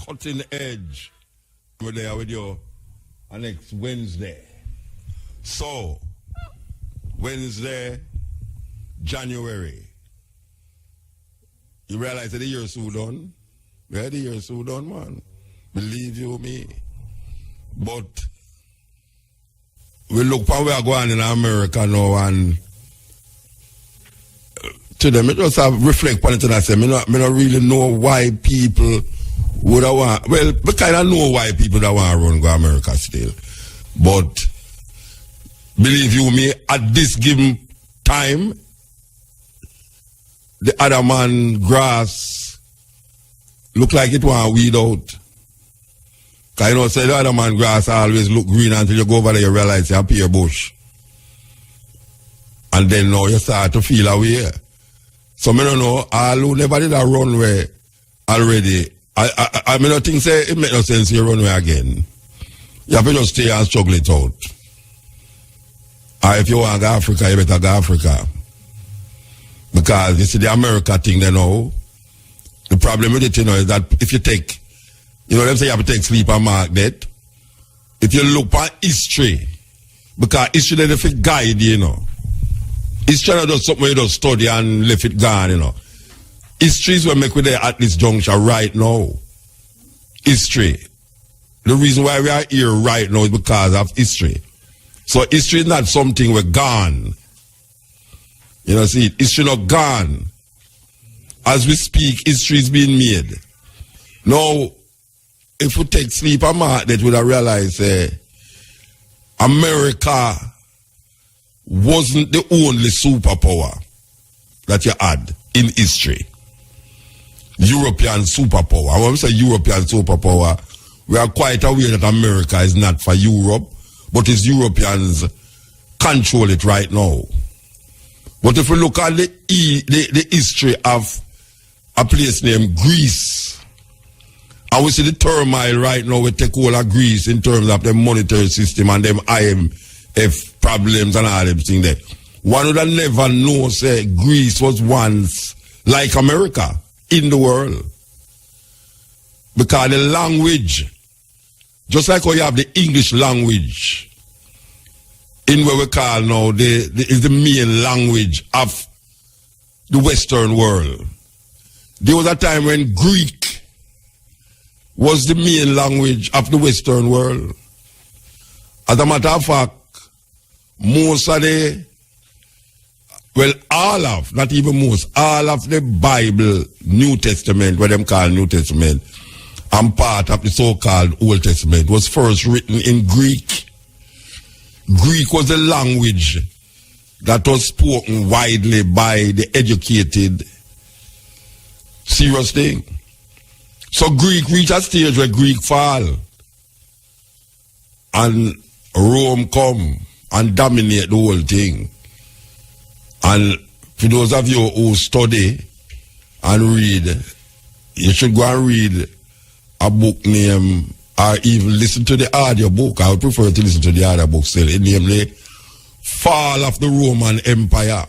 cutting edge. We're there with you next Wednesday. So, Wednesday, January. You realize that the year so done? Yeah, the year so done, man. Believe you me. But we look for where we are going in America now, and to them, I just have reflect on it and I say, I don't really know why people would have want. Well, we kind of know why people that want to run go America still. But believe you me, at this given time, the other man grass look like it want weed out. Because you know, say the other man grass always look green until you go over there, you realize you have a bush. And then now you start to feel away. So I don't know, all who never did a runway already, I don't think say it make no sense you run away again. You have to just stay and struggle it out. Or if you want to go Africa, you better go Africa. Because you see the America thing they know, the problem with it, you know, is that if you take, you know, them say you have to take sleep and mark that. If you look at history, because history they fit guide, you know. History not just something you just study and left it gone, you know. History is what make we there at this juncture right now. History. The reason why we are here right now is because of history. So history is not something we're gone. You know, see, history not gone. As we speak, history is being made. Now, if we take sleep and mark that, we'll realize America wasn't the only superpower that you had in history. European superpower. When we say European superpower, we are quite aware that America is not for Europe, but it's Europeans control it right now. But if we look at the history of a place named Greece, and we see the turmoil right now, we take all of Greece in terms of the monetary system and them IMF problems and all them things there. One would have never known, say, Greece was once like America in the world. Because the language, just like how you have the English language, in what we call now, is the main language of the Western world. There was a time when Greek was the main language of the Western world. As a matter of fact, most of the, well, all of, not even most, all of the Bible, New Testament, what them call New Testament, and part of the so-called Old Testament was first written in Greek. Greek was the language that was spoken widely by the educated. Serious thing. So Greek reached a stage where Greek fall. And Rome come and dominate the whole thing. And for those of you who study and read, you should go and read a book named, or even listen to the audio book. I would prefer to listen to the audio book still, namely Fall of the Roman Empire.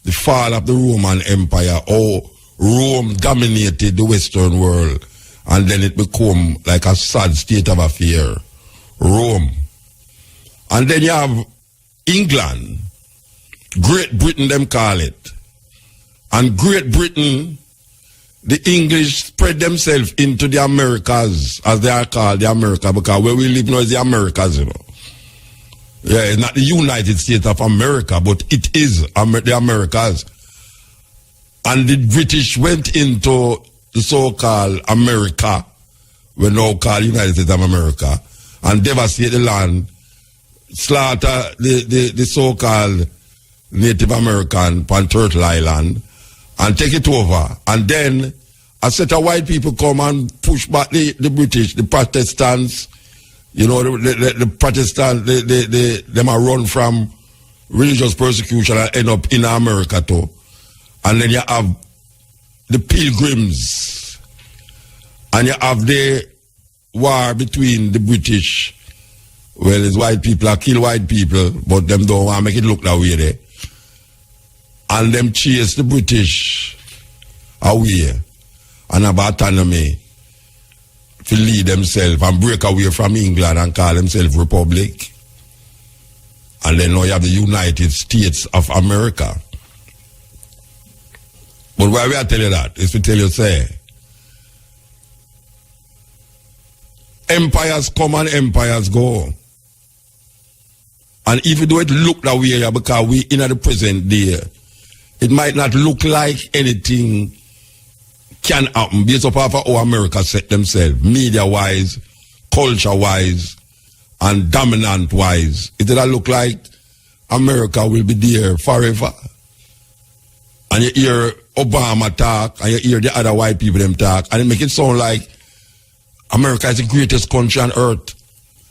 The fall of the Roman Empire, how Rome dominated the Western world, and then it became like a sad state of affair. Rome. And then you have England, Great Britain, them call it. And Great Britain, the English spread themselves into the Americas, as they are called, the America, because where we live now is the Americas, you know. Yeah, it's not the United States of America, but it is the Americas. And the British went into the so-called America, we now call United States of America, and devastate the land, slaughter the so-called Native American on Turtle Island, and take it over. And then a set of white people come and push back the British, the Protestants. You know, the Protestants, them are run from religious persecution and end up in America too. And then you have the Pilgrims. And you have the war between the British. Well, it's white people that kill white people, but them don't want to make it look that way there. And them chase the British away and have autonomy to lead themselves and break away from England and call themselves Republic. And then now you have the United States of America. But why we are telling you that is to tell you, say, empires come and empires go. And if you do it look that way, because we in the present day, it might not look like anything can happen based upon how America set themselves, media-wise, culture-wise, and dominant-wise. It doesn't look like America will be there forever. And you hear Obama talk, and you hear the other white people them talk, and it make it sound like America is the greatest country on earth.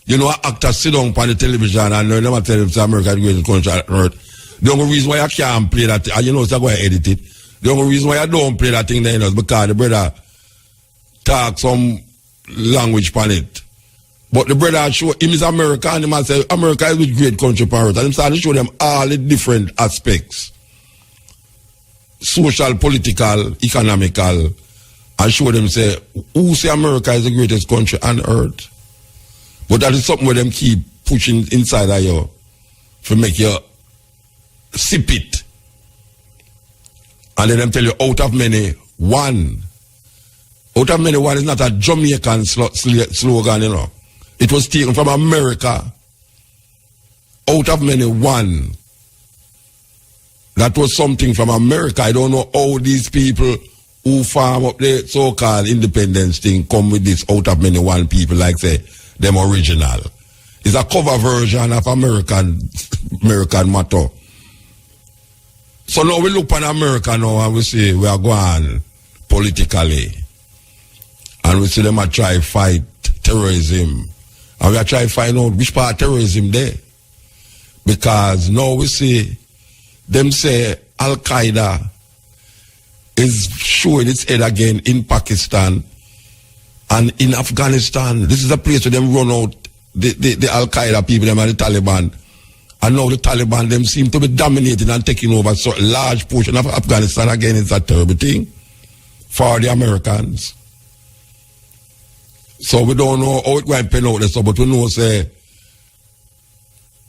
You know, actors sit down on the television and they never tell them America is the greatest country on earth. The only reason why I can't play that, and you know, so I'm going to edit it. The only reason why I don't play that thing then is because the brother talk some language on it. But the brother show him is American, and he say America is a great country on earth. And he started to show them all the different aspects. Social, political, economical, and show them say, who say America is the greatest country on earth? But that is something where them keep pushing inside of you to make you sip it. And then them tell you, out of many, one. Out of many, one is not a Jamaican slogan, you know. It was taken from America. Out of many, one. That was something from America. I don't know how these people who farm up the so-called independence thing come with this out of many, one people, like say, them original. It's a cover version of American motto. So now we look on America now and we say we are going politically. And we see them are try fight terrorism. And we are trying to find out which part of terrorism there. Because now we see them say Al-Qaeda is showing its head again in Pakistan and in Afghanistan. This is a place where them run out the Al-Qaeda people, them and the Taliban. And now the Taliban, them seem to be dominating and taking over such a large portion of Afghanistan. Again, it's a terrible thing for the Americans. So we don't know how it going to pen out this, but we know, say,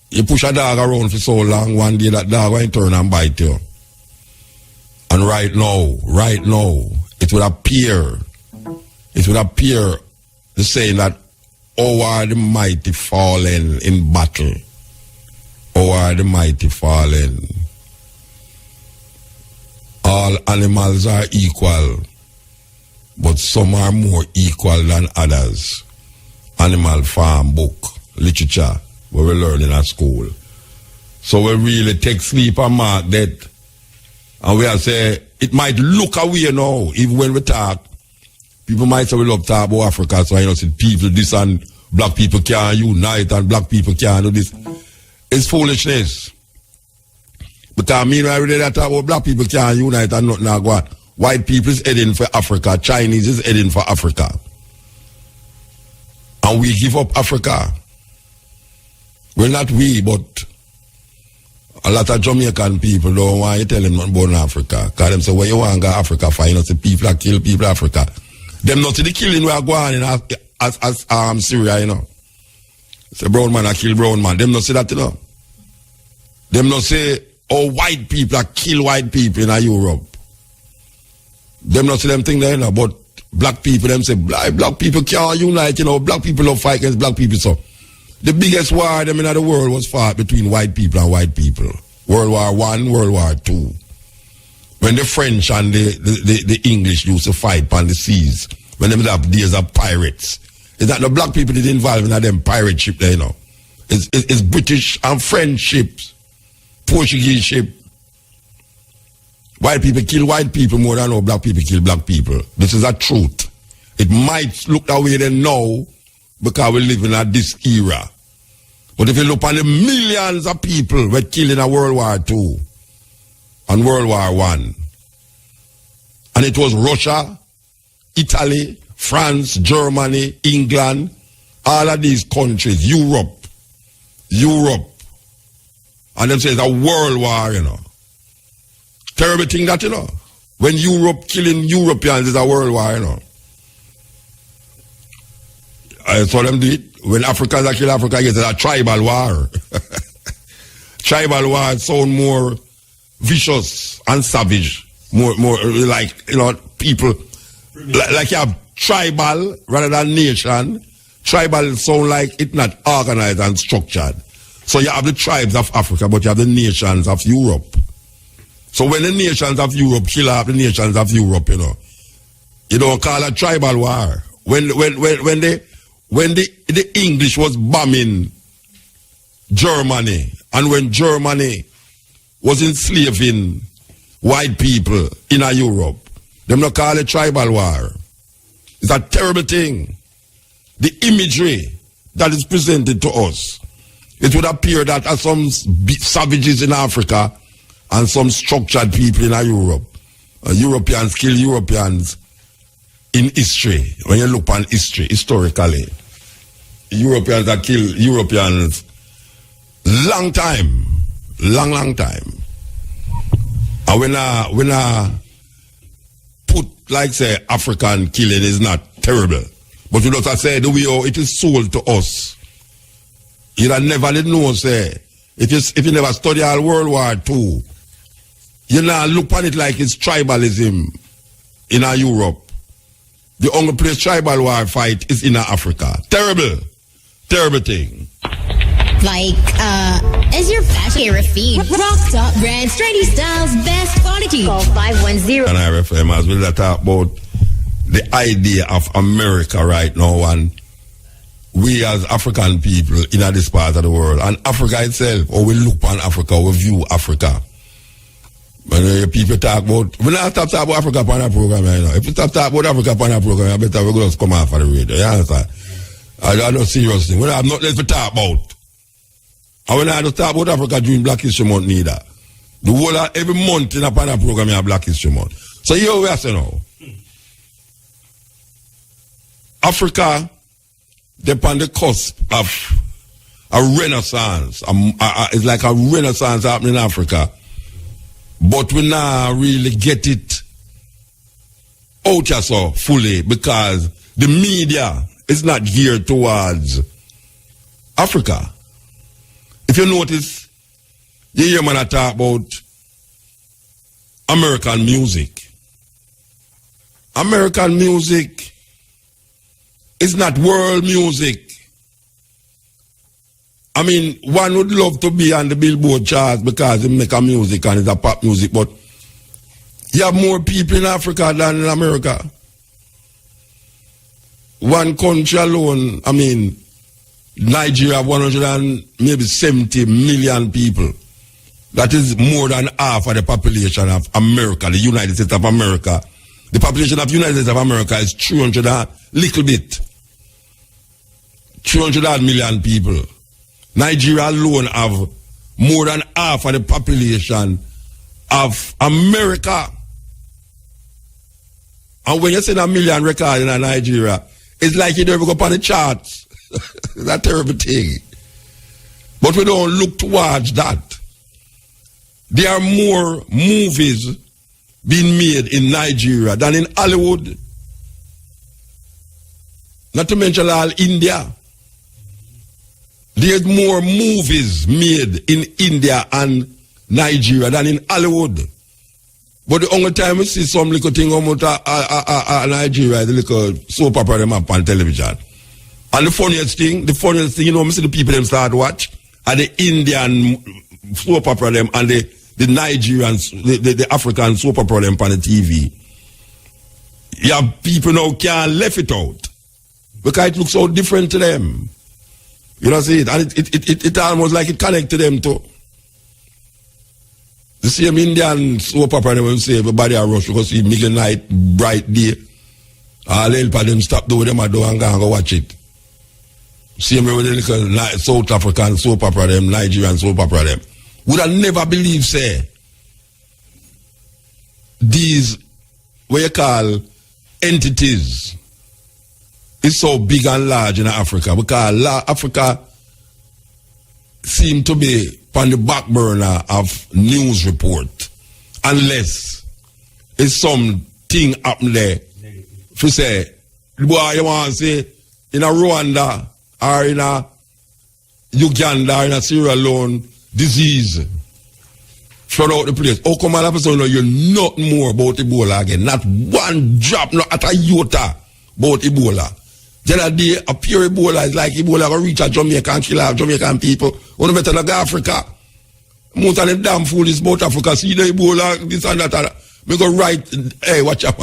you push a dog around for so long, one day that dog will turn and bite you. And right now, it would appear the saying that, oh, are the mighty fallen in battle. Oh, are the mighty fallen. All animals are equal, but some are more equal than others. Animal Farm book, literature, where we learn in our school. So we really take sleep and mark that. And we say, it might look away now, even when we talk. People might say we love talk about Africa, so I know see people this and black people can't unite and black people can't do this. It's foolishness. Because me, when I read that talk about black people can't unite and nothing like what. White people is heading for Africa, Chinese is heading for Africa. And we give up Africa. Well, not we, but a lot of Jamaican people don't want you tell them nothing about Africa. Because them say, where you want to go Africa for? You know, see people that kill people in Africa. Them not see the killing we are going in as Syria, you know. Say brown man a kill brown man. Them not see that, you know. Them not say, oh, white people that kill white people in Europe. Them not see them thing there, you know. But black people, them say, black people can't unite, you know. Black people don't fight against black people, so. The biggest war them in the world was fought between white people and white people. World War I, World War II. When the French and the English used to fight on the seas, when they have days of pirates. It's that the black people did involve in them pirate ship there, you know. It's British and French ships, Portuguese ship. White people kill white people more than how black people kill black people. This is a truth. It might look that way then now, because we live in this era. But if you look at the millions of people were killed in a World War II and World War I, and it was Russia, Italy, France, Germany, England, all of these countries, Europe, and them say it's a world war, you know. Terrible thing that, you know. When Europe killing Europeans is a world war, you know. I saw them do it. When Africans are kill Africa, it's a tribal war. Tribal war sound more vicious and savage. More like, people. Like you have tribal rather than nation. Tribal sound like it's not organized and structured. So you have the tribes of Africa, but you have the nations of Europe. So when the nations of Europe kill off the nations of Europe, you don't call it tribal war. When the English was bombing Germany, and when Germany was enslaving white people in Europe, them not call it tribal war. It's a terrible thing. The imagery that is presented to us, it would appear that as some savages in Africa and some structured people in Europe, Europeans kill Europeans in history. When you look on history, historically, Europeans have killed Europeans long time. Long time. And when I put, like say, African killing is not terrible. But you know, I say, the way it is sold to us, you never did know, say, if you never study all World War II, you now look on it like it's tribalism in Europe. The only place tribal war fight is in Africa. Terrible thing. Like, is your fashion a feed? Rock top brands, trendy styles, best quality. Call 510. And I refer as well to talk about the idea of America right now, and we as African people in this part of the world, and Africa itself, or we look on Africa, we view Africa. When people talk about, we not stop talking about Africa on our program, If we stop talking about Africa on our program, I better we're going to come off of the radio. You understand? I don't serious thing. We don't have nothing else to talk about. And we not talk about Africa during Black History Month neither. The whole of every month in a panel program you have Black History Month. So here we are saying now. Africa, they're on the cusp of a renaissance. It's like a renaissance happening in Africa. But we now really get it out here so fully because the media is not geared towards Africa. If you notice, you hear man talk about American music. American music is not world music. I mean, one would love to be on the Billboard charts because they make a music and it's a pop music, but you have more people in Africa than in America. One country alone, I mean, Nigeria have 170 million people. That is more than half of the population of America, the United States of America. The population of the United States of America is 300 and little bit. 300 million people. Nigeria alone have more than half of the population of America. And when you say a million records in Nigeria, it's like you never go up on the charts. It's a terrible thing. But we don't look towards that. There are more movies being made in Nigeria than in Hollywood. Not to mention all India. There's more movies made in India and Nigeria than in Hollywood. But the only time we see some little thing about Nigeria is the little soap opera them up on television. And the funniest thing, you know, I see the people them start watch, are the Indian soap opera them and the Nigerian, the African soap opera them on the TV. You have people now can't left it out because it looks so different to them. You know, see it, and it almost like it connects to them too. The same Indian soap opera them will say everybody are rush because see middle night, bright day. I'll help them stop doing them and go watch it. Same way with the little South African soap opera them, Nigerian soap opera them. Would I never believe, say, these, what you call, entities, is so big and large in Africa because Africa seems to be on the back burner of news report unless it's something happen there. If you say, boy, you want to say, in a Rwanda or in a Uganda or in a Sierra Leone disease flood out the place. How come all of a sudden you know nothing more about Ebola again? Not one drop, not at a iota about Ebola. The other day, a pure Ebola is like Ebola will reach a Jamaica and kill off Jamaican people. Only better than Africa. Most of them damn fool is about Africa. See the Ebola, this and that. Me go right, hey, watch out.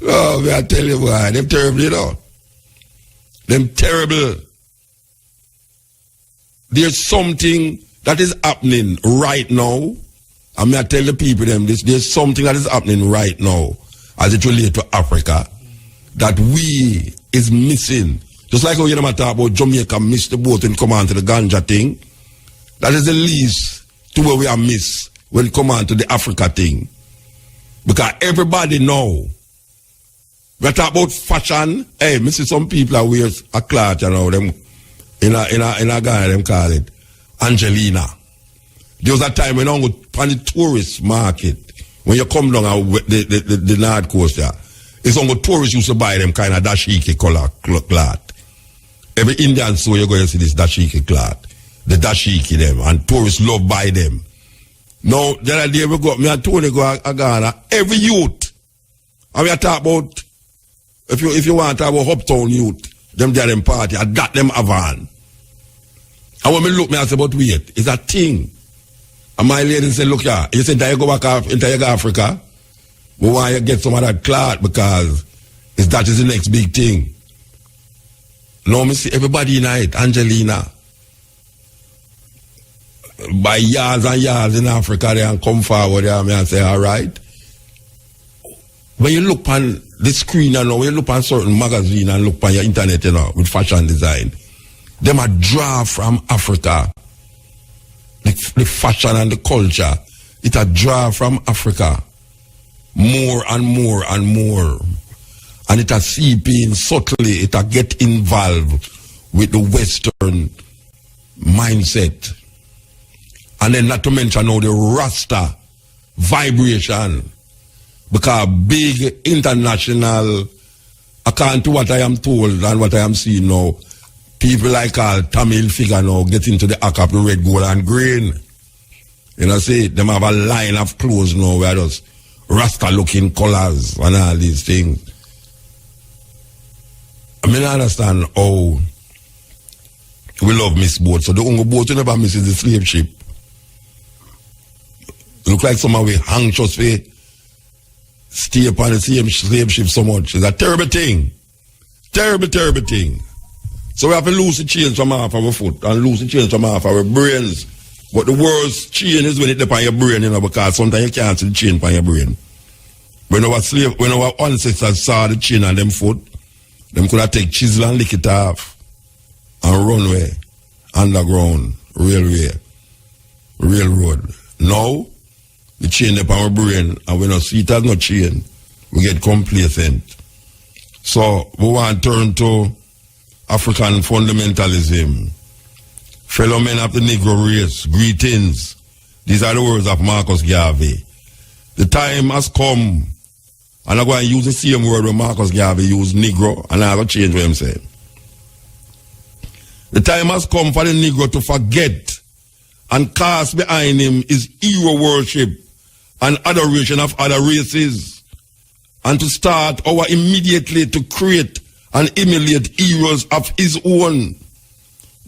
Oh, man, I tell you, boy, them terrible, you know. Them terrible. There's something that is happening right now. I mean, I tell the people them this. There's something that is happening right now as it relates to Africa that we is missing. Just like how you know talk about Jamaica missed the boat and come on to the ganja thing. That is the least to where we are missed when it come on to the Africa thing. Because everybody know. We talk about fashion. Hey, me see some people that wear a cloth, you know, them in a Ghana, them call it Angelina. There was a time when I go on the tourist market, when you come down the North Coast there, it's on the tourists used to buy them kind of dashiki color cloth. Every Indian store you go and see this dashiki cloth. The dashiki them, and tourists love buy them. Now, the other day we go, me and Tony go to Ghana, every youth, and we talk about, if you want to talk about Uptown youth, them there them party, I got them a van. And when me look, me I say, but wait, it's a thing. And my lady said, look here, you said that you go back into Africa, we want you to get some of that cloth because that is the next big thing. Now me see everybody in it, Angelina, by yards and yards in Africa there and come forward there and say, all right. When you look on the screen and when you look on certain magazine and look on your internet, you know, with fashion design, them a draw from Africa. The fashion and the culture, it a draw from Africa. More and more and more. And it a seep in subtly, it a get involved with the Western mindset. And then not to mention now the Rasta vibration. Because big international, according to what I am told and what I am seeing now, people like all Tamil figure now get into the act of the red, gold and green. You know, see, them have a line of clothes now where those Rasta looking colors and all these things. I mean, I understand how we love miss boat. So the only boat you never miss is the slave ship. Look like someone we anxious we stay upon the same slave ship so much. It's a terrible thing. Terrible, terrible thing. So we have to lose the chains from off our foot and lose the chains from off our brains. But the worst chain is when it's upon your brain, you know, because sometimes you can't see the chain upon your brain. When our ancestors saw the chain on them foot, them could have take chisel and lick it off and run away, underground, railroad. Now, the chain upon our brain, and when we see it as no chain, we get complacent. So, we want to turn to African fundamentalism. Fellow men of the Negro race, greetings. These are the words of Marcus Garvey. The time has come, and I'm going to use the same word when Marcus Garvey used Negro, and I'm going to change what I'm saying. The time has come for the Negro to forget and cast behind him his hero worship and adoration of other races, and to start immediately to create and emulate heroes of his own.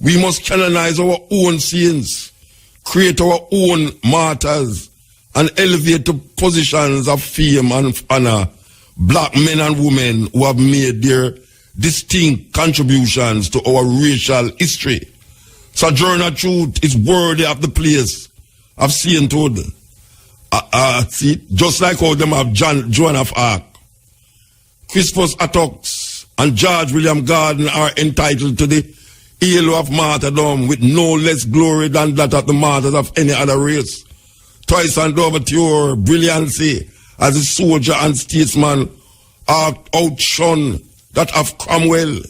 We must canonize our own saints, create our own martyrs, and elevate to positions of fame and honor black men and women who have made their distinct contributions to our racial history. Sojourner Truth is worthy of the place of sainthood. See, just like how them have Joan of Arc, Crispus Attucks, and George William Gordon are entitled to the halo of martyrdom with no less glory than that of the martyrs of any other race. Twice and overture, brilliancy as a soldier and statesman outshone that of Cromwell,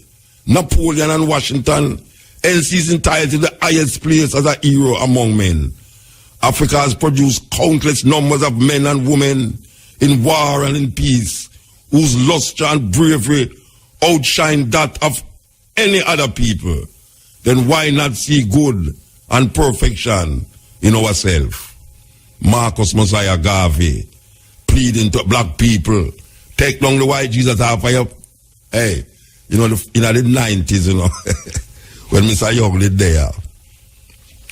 Napoleon and Washington. Else is entitled to the highest place as a hero among men. Africa has produced countless numbers of men and women in war and in peace, whose luster and bravery outshine that of any other people, then why not see good and perfection in ourselves? Marcus Mosiah Garvey pleading to black people, take down the white Jesus off of your, hey, you know, in the 90s, you know, when Mr. Young did there.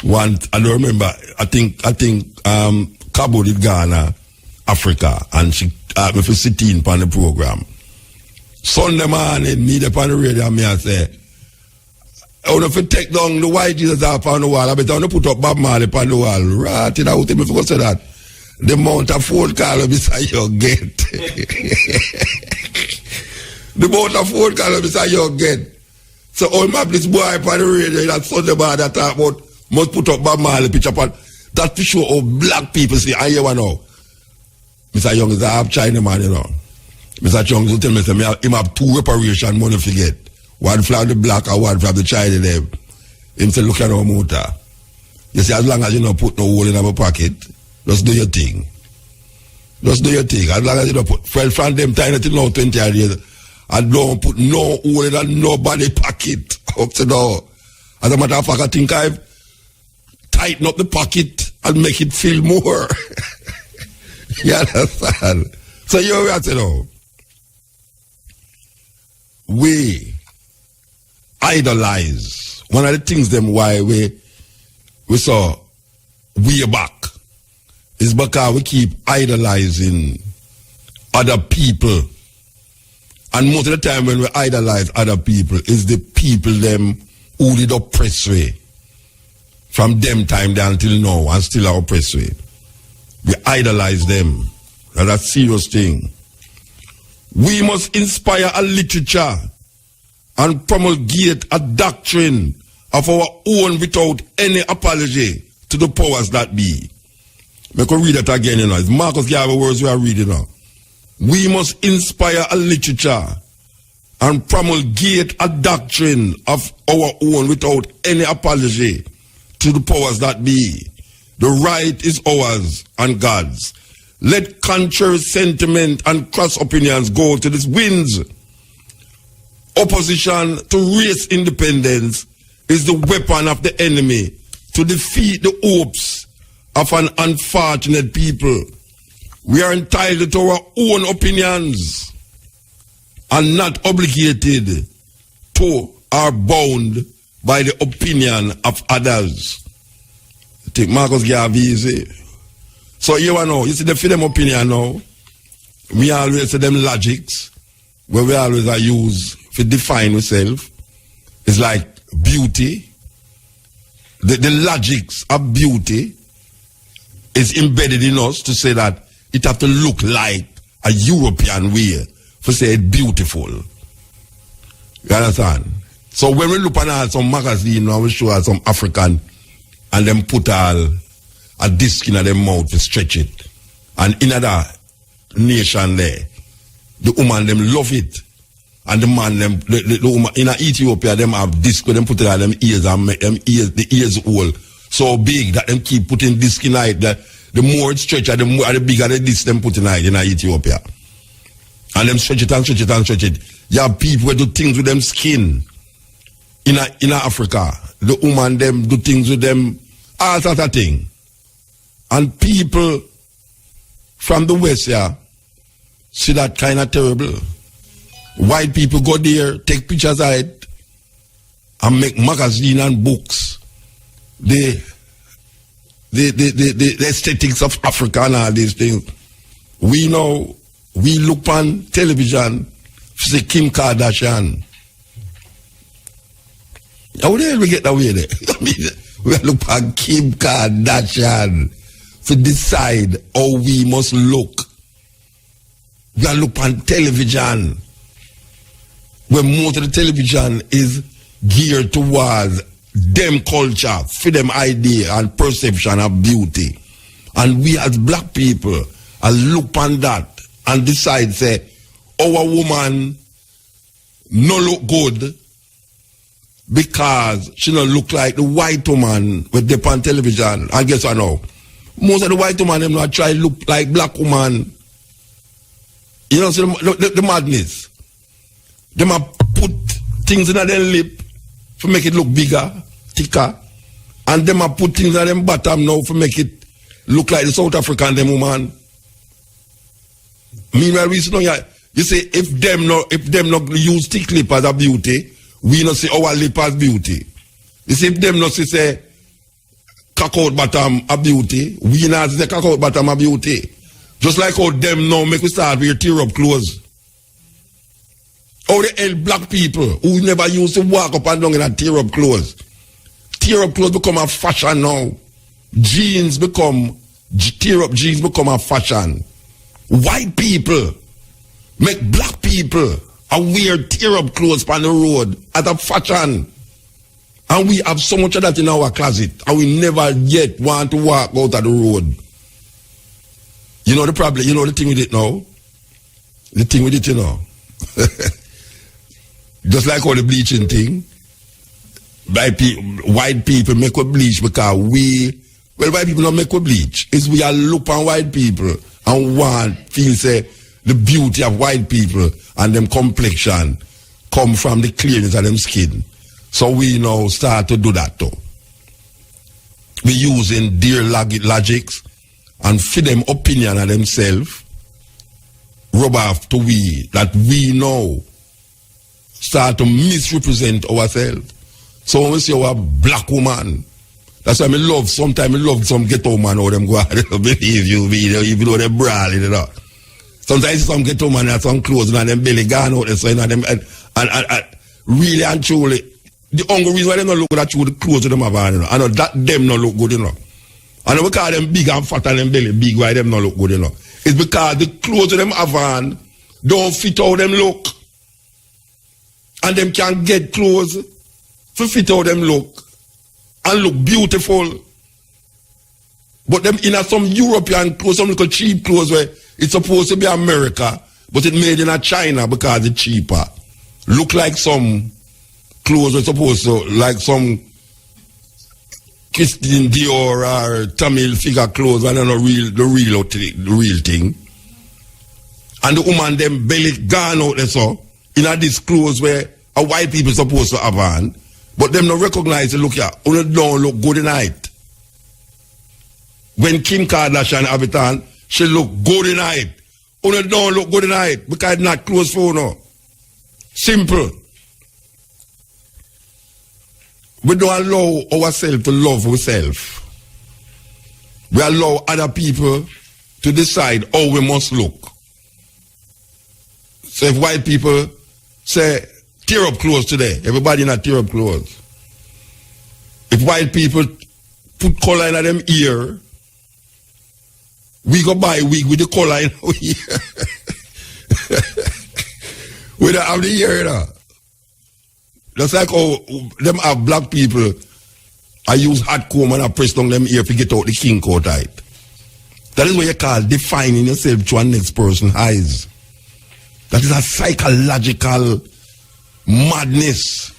I don't remember, I think Cabo did Ghana, Africa, and she me for sitting on the program. Sunday morning, me upon the radio, and me I say, I want to take down the white Jesus off on the wall. I bet I want to put up Bob Marley on the wall. Right, it out, me forgot to say that. The amount of phone call Mr. Young get. The amount of phone call Mr. Young get. So all my this boy on the radio, that Sunday morning that talk about, must put up Bob Marley picture upon. That to show how black people say, I hear one now. Mr. Young is a half China man, you know. Mr. Young will tell me, say, him have 2 reparation money to get. One from the black and one from the China them. Him say, look at our motor. You see, as long as you don't put no hole in our pocket, just do your thing. Just do your thing. As long as you don't put, from them time till now 20 years, I don't put no hole in nobody's pocket. Up to now. As a matter of fact, I think I've tighten up the pocket and make it feel more. You understand? So you know what you know? We idolize. One of the things them why we saw way back is because we keep idolizing other people. And most of the time when we idolize other people is the people them who did oppress we. From them time down until now and still are oppressed way. We idolize them. That's a serious thing. We must inspire a literature and promulgate a doctrine of our own without any apology to the powers that be. I can read that again, you know. It's Marcus Garvey words we are reading now. We must inspire a literature and promulgate a doctrine of our own without any apology to the powers that be. The right is ours and God's. Let contrary sentiment and cross opinions go to the winds. Opposition to race independence is the weapon of the enemy to defeat the hopes of an unfortunate people. We are entitled to our own opinions and not obligated to or bound by the opinion of others. Take Marcus Garvey easy. So you know, you see the freedom opinion now. We always say them logics where we always use to define ourselves. It's like beauty. The logics of beauty is embedded in us to say that it have to look like a European way to say it's beautiful. You understand? So when we look at some magazine, we show us some African and them put all a disc in their mouth to stretch it. And in other nation there, the woman them love it. And the man them the woman in Ethiopia them have disc where them put it on them ears and make them ears the ears all so big that them keep putting disc in it. The more it stretch and the bigger the disc them put in it in Ethiopia. And them stretch it and stretch it and stretch it. You have people who do things with them skin. In Africa, the woman them do things with them, all sort of thing. And people from the West here see that kind of terrible. White people go there, take pictures of it, and make magazine and books. The aesthetics of Africa and all these things. We know, we look on television, see Kim Kardashian. How the hell we get that way there? I mean, we look at Kim Kardashian to decide how we must look. We look on television, where most of the television is geared towards them culture, for them idea and perception of beauty. And we as black people look on that and decide, say, our woman no look good because she don't look like the white woman with the on television. And guess what now? Most of the white woman them not try look like black woman. You know, so the madness. Them a put things in their lip to make it look bigger, thicker. And them a put things in them bottom now to make it look like the South African them woman. Meanwhile, we see you say if them not use thick lip as a beauty, we not see our lip as beauty. You see if them not say cock out bottom a beauty, we not say cock out bottom a beauty. Just like how them now make we start wear tear up clothes. How the hell black people who never used to walk up and down in a tear up clothes. Tear up clothes become a fashion now. Jeans become tear up jeans become a fashion. White people make black people wear tear up clothes on the road as a fashion. And we have so much of that in our closet. And we never yet want to walk out of the road. You know the problem, you know the thing with it now? The thing with it, you know. Just like all the bleaching thing. White people make we bleach because white people don't make we bleach. It's we are look on white people and feel say the beauty of white people and them complexion come from the clearness of them skin. So we now start to do that too. We using their logics and feed them opinion of themselves, rub off to we, that we know start to misrepresent ourselves. So when we see our black woman, that's why sometimes I love some ghetto man or them go out, believe you me, even though they're brawling, you know. Sometimes some ghetto man have some clothes and them belly gone out there, so, you know, them, and really and truly, the only reason why they don't look good at you, the clothes them have on, you know. I know that them not look good, you know. I know because them big and fat and them belly big, why them not look good, you know. It's because the clothes them have on don't fit how them look. And them can get clothes to fit how them look and look beautiful. But them in some European clothes, some little cheap clothes where it's supposed to be America, but it's made in China because it's cheaper. Look like some clothes are supposed to, like some Christian Dior or Tamil figure clothes, and then the real thing. And the woman them belly gone out there so in these clothes where a white people supposed to have on, but them not recognize it. Look here, only don't look good tonight. When Kim Kardashian have it on, she look good tonight. Only don't look good tonight because it's not close for no. Simple. We don't allow ourselves to love ourselves. We allow other people to decide how we must look. So if white people say, tear up clothes today, everybody not tear up clothes. If white people put color in them ear, we go buy wig with the color in our ear. We don't have the ear, you know. Just like how them have black people, I use hot comb and I press down them ear to get out the kink out tight. That is what you call defining yourself to a next person's eyes. That is a psychological madness.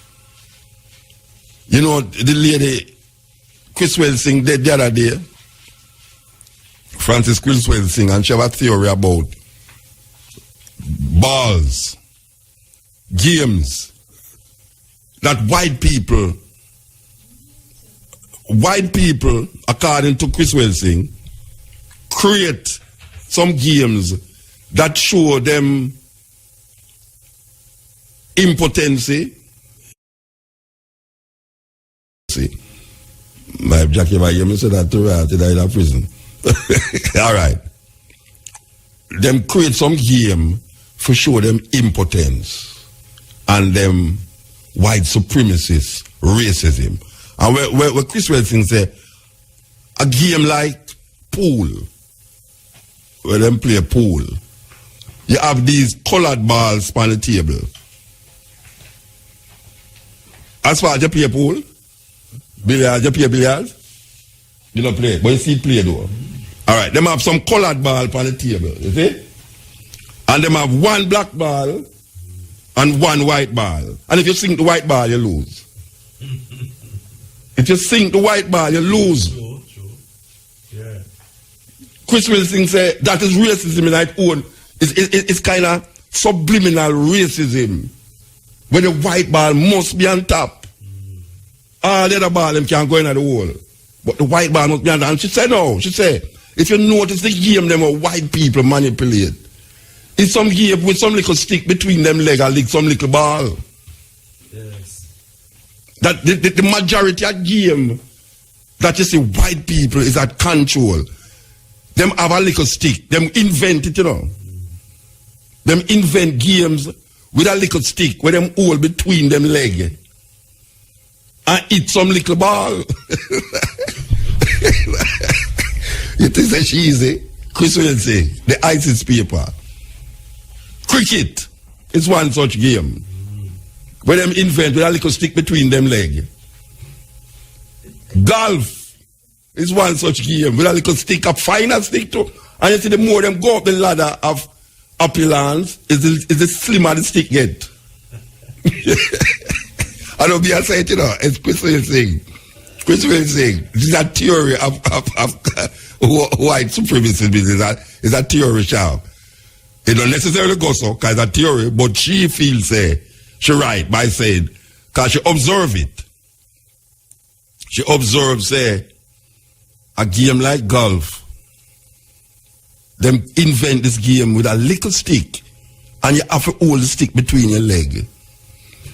You know, the lady Criswell sing the other day, Francis Criswell sing, and she have a theory about balls, games, that white people, according to Criswell sing, create some games that show them impotency. See, my Jackie, if I hear me say that to her, I in a prison. All right. Them create some game for show them impotence and them white supremacist racism. And where Chris Wilson say a game like pool, where them play pool, you have these colored balls on the table. As far as you play pool, billiards, you play billiards? You don't play, but you see play though. Alright, them have some colored ball on the table, you see? And them have one black ball and one white ball. And if you sink the white ball, you lose. If you sink the white ball, you lose. True. Yeah. Chris Wilson said that is racism in its own. It's kind of subliminal racism. where the white ball must be on top. All the other ball them can't go in the hole. But the white ball must be on top. And she said no. She said, if you notice the game them are white people manipulate. It's some game with some little stick between them leg and like some little ball. Yes. That the majority of game that you see white people is at control. Them have a little stick. Them invent it, you know. Them invent games with a little stick where them hold between them leg and eat some little ball. You think that she easy? Chris will say, the ISIS paper. Cricket is one such game. Where them invent with a little stick between them leg. Golf is one such game with a little stick, a finer stick too. And you see the more them go up the ladder of opulence, is the slimmer the stick get. I don't be a sight, you know, it's Chris will say. Chris will say, this is a theory of white supremacy. It's a theory, child. It don't necessarily go so, because it's a theory, but she feels, she right by saying, because she observe it. She observes, a game like golf. Them invent this game with a little stick, and you have to hold the stick between your leg.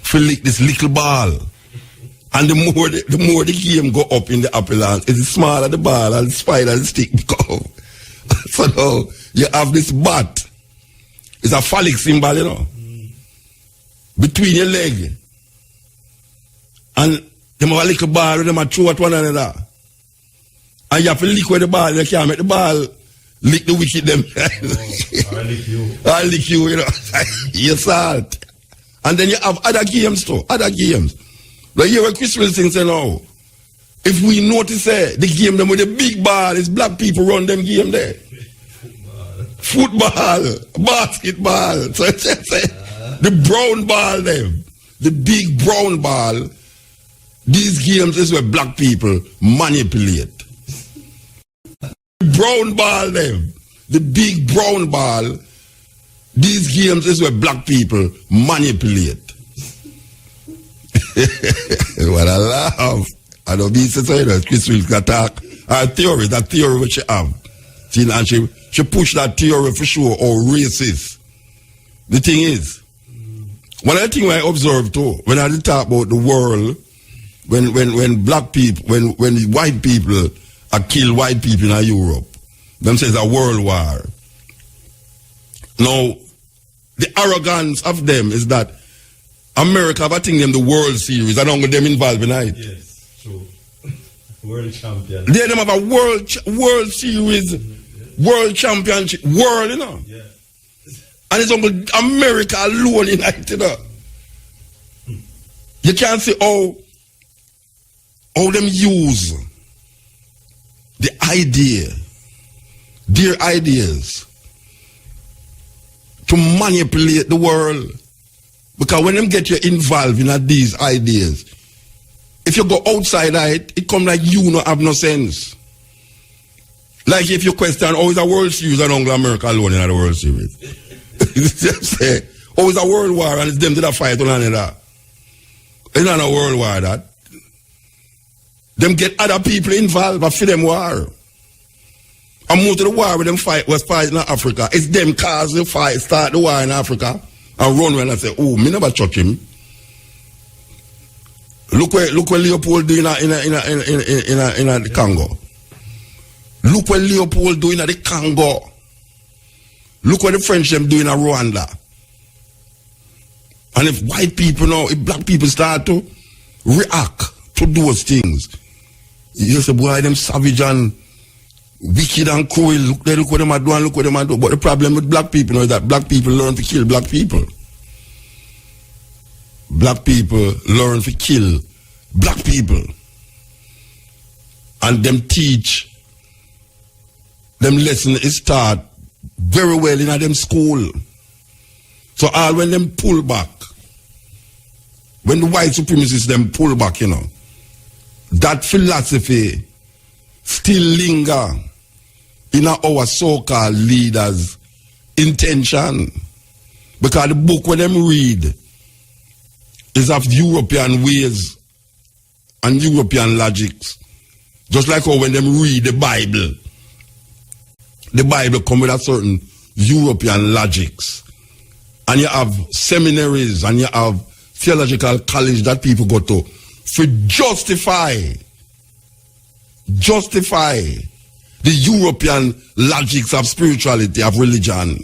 For lick this little ball. And the more the game go up in the upper land, it's the smaller the ball and the spider the stick become. So now you have this bat. It's a phallic symbol, you know. Between your leg. And them have a little ball with them a throw at one another. And you have to lick with the ball, you can't make the ball lick the wicket them. I'll lick you. I'll lick you, you know. You salt. And then you have other games too, other games. Like you hear Chris Wilson say now, if we notice the game them with the big ball, it's black people run them game there. Football, basketball. So the brown ball them, the big brown ball, these games is where black people manipulate. Brown ball them, the big brown ball, these games is where black people manipulate. What a laugh. I don't be saying that Chris will attack our theory, that theory which she have. See, and she pushed that theory for sure, or racist. The thing is, one of the things I observe too, when I talk about the world, when black people, when white people are kill white people in Europe, them says a world war. Now, the arrogance of them is that America have a thing them the World Series. I don't get them involved in it. Yes, true. World champion. They them have a World Series, World Championship, world, you know. Yeah. And it's only America alone in it, you know. You can't see how them use the idea, their ideas, to manipulate the world. Because when them get you involved in these ideas, if you go outside of it, it come like you don't have no sense. Like if you question, is a World Series and only America alone in the World Series? Say, is a world war and it's them that fight on another. It's not a world war that. Them get other people involved but for them war. And most of the war with them fight was fighting in Africa. It's them cause the fight, start the war in Africa. And run when I say, me never touch him. Look where Leopold do in the Congo. Look what Leopold do in the Congo. Look what the French them do in Rwanda. And if white people now, if black people start to react to those things, you say, boy, them savage and wicked and cruel. Look what them are doing, look what them are doing. But the problem with black people is that black people learn to kill black people. Black people learn to kill black people. And them teach, them lesson is taught very well in them school. So all when them pull back, when the white supremacists them pull back, you know, that philosophy still linger in our so-called leaders' intention. Because the book when them read is of European ways and European logics. Just like how when them read the Bible come with a certain European logics. And you have seminaries and you have theological college that people go to for justify the European logics of spirituality, of religion.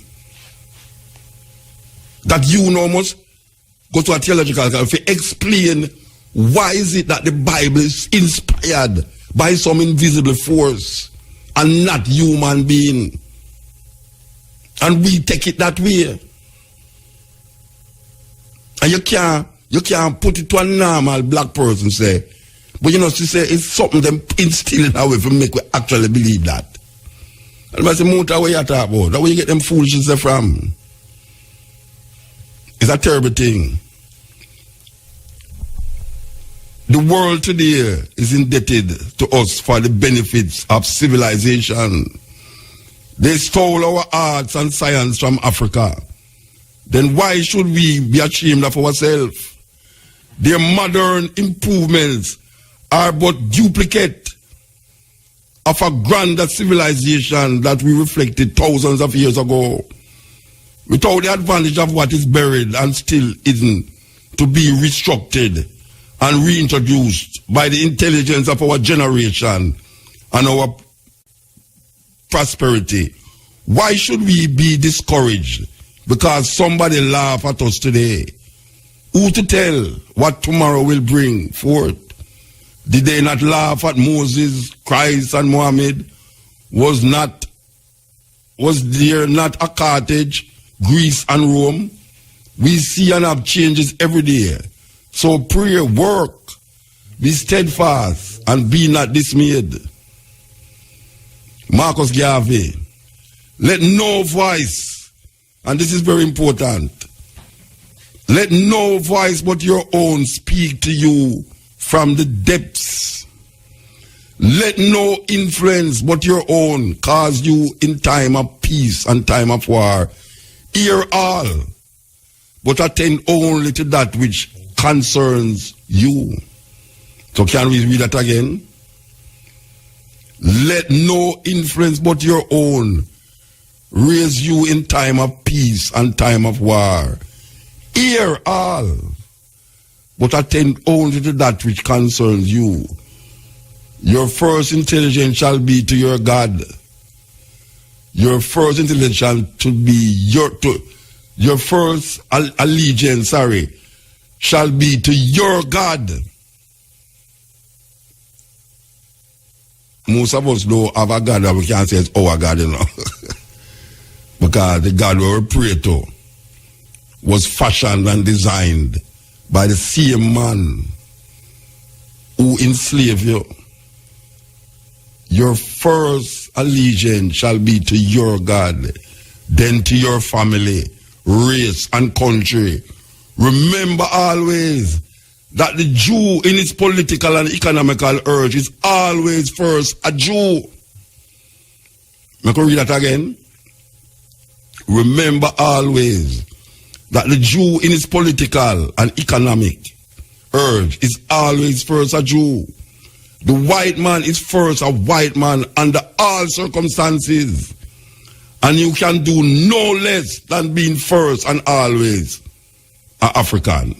That you know must go to a theological college to explain why is it that the Bible is inspired by some invisible force and not human being. And we take it that way. And you can't put it to a normal black person say, but you know, she say it's something them instill in our way to make we actually believe that. And I say, Muta, where you talk about? That where you get them foolishness from? It's a terrible thing. The world today is indebted to us for the benefits of civilization. They stole our arts and science from Africa. Then why should we be ashamed of ourselves? Their modern improvements are but duplicate of a grander civilization that we reflected thousands of years ago, without the advantage of what is buried and still hidden to be restructured and reintroduced by the intelligence of our generation and our prosperity. Why should we be discouraged because somebody laugh at us today? Who to tell what tomorrow will bring forth? Did they not laugh at Moses, Christ, and Muhammad? Was there not a Carthage, Greece, and Rome? We see and have changes every day. So pray, work, be steadfast, and be not dismayed. Marcus Garvey, let no voice, and this is very important, let no voice but your own speak to you from the depths. Let no influence but your own cause you in time of peace and time of war. Hear all, but attend only to that which concerns you. So can we read that again? Let no influence but your own raise you in time of peace and time of war. Hear all, but attend only to that which concerns you. Your first intelligence shall be to your God. Your first intelligence shall be your first allegiance, shall be to your God. Most of us don't have a God that we can't say it's our God, you know. Because the God we pray to was fashioned and designed by the same man who enslaved you. Your first allegiance shall be to your God, then to your family, race, and country. Remember always that the Jew in its political and economical urge is always first a Jew. I can read that again. Remember always that the Jew in its political and economic urge is always first a Jew. The white man is first a white man under all circumstances. And you can do no less than being first and always an African.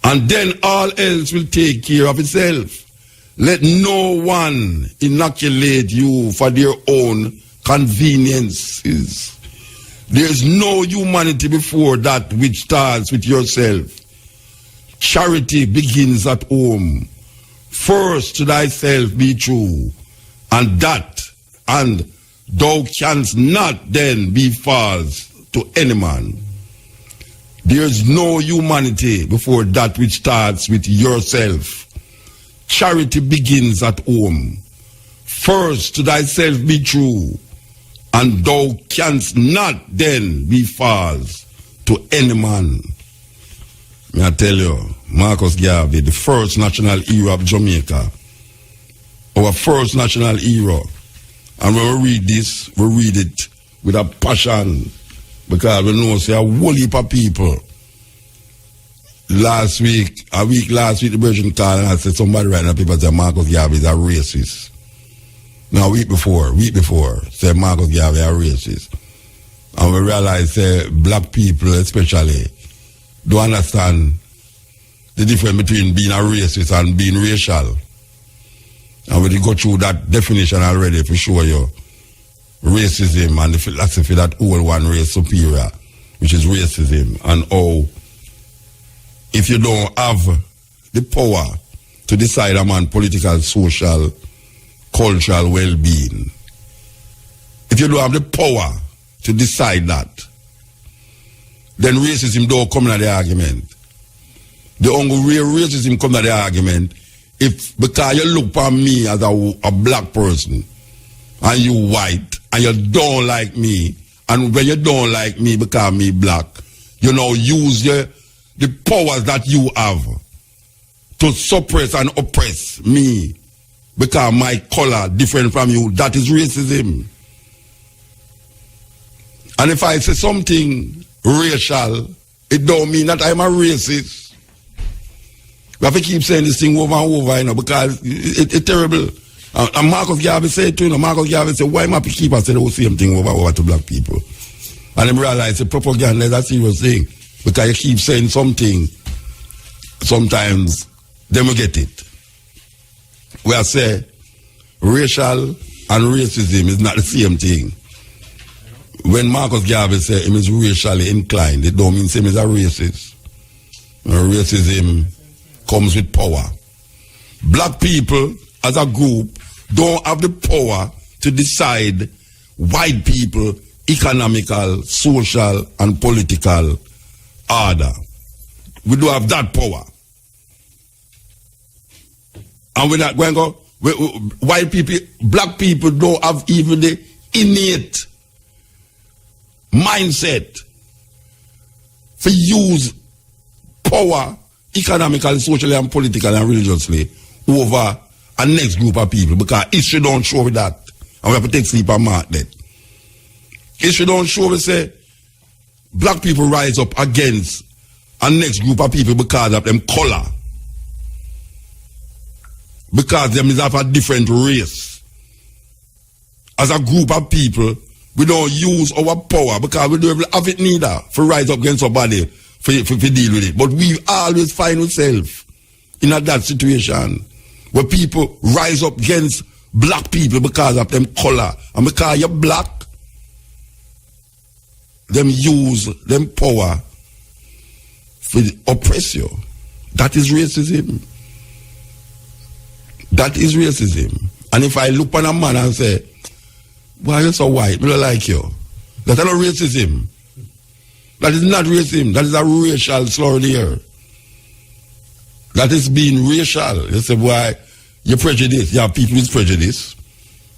And then all else will take care of itself. Let no one inoculate you for their own conveniences. There's no humanity before that which starts with yourself. Charity begins at home. First to thyself be true, and thou canst not then be false to any man. There's no humanity before that which starts with yourself. Charity begins at home. First to thyself be true, and thou canst not then be false to any man. May I tell you, Marcus Garvey, the first national hero of Jamaica, our first national hero. And when we read this, we read it with a passion, because we know say a whole heap of people last week, the Virgin called and I said somebody writing up people said Marcus Garvey is a racist. Now, week before, said Marcus Garvey a racist. And we realized black people especially don't understand the difference between being a racist and being racial. And we go through that definition already for sure you. Racism and the philosophy that whole one race superior, which is racism, and how if you don't have the power to decide a man's political, social, cultural well-being, if you don't have the power to decide that, then racism don't come in the argument. The only real racism comes in the argument if because you look upon me as a black person and you white and you don't like me, and when you don't like me because me black, you now use the powers that you have to suppress and oppress me because my color different from you. That is racism. And if I say something racial, it don't mean that I'm a racist. We have to keep saying this thing over and over, you know, because it's terrible. And Marcus Garvey said too, Marcus Garvey said, why am I keep on saying the same thing over and over to black people? And then realize the propaganda is a serious thing. Because you keep saying something, sometimes they will get it. We are say racial and racism is not the same thing. When Marcus Garvey said he is racially inclined, it don't mean him is a racist. Racism comes with power. Black people as a group don't have the power to decide white people economical, social and political order. We do have that power. And we're not going to go, white people, black people don't have even the innate mindset to use power economically, socially and politically and religiously over a next group of people, because history don't show with that. And we have to take sleep and mark that. History don't show we say black people rise up against a next group of people because of them color. Because them is of a different race. As a group of people, we don't use our power because we don't have it neither for rise up against somebody for deal with it. But we always find ourselves in that situation where people rise up against black people because of them color. And because you're black, them use them power for oppress you. That is racism. That is racism. And if I look on a man and say, why you're so white, I don't like you. That's not racism. That is not racism. That is a racial slur there. That is being racial. You say, why you're prejudiced. Yeah, people is prejudice.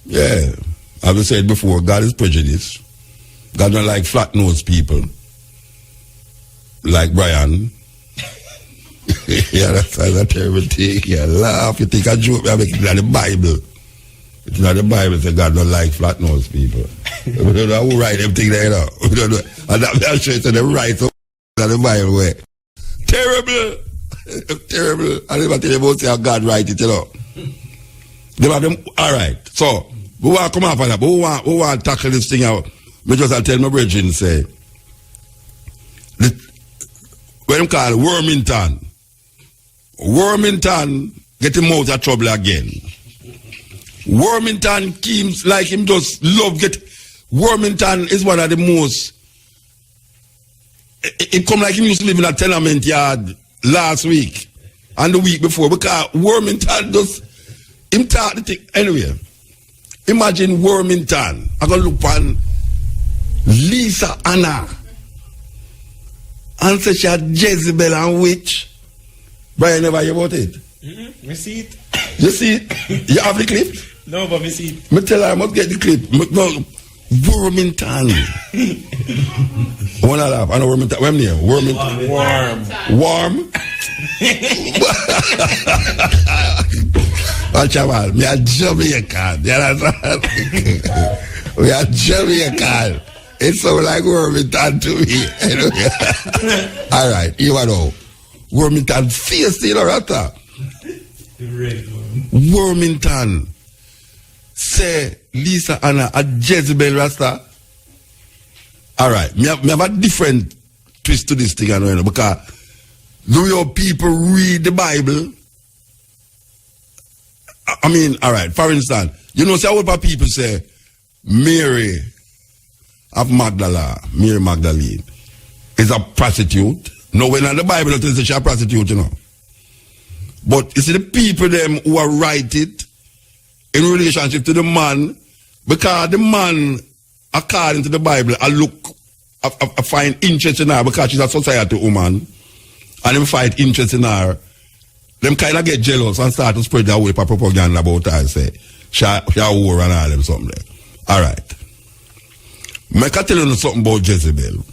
Yeah. I've said before, God is prejudiced. God don't like flat-nosed people. Like Brian. Yeah, that's a terrible thing. You laugh, you think a joke, you make it in the Bible. It's not the Bible that God don't like flat-nosed people. We don't know who write them things there, you know. We don't know. And I'm sure it's the right of the Bible way. Terrible. Terrible. I never tell you about how God write it, you know. All right. So, we want to come up on that, but we want to tackle this thing out. I just tell my brethren, say, when I'm called Wormington get him out of trouble again. Wormington seems like him just love get. Wormington is one of the most. It come like him used to live in a tenement yard last week and the week before, because Wormington just him talk the thing anyway. Imagine Wormington. I gonna look on Lisa Anna and say she had Jezebel and Witch. Brian never hear about it. Me see it. You see it? You have the clip? No, but me see it. Me tell her I must get the clip. No, Wormington. I want to laugh. I know Wormington. What's name? Wormington. Warm. Oh, chaval, me a Jamaican. You understand? We are Jamaican. It sounds like Wormington to me. All right, you know. Wormington face still rata. Wormington say Lisa Anna a Jezebel Rasta. Alright, me have a different twist to this thing, you know, because do your people read the Bible? I mean, alright, for instance, you know, say what people say Mary of Magdala, Mary Magdalene, is a prostitute. No, when in the Bible it says she's a prostitute, you know. But you see the people them who are write it in relationship to the man, because the man, according to the Bible, I find interest in her because she's a society woman, and them find interest in her. Them kind of get jealous and start to spread their way for propaganda about her, say, she a war and all them something there. All right. I can tell you something about Jezebel.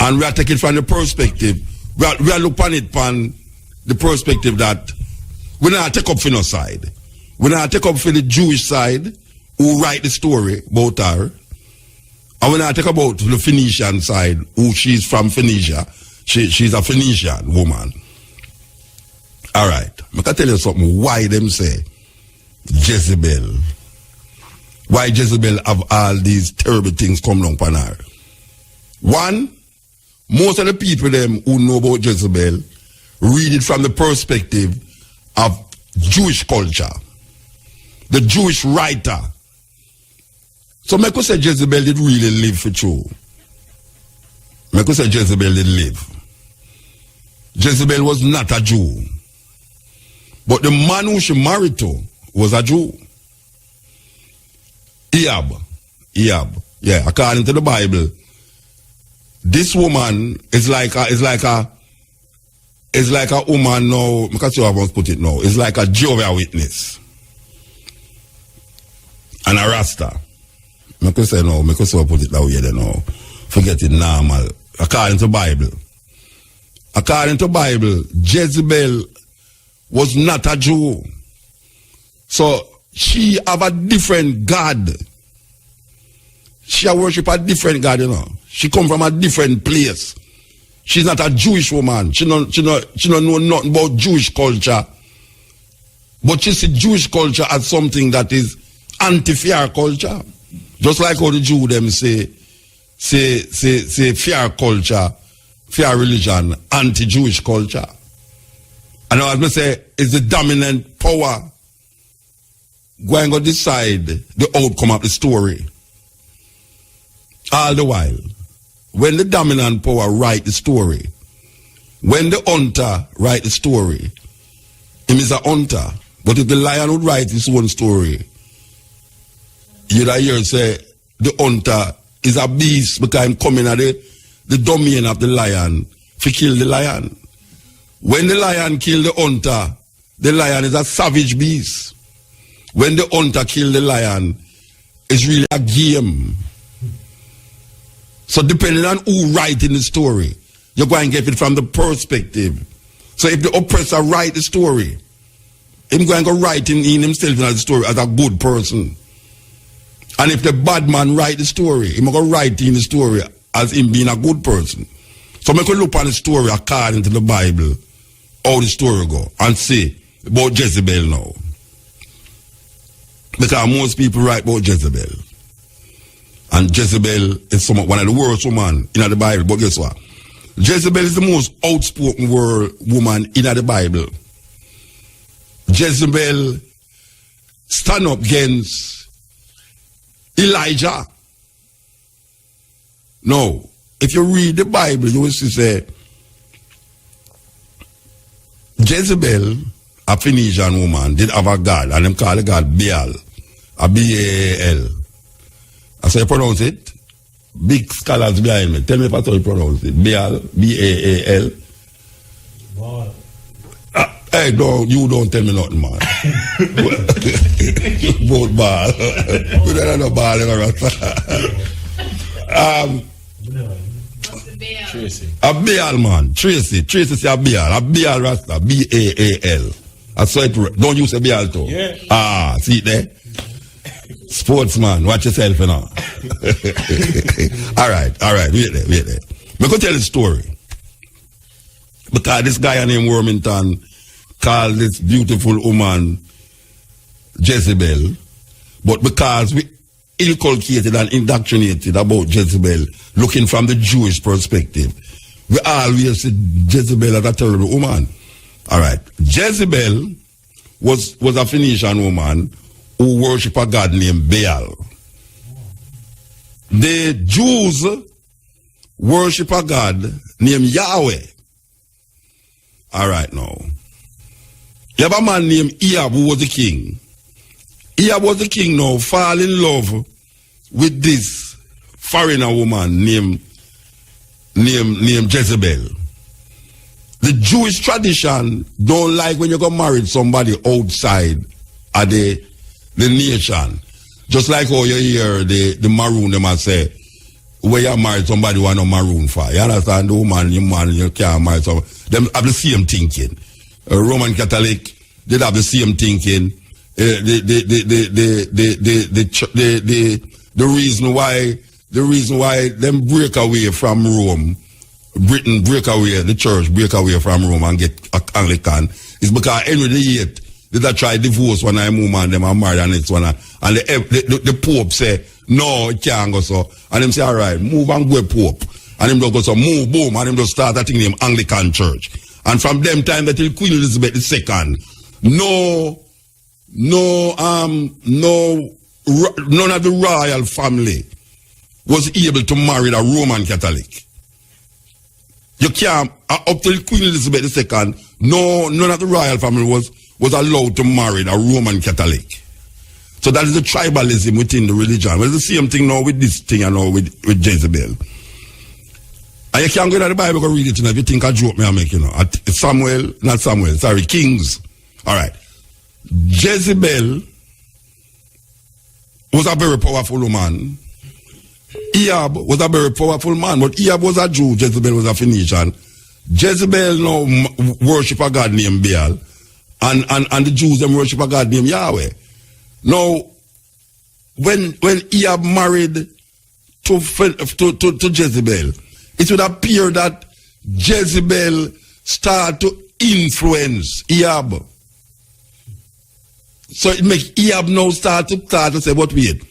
And we are taking it from the perspective, we are looking at it from the perspective that we not take up for no side. We not take up for the Jewish side who write the story about her. And we not take about the Phoenician side who she's from Phoenicia. She's a Phoenician woman. All right. I can tell you something. Why them say Jezebel? Why Jezebel have all these terrible things come down upon her? One, most of the people them who know about Jezebel read it from the perspective of Jewish culture. The Jewish writer. So I could say Jezebel did really live for true. I could say Jezebel did live. Jezebel was not a Jew. But the man who she married to was a Jew. Ahab. Yeah, according to the Bible, this woman is like a woman now, because you have put it now, it's like a Jehovah's Witness. And a Rasta. I could say no, I could say put it that way then now. Forget it normal. According to Bible. According to Bible, Jezebel was not a Jew. So she have a different God. She worship a different God, you know. She come from a different place. She's not a Jewish woman. She don't know nothing about Jewish culture. But she see Jewish culture as something that is anti-fair culture. Just like how the Jew them say fair culture, fair religion, anti-Jewish culture. And as I say, it's the dominant power going to decide the outcome of the story. All the while, when the dominant power write the story, when the hunter write the story, him is a hunter. But if the lion would write his own story, you'd hear say the hunter is a beast because I'm coming at the domain of the lion to kill the lion. When the lion kill the hunter, the lion is a savage beast. When the hunter kill the lion, it's really a game. So depending on who writing the story, you're going to get it from the perspective. So if the oppressor write the story, he's going to write in himself in the story as a good person. And if the bad man write the story, he's going to write in the story as him being a good person. So I can look on the story according to the Bible, how the story go, and say about Jezebel now. Because most people write about Jezebel. And Jezebel is one of the worst women in the Bible. But guess what? Jezebel is the most outspoken woman in the Bible. Jezebel stand up against Elijah. No. If you read the Bible, you will see say Jezebel, a Phoenician woman, did have a god, and them call the god Baal. A B-A-L. That's how you pronounce it. Big scholars behind me. Tell me if that's how you pronounce it. Baal, B-A-A-L. Wow. Hey, you don't tell me nothing, man. Both Baal. We don't know Baal in Tracy. A Baal, man. Tracy say a Baal. A Baal Rasta. B-A-A-L. That's how it. Don't you say Baal too? Yeah. Ah, see it there? Sportsman, watch yourself, you know. All right, wait there. Me go tell the story. Because this guy named Wormington called this beautiful woman Jezebel. But because we inculcated and indoctrinated about Jezebel, looking from the Jewish perspective, we always see Jezebel as a terrible woman. All right. Jezebel was a Phoenician woman who worshiped a god named Baal. The Jews worship a god named Yahweh. All right now. You have a man named Ahab who was the king. Ahab was the king now, fall in love with this foreigner woman named Jezebel. The Jewish tradition don't like when you go marry somebody outside of the nation. Just like how you hear the maroon, they must say, where you marry somebody who are no maroon for. You understand? The woman, you can't marry someone. Them have the same thinking. Roman Catholic, they have the same thinking. The reason why them break away from Rome, Britain break away, the church break away from Rome and get Anglican, is because Henry VIII did try divorce one woman, them are married and it's one, and the Pope say, no, it can't go so. And him say, all right, move and go Pope. And him don't go so, move, boom, and him just start that thing named Anglican Church. And from them time that till Queen Elizabeth II, none of the royal family was able to marry a Roman Catholic. You can't, up till Queen Elizabeth II, none of the royal family was allowed to marry a Roman Catholic. So that is the tribalism within the religion. Well, it's the same thing now with this thing and now with Jezebel. And you can't go to the Bible and read it, if you think a joke me I make, Kings. All right. Jezebel was a very powerful woman. Ahab was a very powerful man, but Ahab was a Jew, Jezebel was a Phoenician. Jezebel now worship a god named Baal, and the Jews them worship a god named Yahweh. Now, when Ahab married to Jezebel, it would appear that Jezebel started to influence Ahab. So it makes Ahab now start to say, but wait,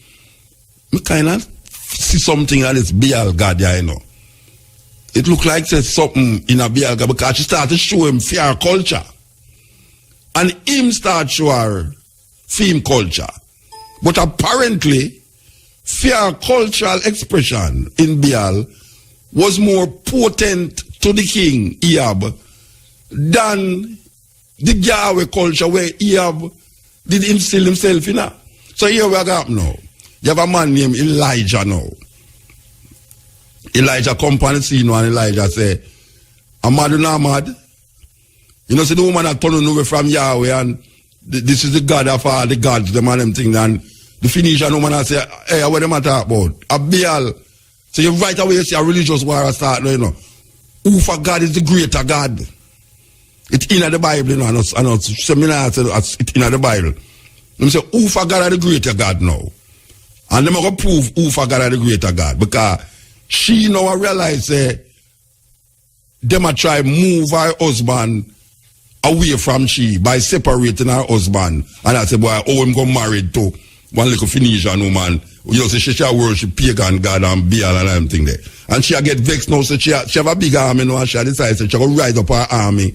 I kind of see something that is Baal God, you know. It look like there's something in a Baal God because she started to show him fear culture. And him start show her film culture. But apparently, fear cultural expression in Baal was more potent to the king, Ahab, than the Yahweh culture where Ahab did instill himself in her. So here we got now. You have a man named Elijah now. Elijah come on the scene and Elijah say, I'm mad or not mad? You know, see the woman that turned away from Yahweh and this is the God of all the gods, the man them thing. And the Phoenician woman I say, hey, what am I talking about? A Baal. So you right away you see a religious war start, you know. Who for God is the greater God? It's in the Bible, you know, and seminar it's in the Bible. Them say, who for God is the greater God now? And them are going to prove who for God is the greater God. Because she now realize them are try move her husband away from she by separating her husband. And I say, boy, oh, I'm going married to one little Phoenician woman. You know, so she shall worship pagan God and Baal and everything there. And she get vexed now, so she have a big army now, and she decides she will rise up her army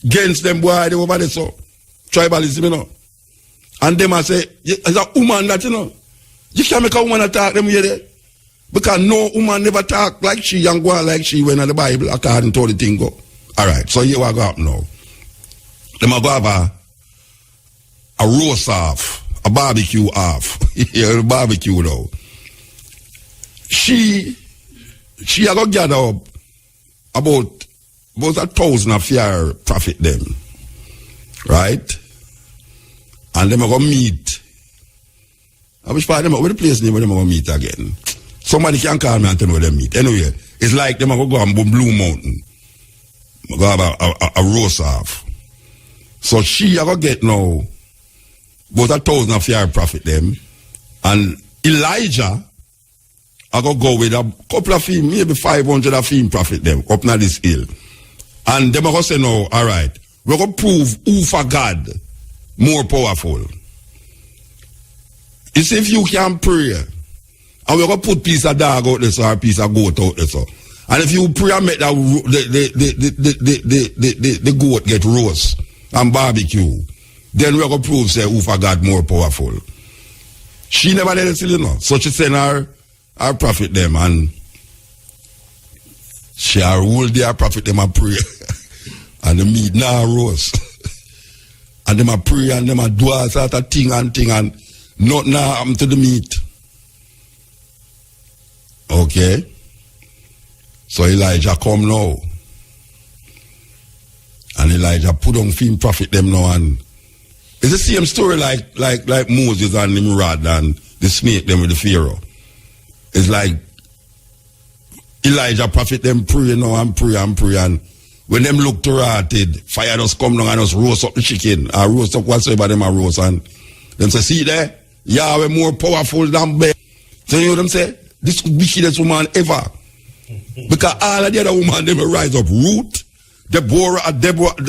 against them, boy, they over there, so. Tribalism, you know. And them I say, it's a woman that, you know. You can't make a woman attack them here there. Because no woman never talk like she and go on like she when in the Bible according to the thing go. Alright, so here we go up now. Them are going to have a roast off. A barbecue off. Yeah, a barbecue now. She a go gather up about 1,000 of your profit them. Right? And them a go meet. I wish part them where the place name where them a go meet again. Somebody can call me and tell me where they meet. Anyway, it's like them a go on Blue Mountain. Go have a roast off. So she a go get now about 1,000 of your profit them. And Elijah, I go with a couple of him, maybe 500 of him profit them up na this hill. And them are going to say, no, all right, we're going to prove who for God more powerful. You see, if you can pray, and we're going to put piece of dog out there, so, or piece of goat out there, so. And if you pray and make that the goat get roast and barbecue, then we're going to prove, say, who for God more powerful. She never let it see, you know. So she send her prophet them, and she rule their prophet them and pray. And the meat now roast. And them a pray and them a do all sort of thing, and nothing happen to the meat. Okay? So Elijah come now. And Elijah put on film prophet them now, and it's the same story like Moses and Nimrod and the snake them with the Pharaoh. It's like Elijah prophet them pray now and pray, and when them look to rotted, fire just come down and just roast up the chicken, or roast up whatsoever them are roast, and them say, see there, Yahweh more powerful than Baal. So you know what them say? This wickedest woman ever. Because all of the other women, they will rise up. Ruth, Deborah,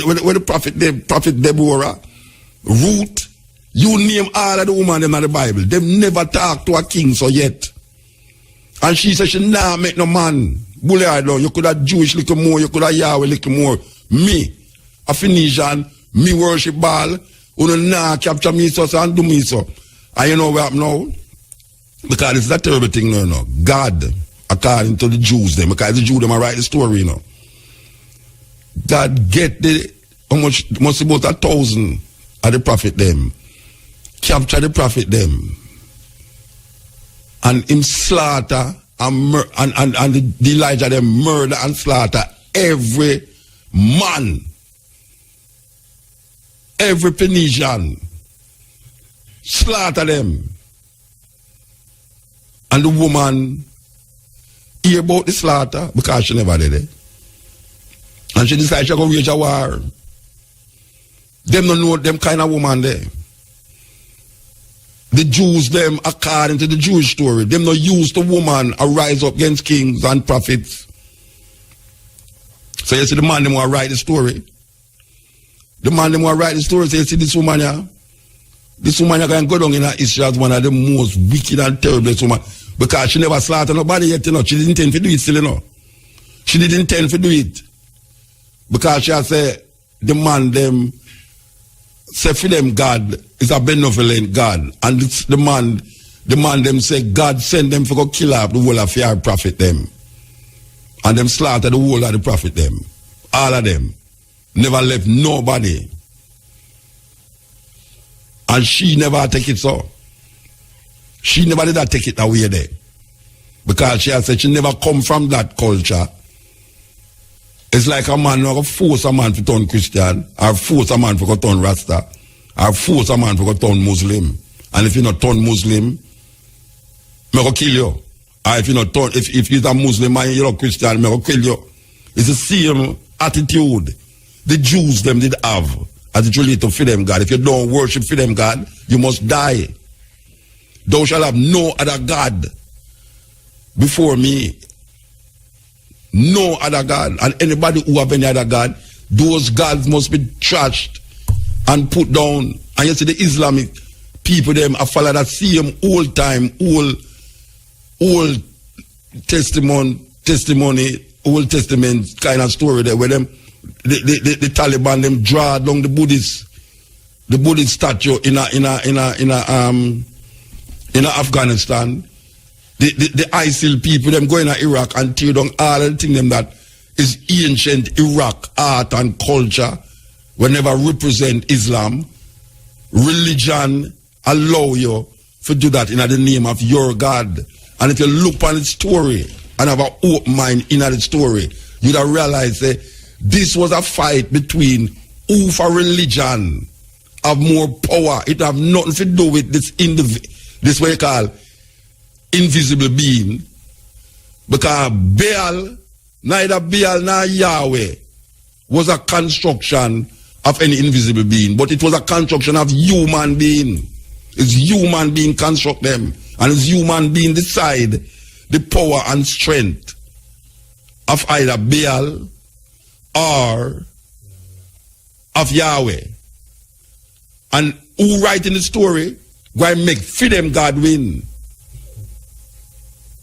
when the prophet Deborah, Ruth, you name all of the women in the Bible. They've never talked to a king so yet. And she said, she nah make no man. Bully, you could have Jewish little more, you could have Yahweh little more. Me, a Phoenician, me worship Baal, you nah capture me so and do me so. And you know what happened now? Because it's a terrible thing now, you know. God, according to the Jews them, because the Jews them are write the story, you know. God get how much, must about 1,000 of the prophet them, capture the prophet them, and him slaughter and the Elijah them murder and slaughter every man, every Phoenician, slaughter them. And the woman hear about the slaughter because she never did it. And she decided she going to wage a war. Them don't know them kind of woman there. The Jews, them, according to the Jewish story, them not use the woman a rise up against kings and prophets. So you see the man them want to write the story. The man them want to write the story, so you see this woman here. This woman here can go down in her history as one of the most wicked and terrible women. Because she never slaughtered nobody yet, you know. She didn't intend to do it still, you know. She didn't intend to do it. Because she has said, the man them, say for them God is a benevolent God. And the man them say God send them for go kill up the whole of your prophet them. And them slaughter the whole of the prophet them. All of them. Never left nobody. And she never take it so. She never did that take it away there. Because she has said she never come from that culture. It's like a man who force a man to turn Christian, or force a man to turn Rasta, or force a man to turn Muslim. And if you not turn Muslim, I'm going to kill you. Or if you not turn, if you're a Muslim and you're a Christian, I'm going to kill you. It's the same attitude the Jews them did have as it relates to for them God. If you don't worship for them God, you must die. Thou shalt have no other God before me. No other God. And anybody who have any other God, those gods must be trashed and put down. And you see the Islamic people them are follow that same old time, old testimony, Old Testament kind of story there where them the Taliban them draw down the Buddhist statue in Afghanistan. The ISIL people them go in Iraq and tear down all the things them that is ancient Iraq art and culture will never represent Islam. Religion allow you to do that in the name of your God. And if you look on the story and have an open mind in the story, you'd have realized that this was a fight between who for religion have more power. It have nothing to do with this way called invisible being. Because Baal, neither Baal nor Yahweh was a construction of any invisible being, but it was a construction of human being. It's human being construct them, and it's human being decide the power and strength of either Baal are of Yahweh. And who writing the story, go and make for them God win.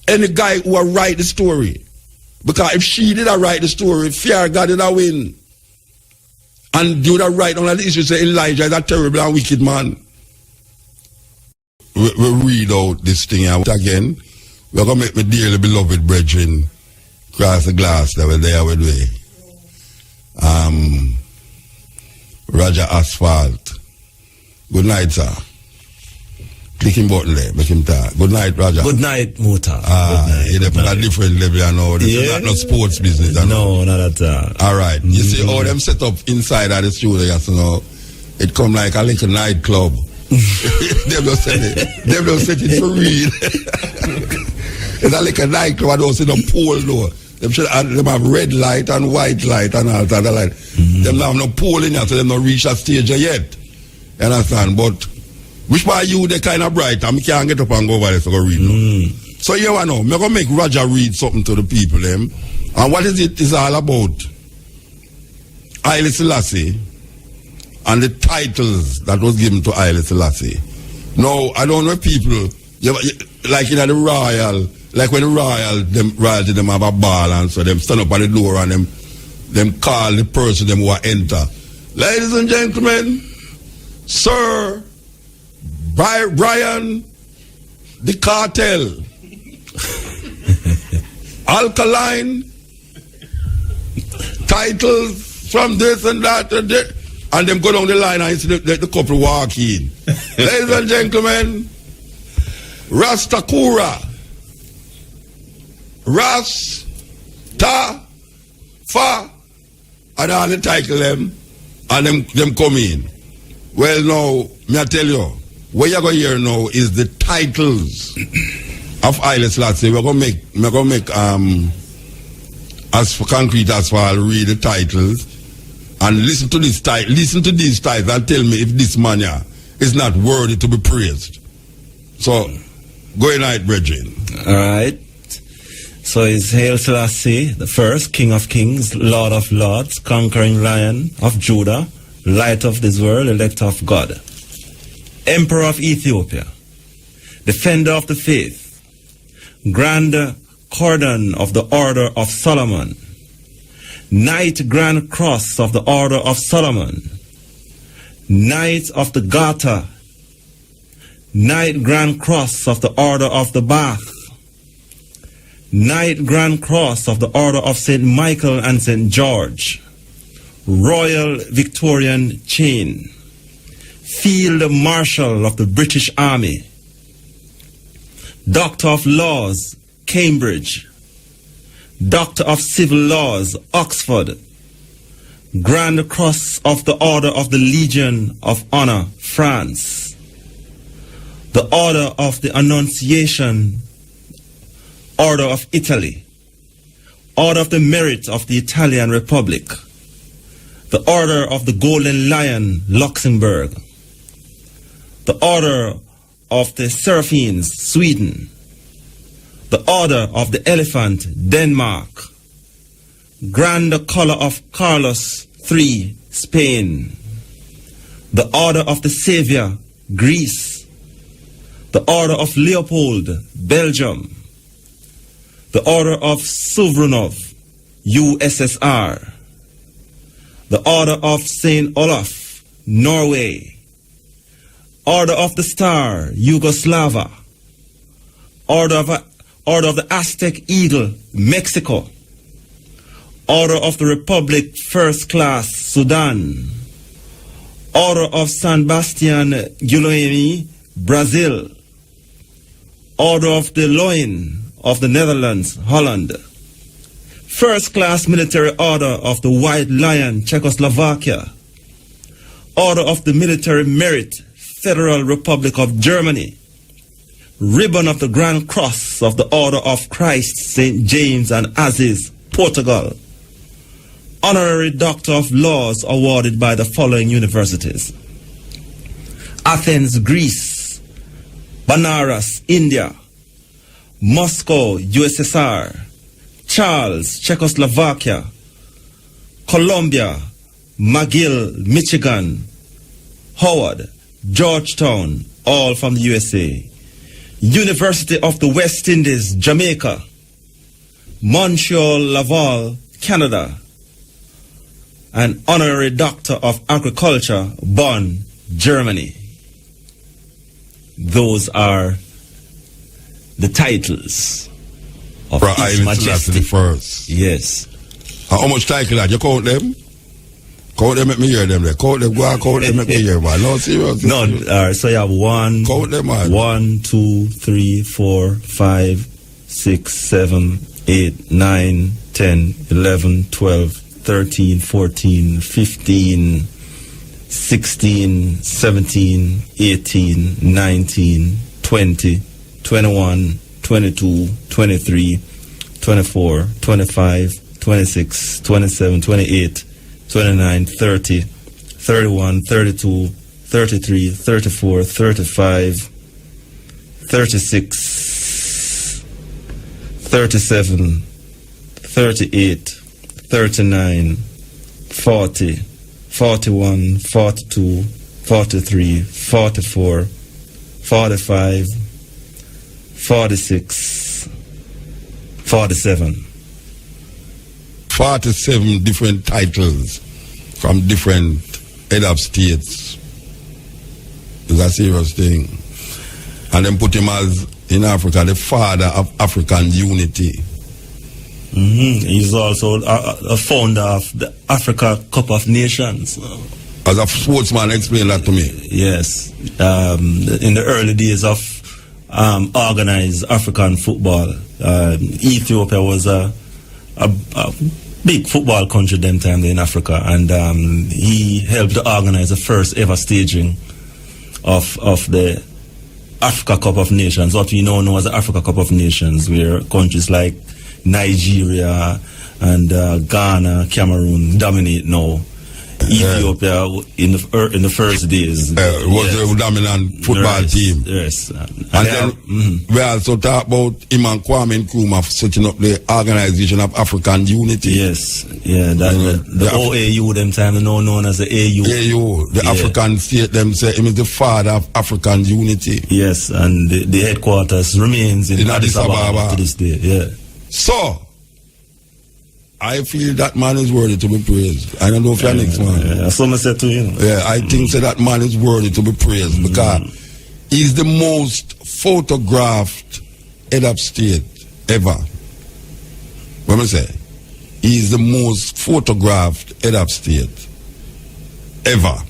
Any guy who will write the story. Because if she did write the story, fear God did win. And do that right on the issue, say Elijah is a terrible and wicked man. We read out this thing out again. We're going to make my dearly beloved brethren cross the glass that were there with me. Roger Asphalt. Good night, sir. Clicking button there, make him talk. Good night, Roger. Good night, Muta. You're at a different level, you know. This is not sports business, you know. No, not at all. All right. You see all them set up inside of the studio, you know. It come like a little nightclub. Them don't set it for real. It's like a nightclub. I don't see no pole though. Them have red light and white light and all that light. Them don't have no pole in here, so them don't reach that stage yet. You understand? But which part you they kind of bright and I can't get up and go over there to go read no. So you know, I'm going to make Roger read something to the people. And what is it is all about? Haile Selassie and the titles that was given to Haile Selassie. Now, I don't know people, like in the royal, like when the royalty them have a ball and so them stand up at the door and them call the person them who enter. Ladies and gentlemen, Sir Brian the Cartel Alkaline titles from this and that and that, and them go down the line and see the couple walk in. Ladies and gentlemen, Rastakura Rasta Fa, and all the title them and them come in. Well, now, me I tell you, what you're going to hear now is the titles of Haile Selassie. We're going to make as for concrete as far read the titles and listen to these titles and tell me if this man here is not worthy to be praised. So, go ahead, brethren. All right. So it's Haile Selassie, the first King of Kings, Lord of Lords, conquering Lion of Judah, Light of this world, elect of God, Emperor of Ethiopia, Defender of the Faith, Grand Cordon of the Order of Solomon, Knight Grand Cross of the Order of Solomon, Knight of the Garter, Knight Grand Cross of the Order of the Bath, Knight Grand Cross of the Order of St. Michael and St. George, Royal Victorian Chain, Field Marshal of the British Army, Doctor of Laws, Cambridge, Doctor of Civil Laws, Oxford, Grand Cross of the Order of the Legion of Honor, France, the Order of the Annunciation, Order of Italy, Order of the Merit of the Italian Republic, the Order of the Golden Lion, Luxembourg, the Order of the Seraphins, Sweden, the Order of the Elephant, Denmark, Grand Collar of Carlos III, Spain, the Order of the Savior, Greece, the Order of Leopold, Belgium, the Order of Suvronov, USSR, the Order of St. Olaf, Norway, Order of the Star, Yugoslavia, Order of the Aztec Eagle, Mexico, Order of the Republic, First Class, Sudan, Order of San Bastian Guilherme, Brazil, Order of the Loin of the Netherlands, Holland, First Class Military Order of the White Lion, Czechoslovakia, Order of the Military Merit, Federal Republic of Germany, Ribbon of the Grand Cross of the Order of Christ, St. James and Aziz, Portugal, Honorary Doctor of Laws awarded by the following universities: Athens, Greece, Banaras, India, Moscow, USSR, Charles, Czechoslovakia, Columbia, McGill, Michigan, Howard, Georgetown, all from the USA. University of the West Indies, Jamaica. Montreal, Laval, Canada. And Honorary Doctor of Agriculture, Bonn, Germany. Those are the titles of His Majesty the first. Yes. How much title that? You count them? Count them, make me hear them there. Count them, go and count them, make me hear, man. No, serious. No, so you have 1, count them, man. 1, 2, 3, 4, 5, 6, 7, 8, 9, 10, 11, 12, 13, 14, 15, 16, 17, 18, 19, 20, 21, 22, 23, 24, 25, 26, 27, 28, 29, 30, 31, 32, 33, 34, 35, 36, 37, 38, 39, 40, 41, 42, 43, 44, 45, 46, 47. 47 different titles from different head of states. It's a serious thing. And then put him as, in Africa, the father of African unity. He's also a founder of the Africa Cup of Nations. As a sportsman, explain that to me. Yes. In the early days of organized African football, Ethiopia was a big football country them time in Africa, and he helped to organize the first ever staging of the Africa Cup of Nations, what we now know as the Africa Cup of Nations, where countries like Nigeria and Ghana, Cameroon dominate now. Ethiopia in the first days was the dominant football team. Yes. And then we also talk about him and Kwame Nkrumah setting up the Organization of African Unity. Yes. Yeah. The OAU them time now known as the AU. AU. The African state them say him is the father of African unity. Yes, and the headquarters remains in Addis Ababa to this day. Yeah. So I feel that man is worthy to be praised. I don't know if you're next man. That's what I said to you. Yeah, I think that man is worthy to be praised because he's the most photographed head of state ever. What am I say? He's the most photographed head of state ever.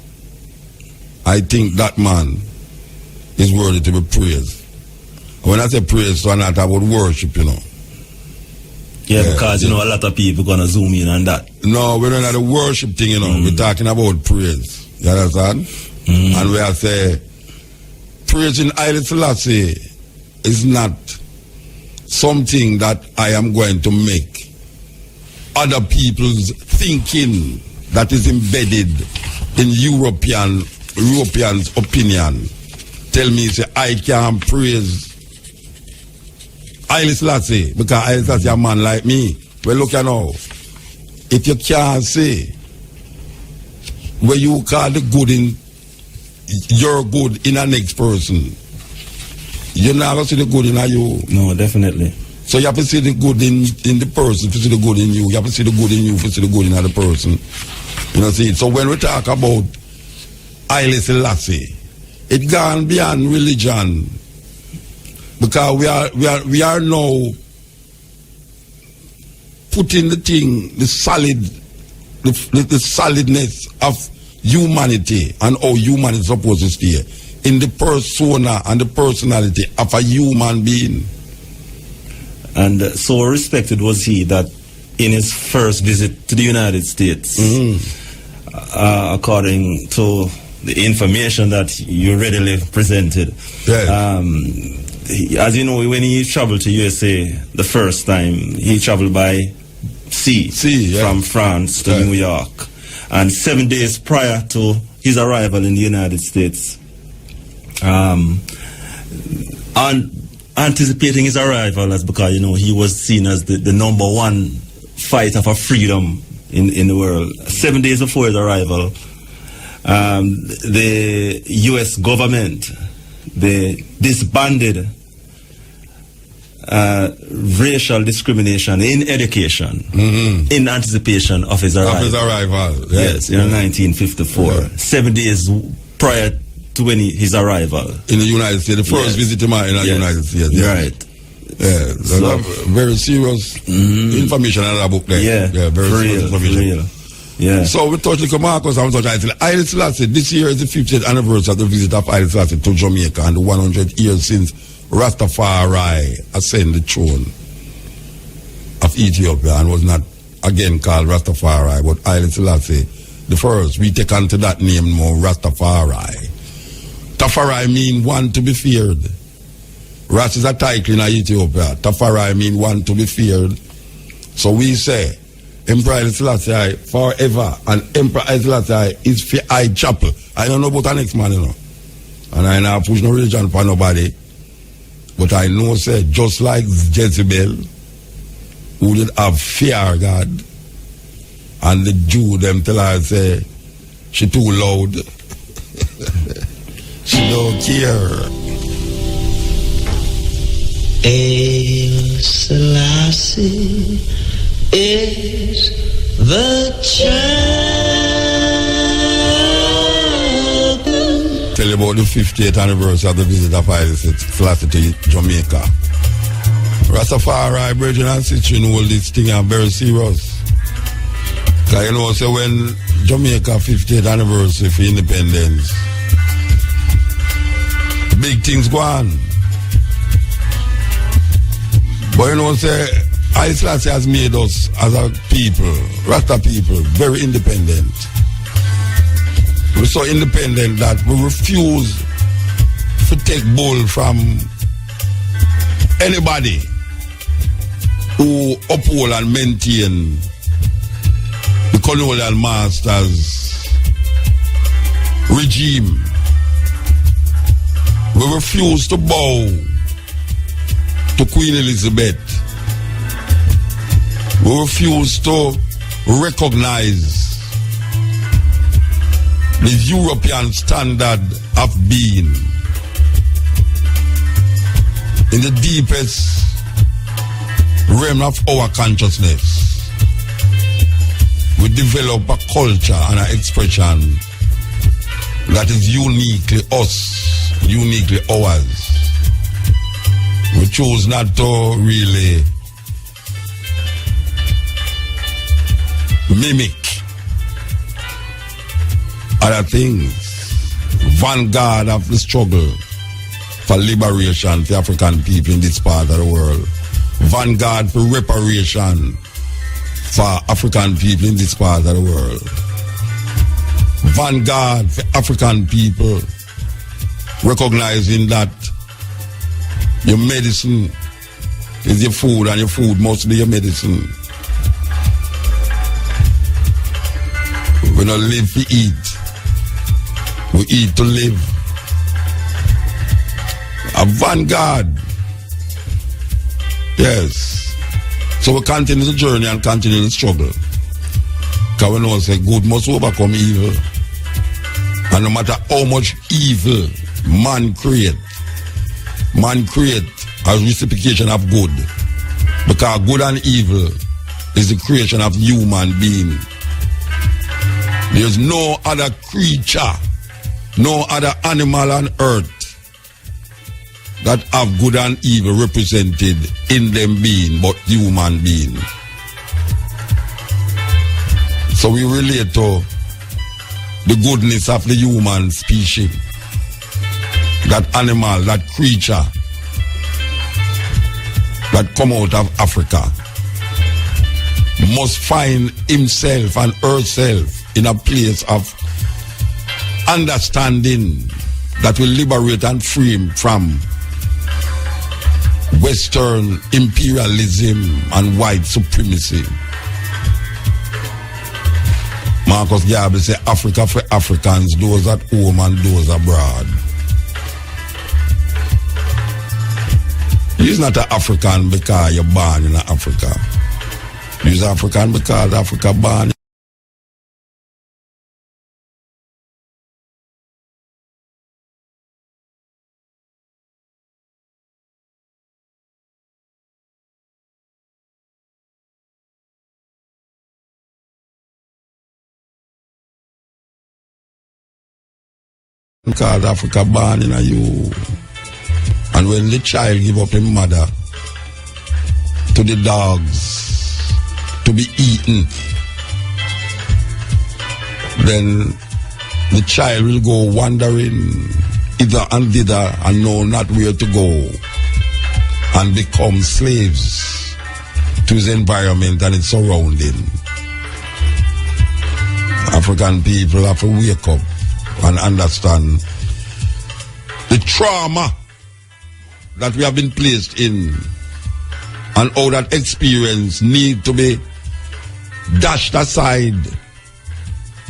I think that man is worthy to be praised. When I say praise, so I'm not about worship, you know. Yeah, because, you know, a lot of people going to zoom in on that. No, we're not the worship thing, you know. We're talking about praise. You understand? And we are saying, praising Haile Selassie is not something that I am going to make other people's thinking that is embedded in Europeans' opinion. Tell me, say, I can't praise Haile Selassie, because Haile Selassie a man like me. Well, look at now. If you can't say where you call the good in your good in a next person, you're not going to see the good in you. No, definitely. So you have to see the good in the person to see the good in you. You have to see the good in you to see the good in other person. You know, see. So when we talk about Haile Selassie, it gone beyond religion. Because we are now putting the thing, the solidness of humanity and how human is supposed to stay in the persona and the personality of a human being. And so respected was he that in his first visit to the United States, according to the information that you readily presented, as you know, when he traveled to USA the first time, he traveled by sea from France to New York. And 7 days prior to his arrival in the United States, anticipating his arrival, as because, you know, he was seen as the number one fighter for freedom in the world. 7 days before his arrival, the U.S. government, they disbanded racial discrimination in education in anticipation of his arrival. Of his arrival, yes, in 1954. Yeah. 7 days prior to when his arrival. In the United States, the first visit in the United States. Yes. Right. Yeah, so, very serious information in that book there. Yeah, very serious information. Real. Yeah. So we touch the Marcus and we touch Haile Selassie. This year is the 50th anniversary of the visit of Haile Selassie to Jamaica and the 100 years since Rastafari ascended the throne of Ethiopia and was not again called Rastafari, but Haile Selassie the first. We take on to that name more, Rastafari. Tafari mean one to be feared. Rast is a title in Ethiopia. Tafari mean one to be feared. So we say, Emperor Haile Selassie forever, and Emperor Haile Selassie is for I chapel. I don't know about the next man, you know. And I now push no religion for nobody. But I know, say, just like Jezebel, who did have fear God, and the Jew them tell her, say, she too loud. She don't care. Haile Selassie is the champion. Tell you about the 50th anniversary of the visit of Haile Selassie to Jamaica. Rastafari, brethren and sisters, you know this thing are very serious. Because you know, so when Jamaica 50th anniversary for independence, big things go on. But you know, say, Haile Selassie has made us as a people, Rasta people, very independent. We're so independent that we refuse to take bull from anybody who uphold and maintain the colonial masters' regime. We refuse to bow to Queen Elizabeth. We refuse to recognize the European standard of being. In the deepest realm of our consciousness, we develop a culture and an expression that is uniquely us, uniquely ours. We choose not to really mimic other things. Vanguard of the struggle for liberation for African people in this part of the world. Vanguard for reparation for African people in this part of the world. Vanguard for African people recognizing that your medicine is your food and your food must be your medicine. We don't live to eat. We eat to live. A vanguard. Yes. So we continue the journey and continue the struggle. Because we know say good must overcome evil. And no matter how much evil man create as reciprocation of good. Because good and evil is the creation of human being. There's no other creature, no other animal on earth that have good and evil represented in them being but human being. So we relate to the goodness of the human species, that animal, that creature that come out of Africa must find himself and herself in a place of understanding that will liberate and free him from Western imperialism and white supremacy. Marcus Garvey said, Africa for Africans, those at home and those abroad. He's not an African because you're born in Africa. He's African because Africa born called Africa born in a you. And when the child give up his mother to the dogs to be eaten, then the child will go wandering hither and thither and know not where to go and become slaves to his environment and its surrounding. African people have to wake up and understand the trauma that we have been placed in and how that experience need to be dashed aside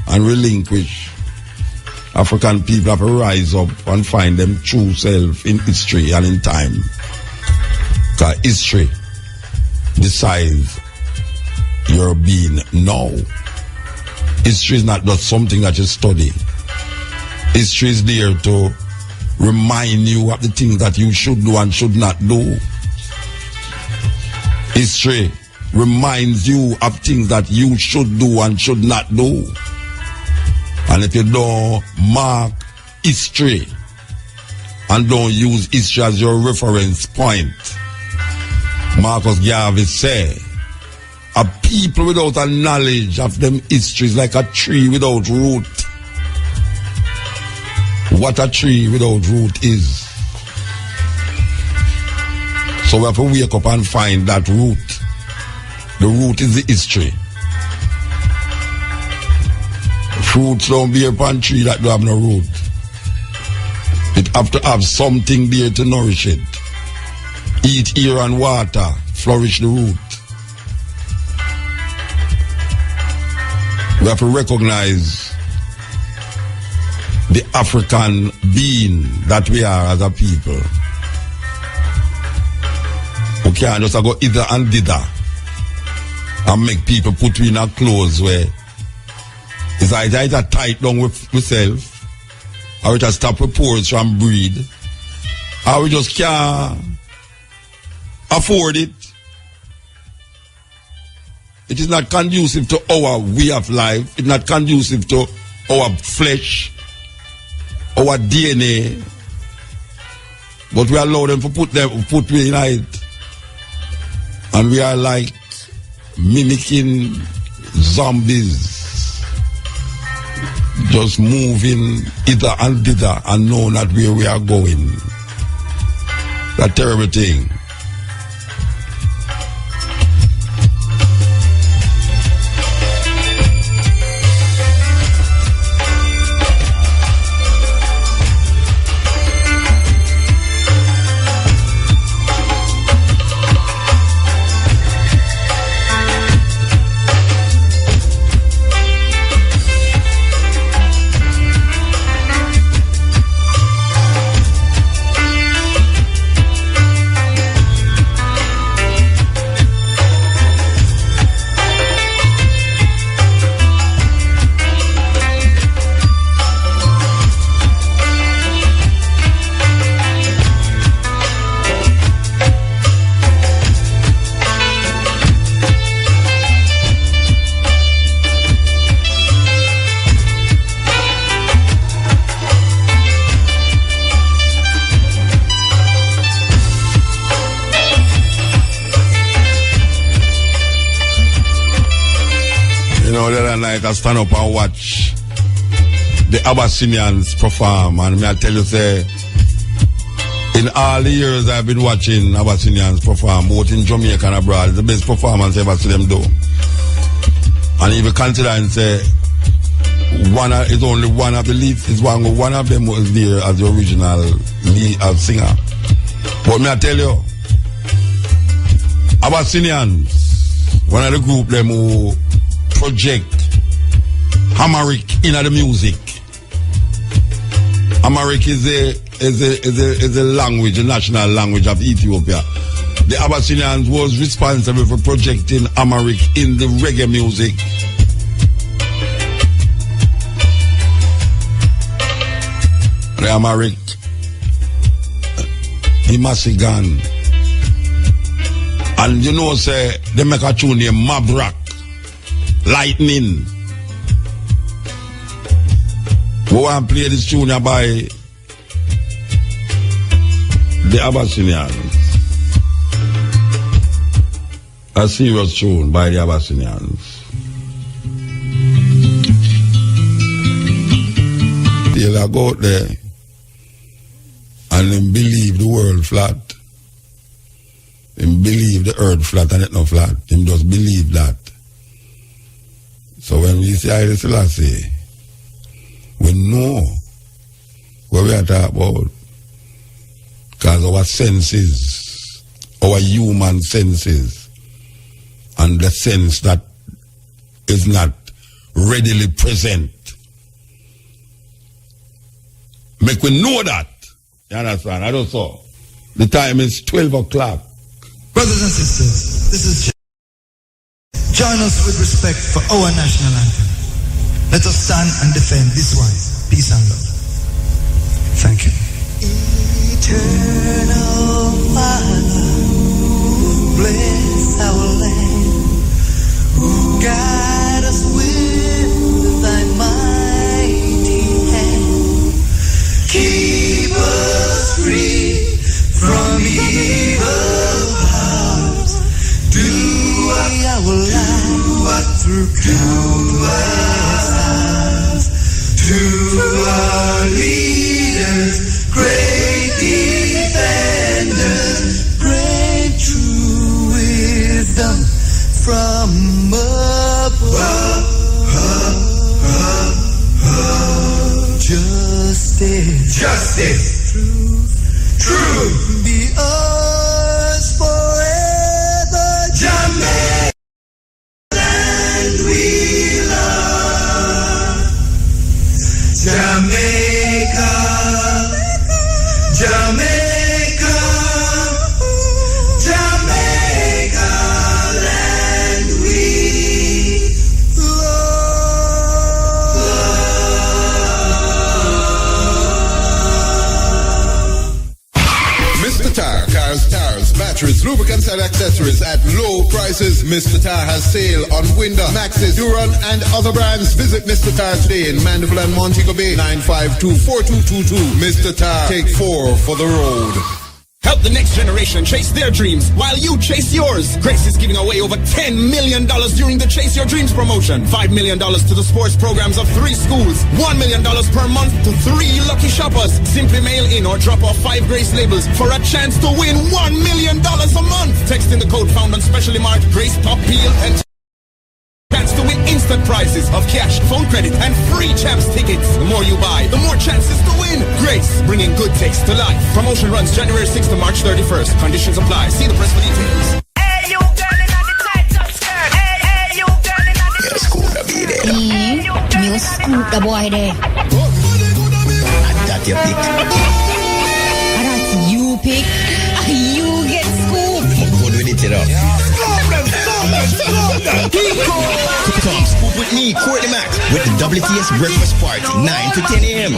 and relinquished. African people have to rise up and find them true self in history and in time. Because history decides your being now. History is not just something that you study. History is there to remind you of the things that you should do and should not do. History reminds you of things that you should do and should not do. And if you don't mark history and don't use history as your reference point, Marcus Garvey said, a people without a knowledge of them history is like a tree without root. What a tree without root is. So we have to wake up and find that root. The root is the history. Fruits don't bear upon tree that don't have no root. It have to have something there to nourish it. Eat, air and water, flourish the root. We have to recognize the African being that we are as a people. We can't just go hither and thither and make people put in our clothes where it's either tight down with yourself, or we just stop with pores from breed, or we just can't afford it. It is not conducive to our way of life. It's not conducive to our flesh, our DNA. But we allow them to put in it. And we are like mimicking zombies. Just moving hither and thither and know not where we are going. That terrible thing. I stand up and watch the Abyssinians perform, and I tell you, say, in all the years I've been watching Abyssinians perform, both in Jamaica and abroad, it's the best performance I ever see them do. And if you consider and say, it's only one of the leads, one of them was there as the original lead singer. But me I tell you, Abyssinians, one of the group them who project Amharic in the music. Amharic is a language, a national language of Ethiopia. The Abyssinians was responsible for projecting Amharic in the reggae music. The Amharic, Imasigan. And you know, say, they make a tune named Mabrak, Lightning. We want to play this tune by the Abyssinians. A serious tune by the Abyssinians. They'll go out there and then believe the world flat. Him believe the earth flat and it not flat. Him just believe that. So when we say Haile Selassie, we know what we are talking about. Because our senses, our human senses, and the sense that is not readily present, make we know that. You understand? I don't saw. The time is 12 o'clock. Brothers and sisters, this is join us with respect for our national anthem. Let us stand and defend this wise. Peace and love. Thank you. Eternal Father, bless our land. Guide us with thy mighty hand. Keep us free from evil powers. Do our life through countless times. To our leaders, great defenders, grant true wisdom from above. Justice, truth, be ours forever. Jamaica, land we love. Jamaica, Jamaica, Jamaica, land we Mr. Tar, cars, tires, batteries, lubricants and accessories at low prices. Mr. Tar has sale on Window, Maxis, Duron and other brands. Visit Mr. Tar today in Mandeville and Montego Bay. 952-4222. Mr. Tar, take 4 for the road. Help the next generation chase their dreams while you chase yours. Grace is giving away over $10 million during the Chase Your Dreams promotion. $5 million to the sports programs of 3 schools. $1 million per month to 3 lucky shoppers. Simply mail in or drop off 5 Grace labels for a chance to win $1 million a month. Text in the code found on specially marked Grace Top Peel and chance to win instant prizes of cash, phone credit, and free champs tickets. The more you buy, the more chances to win. Grace, bringing good taste to life. Promotion runs January 6th to March 31st. Conditions apply. See the press for details. Hey, you girl in the tight top skirt. Hey, you girl in the... You scoop the boy there. That your pick. That's you pick. You get scooped. Good with it, you know. Come scoop with me, Courtney Mac, with the WTS Breakfast Party, 9 to 10 a.m.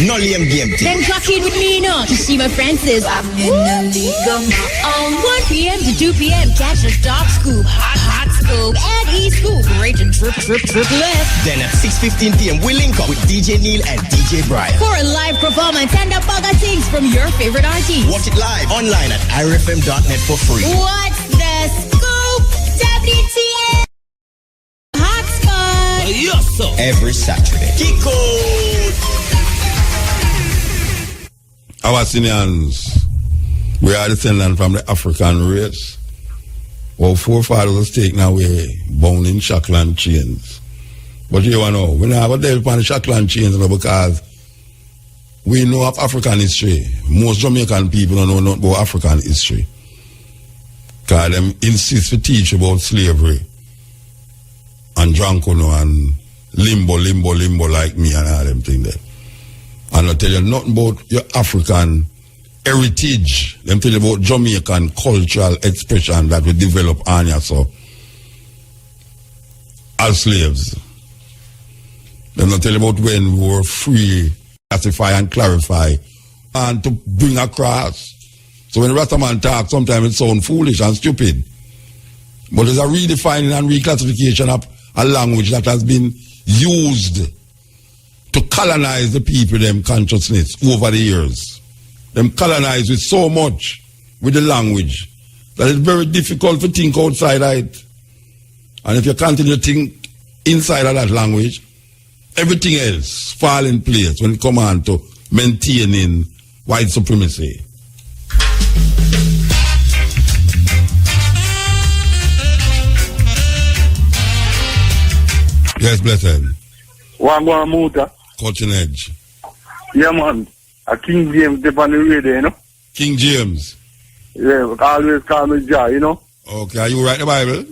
No lame game team. Then clock in with me now to see my Francis. I'm in the league. On 1 p.m. to 2 p.m. Catch a top scoop, hot scoop, and e-scoop. Great and trip left. Then at 6:15 p.m. we link up with DJ Neil and DJ Brian for a live performance and a bag of things from your favorite artists. Watch it live online at irfm.net for free. What's the scoop? WTF Hotspot. Yes, sir. Every Saturday. Kiko. Abyssinians, we are descendants from the African race. Our forefathers was taken away, bound in shackle and chains. But you know, we don't have a deal upon the shackle and chains because we know of African history. Most Jamaican people don't know nothing about African history. Because them insist to teach about slavery and drunkuno and limbo like me and all them things there. And I tell you nothing about your African heritage. Them tell you about Jamaican cultural expression that we develop on you so as slaves. Them not tell you about when we were free, classify and clarify and to bring across. So when the Rastaman talk, sometimes it sounds foolish and stupid. But there's a redefining and reclassification of a language that has been used to colonize the people, them consciousness over the years. Them colonize with so much with the language that it's very difficult to think outside of it. And if you continue to think inside of that language, everything else fall in place when it comes on to maintaining white supremacy. Yes, blessed. Wagwan Muta. Cutting edge. Yeah, man. A King James dip on the radio, you know? King James. Yeah, always call me Jah, you know? Okay, are you write the Bible?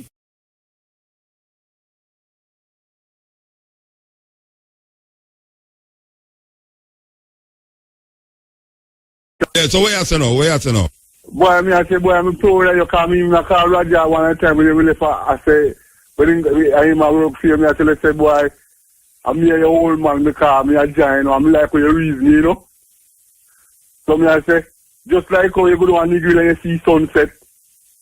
Yeah, so where you say now? Where you say now? Boy, I say, boy, I'm told that you call me, I call Roger one time when you left, I say, when I am a work for me, I say, boy, I'm here your old man, because me a Jah, you know, I'm like with your reason, you know? So me I say, just like how you go to a nigga and you see sunset,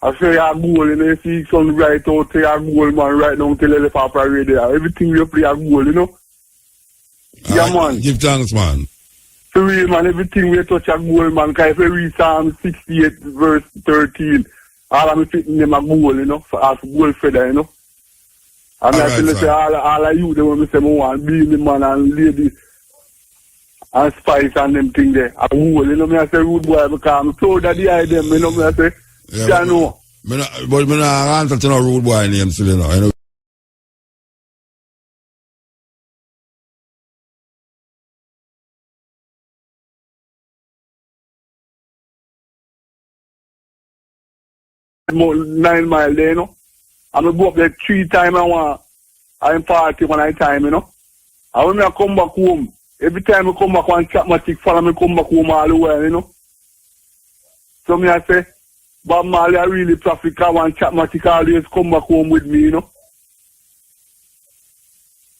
I say you are gold and you see sun right out, you are gold man right now until you left off a radio. Everything you play are gold, you know? Yeah, man. Give thanks, man. For real, man, everything we touch a gold, man, because if you read Psalm 68 verse 13, all of me fitting them a gold, you know, as gold feather, you know? And I tell you, say, all of you, they want me say, I want be the man and lady and spice and them thing there. I will, you know, me I say rude boy because I'm told that the idea, you know, me I say, yeah, know. But me not answer to no rude boy name still, you know. About 9 miles there, you know. I'm going to go up there 3 times I'm party when I time, you know. And when I come back home, every time I come back one Chapmatic, follow me come back home all the way, you know. So me I say, Bob Marley I really profit because one Chapmatic always come back home with me, you know.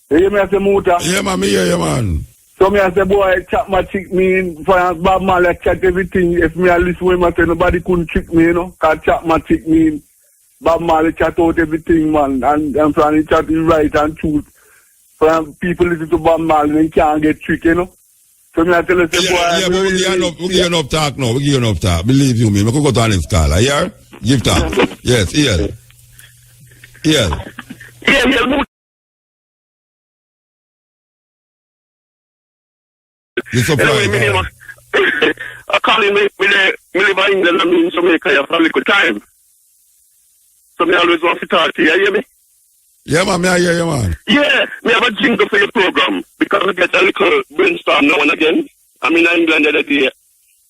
You hear me I say, Muta? Yeah, man, me hear you, man. So me I say, boy, Chapmatic mean, for Bob Marley I chat everything. If me I listen to him, I say, nobody couldn't trick me, you know. Because Chapmatic mean, Bob Marley chat out everything, man. And from he chat is right and truth. From people listen to Bob Marley, they can't get tricked, you know. So me I tell you, say, boy, yeah, but we give you enough talk now. We give you enough talk. Believe you me. We could go to the next caller. Here? Give talk. Yes, here. Here. Yeah. You surprised? Anyway, I call him, me live in England, I mean, Jamaica, you have a little time. So me always want to talk to you, hear me? Yeah, man, I hear you, man. Yeah, me have a jingle for your program, because I get a little brainstorm now and again. I'm in England the other day,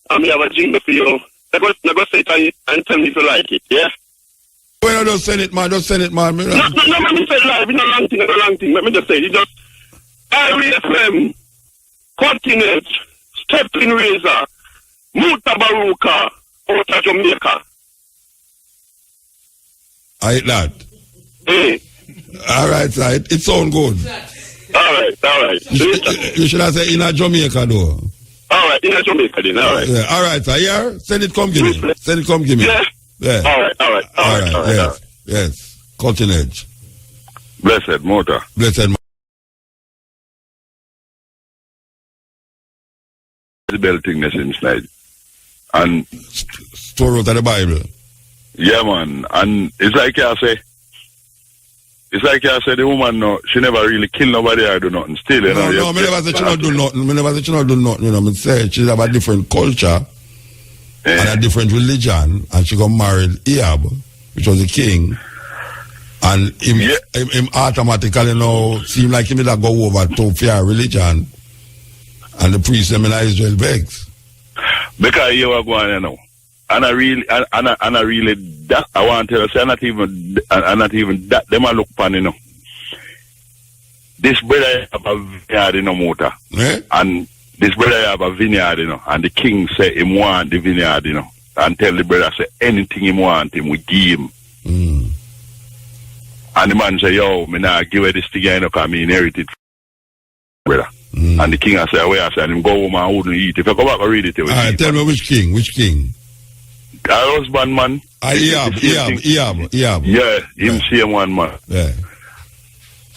and me have a jingle for you. I go say it and tell me if you like it, yeah? Well, don't send it, man, man. No, let me say it live, it's a long thing, let me just say it, just RFM, Cutting Edge, Stepping Razor, Muta Baruka, out of Jamaica. I hate that. Hey. All right, sir. It sounds good. All right. You should have said in a Jamaica, though. All right, in a Jamaica, then. All right. Yeah. All right, sir. Yeah. Send it, come give me. Send it, come give me. Yeah. Yeah. All right. Yes. Cutting Edge. Blessed Motor. Blessed. JEZEBEL thing that's inside. And story out of the Bible. Yeah, man. And it's like I say, the woman, no, she never really killed nobody or do nothing. Still, you know. No, me never say she not do nothing. Me never say she not do nothing. You know, me say she have a different culture and a different religion, and she got married Ahab, which was the king, and him automatically now seem like he did go over to fear religion, and the priest them in Israel begs. Because you are going, you know. And I really, that I want to tell you, say, not even that, them I look upon, you know. This brother have a vineyard, you know, Motor. And this brother have a vineyard, you know, and the king say him want the vineyard, you know, and tell the brother, say, anything him want, him we give him. And the man say, yo, me nah give her this thing, you know, because me inherited brother. And the king I say, where I say, and him go home and wouldn't eat. If I go back and read it, tell me which king? Our husband, man. Ahab. Yeah, him same one, man. Yeah.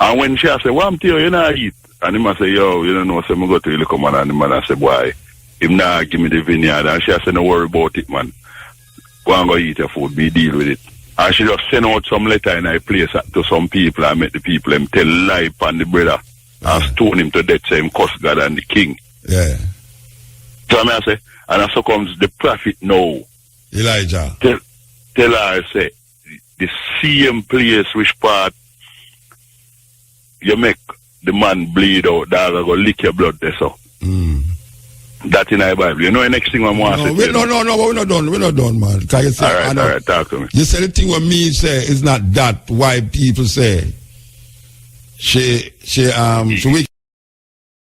And when she say, what I'm telling you, you not eat. and him I say, yo, you don't know, so I go to the little man, and the man I say, boy, him nah give me the vineyard, and she I say, no worry about it, man. Go and go eat your food, be deal with it. And she just send out some letter in a place to some people and make the people them tell lie upon the brother and stone him to death, say him curse God and the king. Yeah. So I say, and so comes the prophet now. Elijah. Tell her, say, the same place which part you make the man bleed out, that will go lick your blood there, so. That in the Bible. You know the next thing I'm going to say? No, we're not done. We're not done, man. You say, all right, talk to me. You say the thing what me say is not that why people say she weak.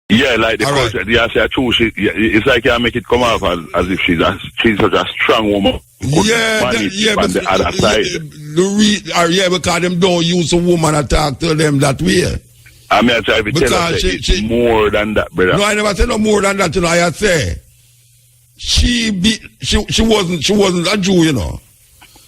Yeah, like the culture. Right. Yeah, say true. It's like you make it come off as if she's such a strong woman. Yeah, on the other side. Yeah, because them don't use a woman to talk to them that way. I mean, I try to tell her it's more than that, brother. No, I never said no more than that. You know, I say she wasn't a Jew, you know.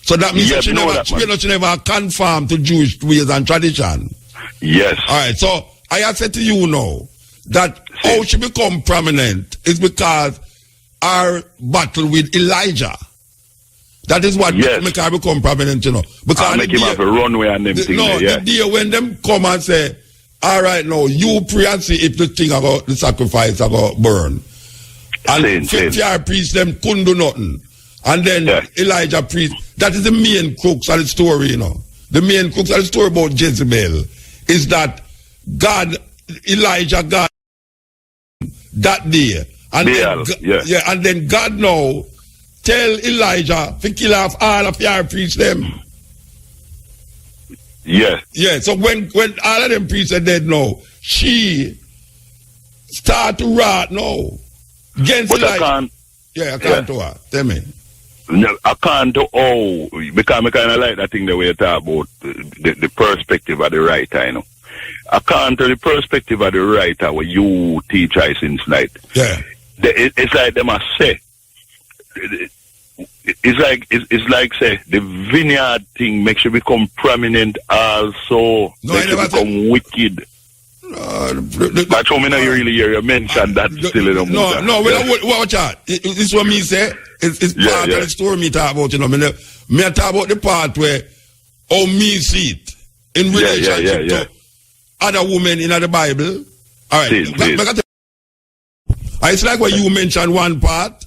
So that means that she never conformed to Jewish ways and tradition. Yes. All right. So I said to you now that how she become prominent is because our battle with Elijah. That is what make her become prominent, you know. Because I make him have a runway and them things. No, the day when them come and say, all right, now you pray and see if the thing about the sacrifice about burn. And 50 priest them couldn't do nothing. And then Elijah priest. That is the main crux of the story, you know. The main crux of the story about Jezebel is that Elijah that day. And and then God now tell Elijah to kill off all of your priests them. Yeah. Yeah, so when all of them priests are dead now, she start to rot now. Against but Elijah. I can't to her. Tell me. No, I can't do because I kind of like that thing the way you talk about the perspective of the writer, you know. I can't tell the perspective of the writer where you teach I since night. Yeah. It's like them I say. It's like say the vineyard thing makes you become prominent also. Makes you become wicked. But how many you really hear you mention that still in the movie? No, watch out. This is what me say. It's part of the story me talk about, you know. Me talk about the part where how me see it in relationship to other women in the Bible. All right. It's like when you mention one part.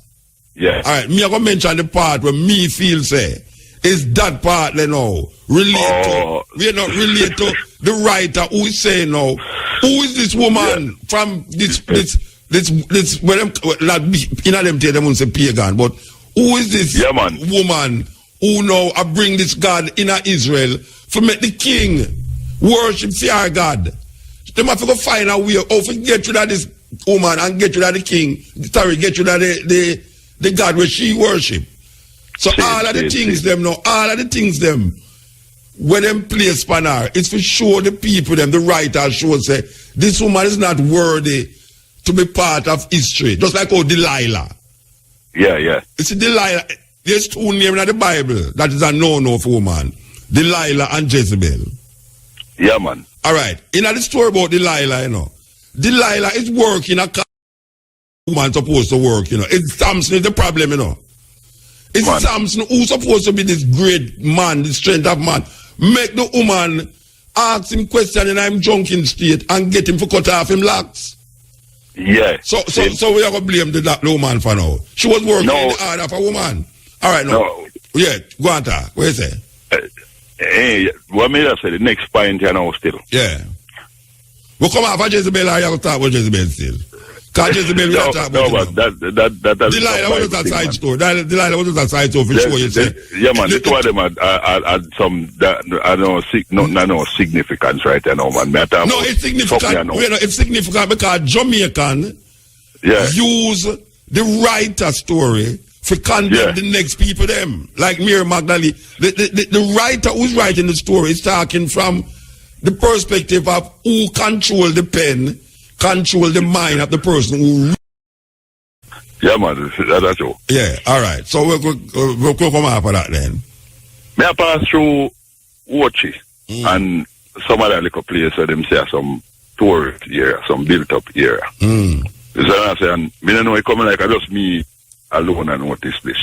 Yeah. All right. Me I gonna mention the part where me feel say is that part you know relate to. We not relate to the writer who is saying now. Who is this woman from this when them not in them tell them say pagan, but who is this woman who now bring this God in Israel for make the king worship our God? They have to go find a way how to get rid of this woman and get rid of the king. Sorry, get rid of the God where she worship. So all of the things them when them place upon her, it's for sure the people them, the writers show say, this woman is not worthy to be part of history. Just like Delilah. Yeah. It's Delilah. There's two names in the Bible that is a no-no for woman. Delilah and Jezebel. Yeah, man. All right. In the story about Delilah, you know, Delilah is working a woman supposed to work, you know. It's Samson is the problem, you know. It's Samson who's supposed to be this great man, the strength of man. Make the woman ask him question in him drunken state and get him to cut off him locks. Yeah. So we are going to blame the woman for now. She was working in the order of a woman. All right, now. Yeah, go on, talk. What you say? What made us say the next point you know still? Yeah. We'll come off of Jezebel or you have to talk about Jezebel still? Because Jezebel we are talking about that Delilah was a side story. Delilah was a side story for sure, you say. Yeah, man, the two of them had some, I don't know, significance right there now, man. No, it's significant. It's significant because Jamaican use the writer story for condemn the next people them. Like Mary Magdalene. The writer who's writing the story is talking from the perspective of who control the pen, control the mind of the person who. Yeah, man, that's true. Yeah, all right. So we'll come after that then. May I pass through Watchy and some other little place where them say some store area, some built up area. Mm. You see what I'm saying? I don't know it coming like just me alone and notice this.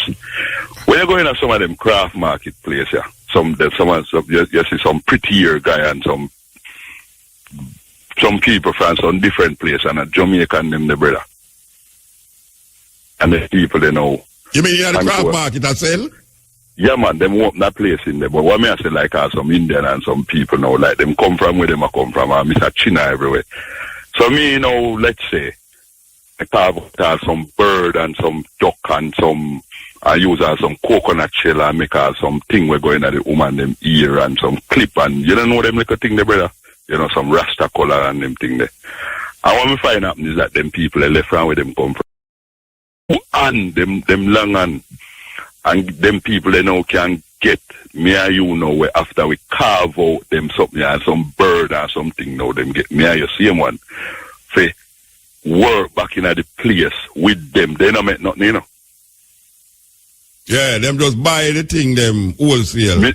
When you go in some of them craft marketplace, yeah, you see some prettier guy and some people from some different place and a Jamaican them the brother. And the people they know. You mean you had the craft market as well? Yeah man, them open that place in there. But what me I say like some Indian and some people now, like them come from where them I come from, and Mr. China everywhere. So me, you know, let's say I carve out some bird and some duck and I use some coconut shell and make some thing we're going at the woman them ear and some clip and you don't know them little thing there, brother. You know, some rasta color and them thing there. And what me find out is that them people they left from where them come from. And them long and them people they now can get me and you know where after we carve out them something and some bird or something now them get me and you same one. Say work back in the place with them. They don't make nothing, you know. Yeah, them just buy the thing, them wholesale.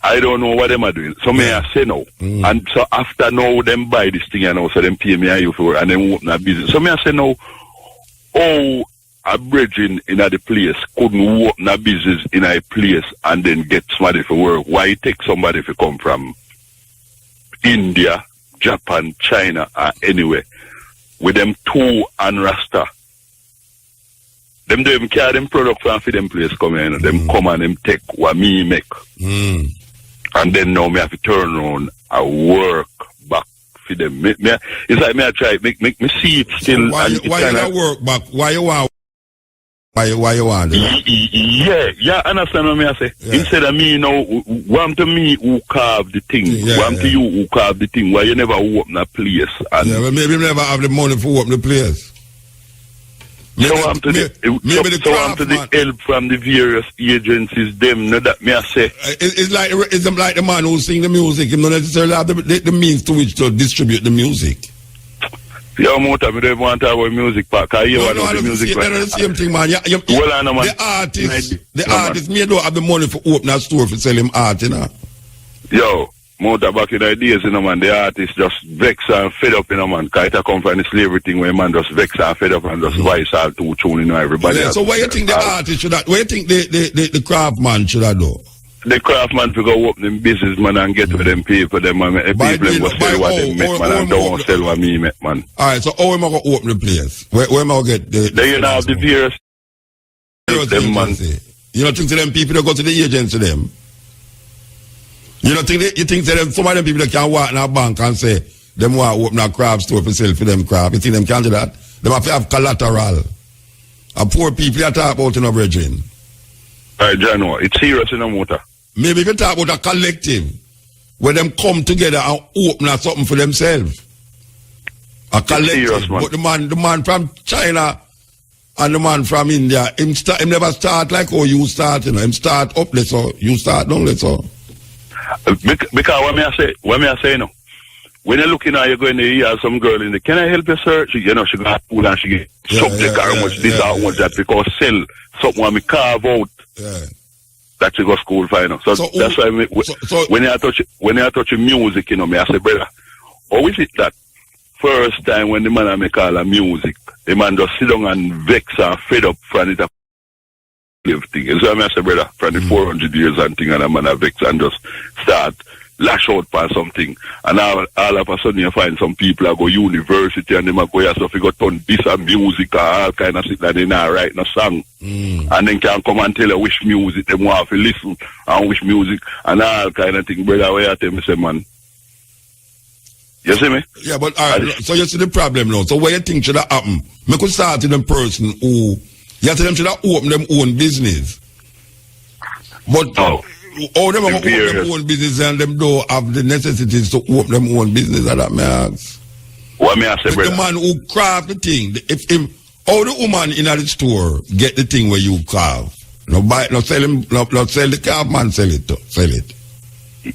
I don't know what them are doing. So may I say no. And so after now them buy this thing and now so them pay me and you for and then open a business. So may I say no, oh a brethren in the place couldn't open a business in a place and then get somebody for work. Why take somebody to come from India, Japan, China or anywhere with them two and Rasta? Them do even carry them product from for them place come in. Them come and them take what me make. And then now me have to turn around and work back for them. It's like me I try make me see it still. Why you not work back? Why you want? Why you want? Yeah, understand what me I say? Yeah. Instead of me, you know, want to me who carve the thing. Want to you who carve the thing. Why you never open a place? And yeah, but maybe you never have the money for open the place. So I'm to the help from the various agencies, them, know that me I say. It's like the man who sing the music, he don't necessarily have the means to which to distribute the music. Yeah, Mota, I don't want to have a music pack. I hear the music pack. That's the same thing, man. The artist, me don't have the money for open a store for sell him art, you know. Yo. Mota back in the days, you know, man, the artists just vex and fed up, you know, man. Because it come from the slavery thing where man just vex and fed up and just voice all too tune, you know, everybody. Yeah, so what you think the artist should have, what you think the craftsman should have do? The craftsman to go open them business, man, and get with them people, them, man. People them go sell what they make, man, and don't sell what me make, man. Alright, so how am I going to open the place? Where am I going to get the... Then you know, have the various... them, man. You don't think to them people that go to the agency, them? You don't think you think that some of them people that can walk in a bank and say them want to open a craft store for sale for them craft. You think them can't do that? Them have to have collateral. And poor people you talk about in a brethren. Alright, Jano, it's serious in a motor. Maybe if you talk about a collective where them come together and open something for themselves. A collective. Serious, man. But the man from China and the man from India, him never start like how you start, you know. Him start up, let's so you start down, let's so. Because what me I say, you know, when you're looking at you're going to hear some girl in the, can I help you search? You know, she got food and she get subject how much this how much that because sell something when me carve out that she go school for, you know. So that's why when you touch music, you know, me I say, brother, how is it that first time when the man I make all the music, the man just sit down and vex and fed up from it thing. So I say, brother, from the 400 years and thing, and a man a vex and just start lash out for something. And all of a sudden you find some people that go university and them a go here stuff, you go turn this and music and all kind of shit that they not write no song. And then can come and tell you which music they want to listen and which music and all kind of thing. Brother, where you tell me say, man. You see me? Yeah, but so you see the problem now. So what you think should have happened? Me could start in a person who you tell them should have open them own business. But all them open them own business and them don't have the necessities to open them own business and that may ask. What may I say, brother? The man who craft the thing, if him all the woman in the store get the thing where you carve. No buy sell him not sell the carve man sell it.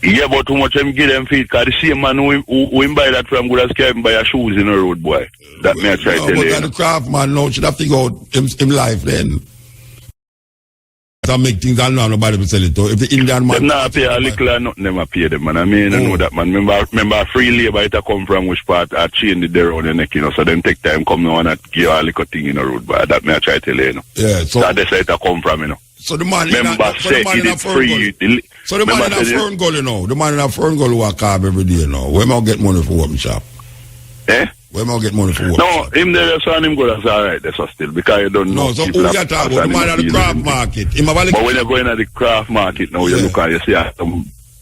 Yeah, but too much him give them feet because the same man who buy that from good as can buy a shoes in the road, boy. That may I try to tell you. But the craft man now should have figured out him life then. to make things and now nobody will sell it to. If the Indian man... Them not pay a little or nothing, them a pay them, man. I mean, I know that, man. Remember free labor, it a come from which part, a chain the there on the neck, you know, so them take time come now and give a little thing in the road, but that may I try to tell you know. Yeah, so... That's where it a come from, you know. So the man Remember, say it is free. So the man in a Fern Gull, you know, the man in a Fern Gull who a carve every day, you know, where am I get money for open shop? Eh? Where am I get money for open No, shop? him there, so him go, that's alright, that's still, because you don't know. No, so who you talking about? The man at the craft market. But when you go in at the craft market now, you look and you see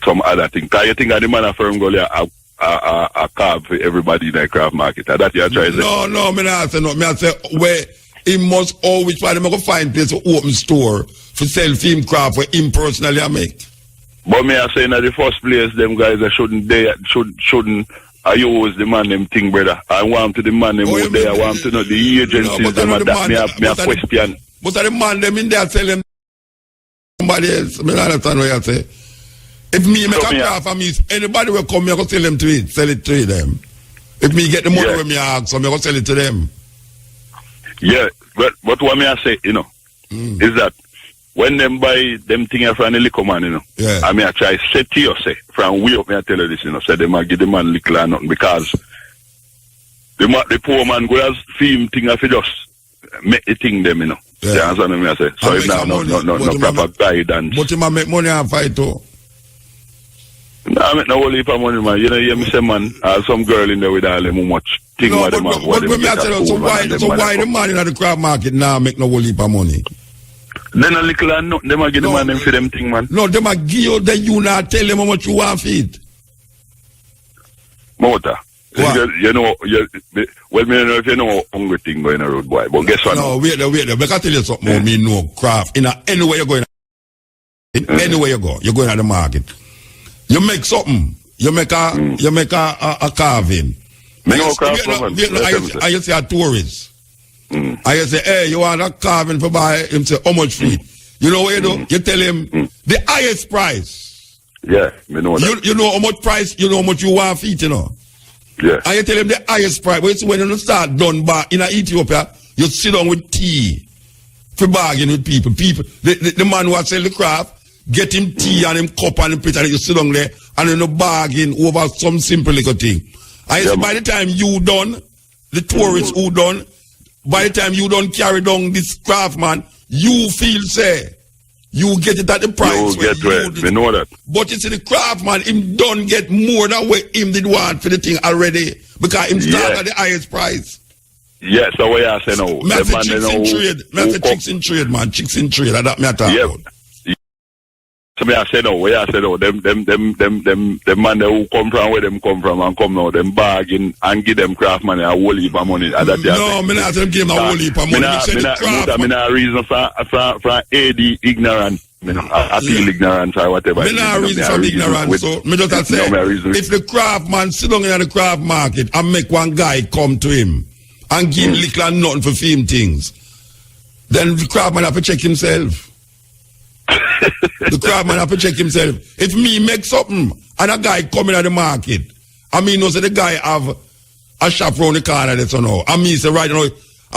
some other thing. Because you think that the man at Fern Gull, a carve for everybody in the craft market. That you try to say. No, me not say no. Me I say where he must always try to make a find place to open store for sell film craft for him personally I make. But me I say in the first place, them guys that shouldn't I use the man them thing, brother. I want to the man them out there. I want to know the agencies them and that. Me a question. But the man them in there tell them somebody else. Me not understand what you say. If me make a craft for me, anybody will come here, I go tell them to it, sell it to them. If me get the money when me ask, so me go sell it to them. Yeah, but what me I say, you know, is that when them buy them thing from the liquor man, you know, I mean I try say to you, say, from way up me I tell you this, you know, say they might give the man liquor or nothing because the poor man go as film thing if he just make the thing them, you know. Yeah. You understand what I say? So if now no proper guidance. But you make money and fight too. No, I make no whole heap of money, man. You know, you say, man, some girl in there with all them much thing. No, but why the man in the crab market now make no whole heap of money? Then a little and nothing, them a give the man them for them thing, man. No, them a give you, then you not tell them how much you want for it. Motor. You know, well, me know if you know hungry thing going on the road, boy. But guess what? No, wait there. But I tell you something more, me know craft. Anywhere you go, anywhere you go, you're going to the market. You make something. You make a carving. I say a tourist. I say, hey, you want a carving for buy him say how much for it? You know what you do? You tell him the highest price. Yeah, me know that. You know how much price, you know how much you want for it, you know. Yeah. And you tell him the highest price. But when you start done back in Ethiopia, you sit down with tea for bargain with people. The man who sell the craft, get him tea and him cup and him plate and you sit down there and you bargain over some simple little thing. And you by the time you done, the tourists who done, by the time you done carry down this craft, man, you feel say, you get it at the price. You get it, we know that. But you see the craft, man, him don't get more than what him did want for the thing already. Because him start at the highest price. Yes, so what I say now. Me say chicks in trade. Me say chicks in trade, man. Chicks in trade. That me I talk about. So me I say no, them man who come from where them come from and come now, them bargain and give them craft money a whole heap of money. No, me not tell them give them a whole heap of money. Me not reason for AD ignorance. I feel ignorance or whatever. Me not reason for ignorance. So me just say, if the craft man sit down in the craft market and make one guy come to him and give little and nothing for film things, then the craft man have to check himself. The crab man have to check himself. If me make something and a guy coming at the market, I mean, know say the guy have a shop around the corner that's so now. I mean, say right now, a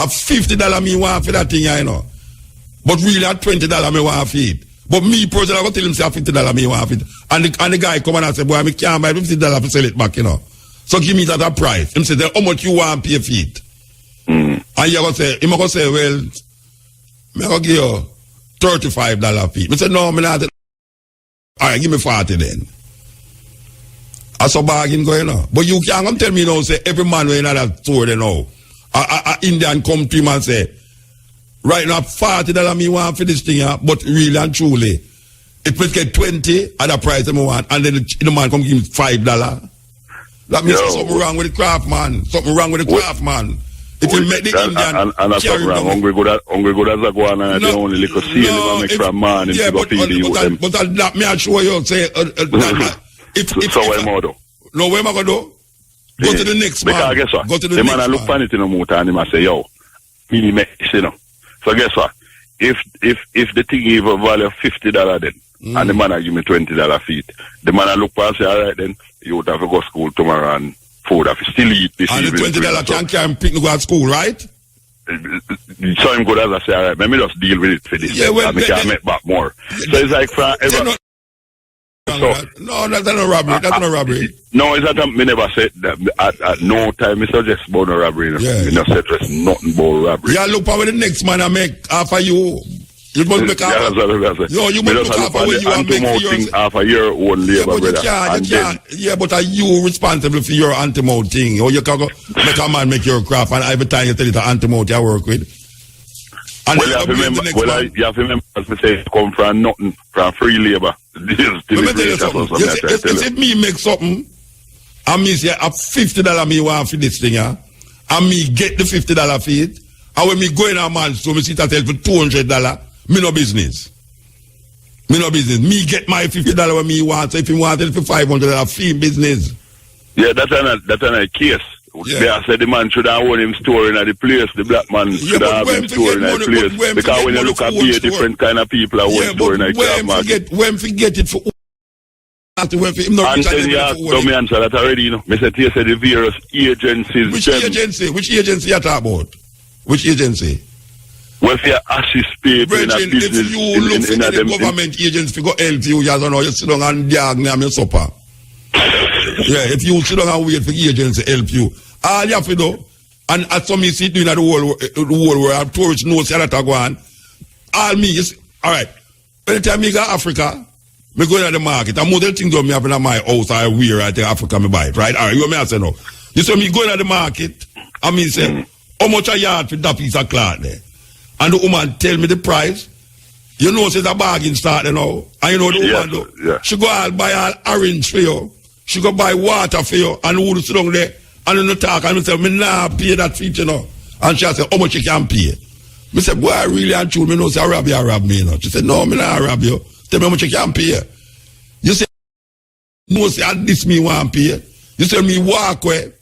$50 me want for that thing, you know. But really at $20 me want for it. But me personally, I go tell him say a $50 me want for it. And the guy come and I say, boy, I can't buy $50 to sell it back, you know. So give me that a price. Him say, how much you want pay for it? And you go say, him go say, well, me go give you $35 fee. I said, no, I'm not. All right, give me 40 then. I saw bargain going on. But you can't come tell me now, say, every man in that store, you know, a Indian come to him and say, right now, $40 me want for this thing, but really and truly, if we get 20 at the price I want, and then the man come give me $5. That means something wrong with the craft man. Something wrong with the craft man. If you make the Indian and that's something wrong. Hungry good as a guana and the only little seal make from man and go feed you. But that me I show you say so where am I do? No, where am I going to do? Go to the next man. Because guess what? Go to the next man. I look for it in the motor and him say, yo, me make this, you know. So guess what? If the thing even value $50 then, and the man I give me $20 feet, the man I look for and say, all right then, you would have to go to school tomorrow and food if you still eat this and evening. And the $20 can carry him pick to go to school, right? so him good as I say, all right, let me just deal with it for this. Yeah, well, and we can make back more. So it's like for ever. No, that's not a robbery. That's not a robbery. No, it's not. Me never said that. At no time, me suggest about no robbery. Yeah. Me not said just nothing about robbery. Yeah, look how the next man I make after you. You must make half. Yo, you must look after what you are making for yours. Half a year own labor, brother. You can't. Yeah, but are you responsible for your anti-mode thing? Or you can go make a man make your craft, and every time you tell it an anti-mode you work with. And well, you have to remember, you have to remember, as I say, come from nothing, from free labor. Let me tell you something. If me make something, and me say, a $50 me want for this thing, yeah, and me get the $50 for it, and when me go in a man's store, me sit and tell for $200, me no business. Me no business. Me get my $50 when me want, so if you want it for $500, fee business. Yeah, that's a case. Yeah. They said the man should have owned him store in the place. The black man should have him store in the place. Because when you look at be a different kind of people are own store in the craft market. When forget it for and then you ask me answer that already, you know. Me said he said the various agencies. Which agency? Which agency you talk about? Which agency? Well, if you assist people in a business, if you look for the government agency to go help you, you don't know, you sit down and diagnose your supper. Yeah, if you sit down and wait for the agency to help you, all you have to do, and as some you see doing at the whole world, tourists know that I go on. All me is, all right, anytime I go to Africa, I go to the market, and most of the things that I have in my house I wear, I take Africa, I buy it, right? All right, you know I say no. You see me go to the market, and me say, how much a yard for that piece of cloth there? And the woman tell me the price. You know, it's a bargain start, you know. And you know the woman do. Yeah. She go out buy all orange for you. She go buy water for you. And who sit down there and you talk and you say, me nah pay that fee, you know. And she say, how much you can pay? Me say, boy, I really and true. Me know say, I rob me, you know. She said, no, me nah rob you. Tell me how much you can pay. You say, no, say, this me want pay. You say, me walk away.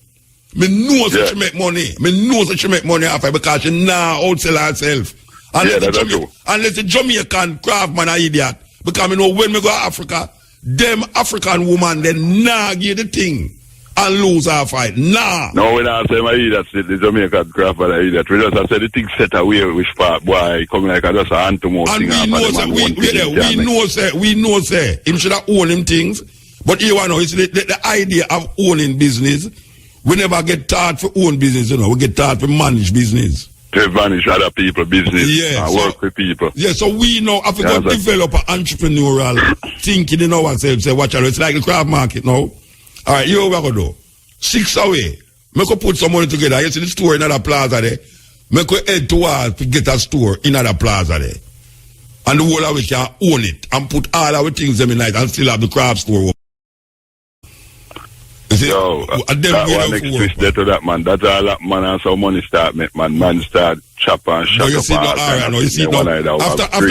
Me know that she make money. Me know that she make money off her because she nah outsell herself. Unless the Jamaican craftman are idiot. Because me know when me go to Africa, them African woman, they nah give the thing and lose our fight. Nah. No, when I say my idiot, the Jamaican craftman are idiot. We just say the thing set away which part, boy, come like just an anti-mode thing. And we know, say, him should have owned him things. But you know, it's the idea of owning business. We never get taught for own business, you know. We get taught for manage business. To manage other people's business and work with people. Yeah, so we know if we go develop an entrepreneurial thinking in ourselves, say, watch out, it's like the craft market now. All right, here we go do. 6 away. Make us put some money together. You see the store in another plaza there. Make us head towards to get a store in another plaza there. And the whole of we can own it and put all our things in night and still have the craft store open. Yo, that one next twist there to that, man. That's all that man and some money start make, man. Man start chop and shut up. You see, after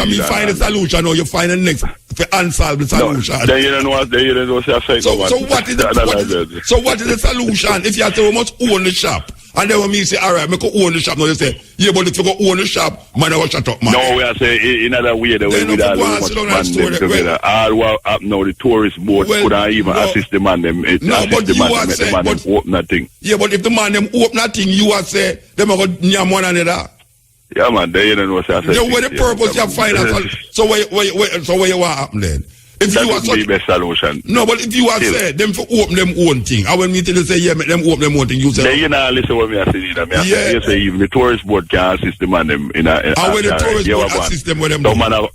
me find a solution, you find the next to unsolve the solution. No, then you don't know what say. So what is the solution? If you have to must own the shop. And then when me say, all right, me go own the shop. Now you say, yeah, but if you go own the shop, man, I will shut up, man. No, we are saying in another way, the way we all much man them together. All what up now, the tourist boat couldn't even assist the man them. But you are saying, open nothing. Yeah, but if the man them open nothing, you are say, them are going to nyam one another. Yeah, man, they don't know what I say. Then what the purpose you find out? So where you want happen then? If that you would be the best solution. No, but if you are say them for open them own thing, I will meet you say yeah, make them open them own thing. You say then you know listen what me I say either. You say even the tourist board can assist the man them in a. And when the tourist board assist them with them. Some man have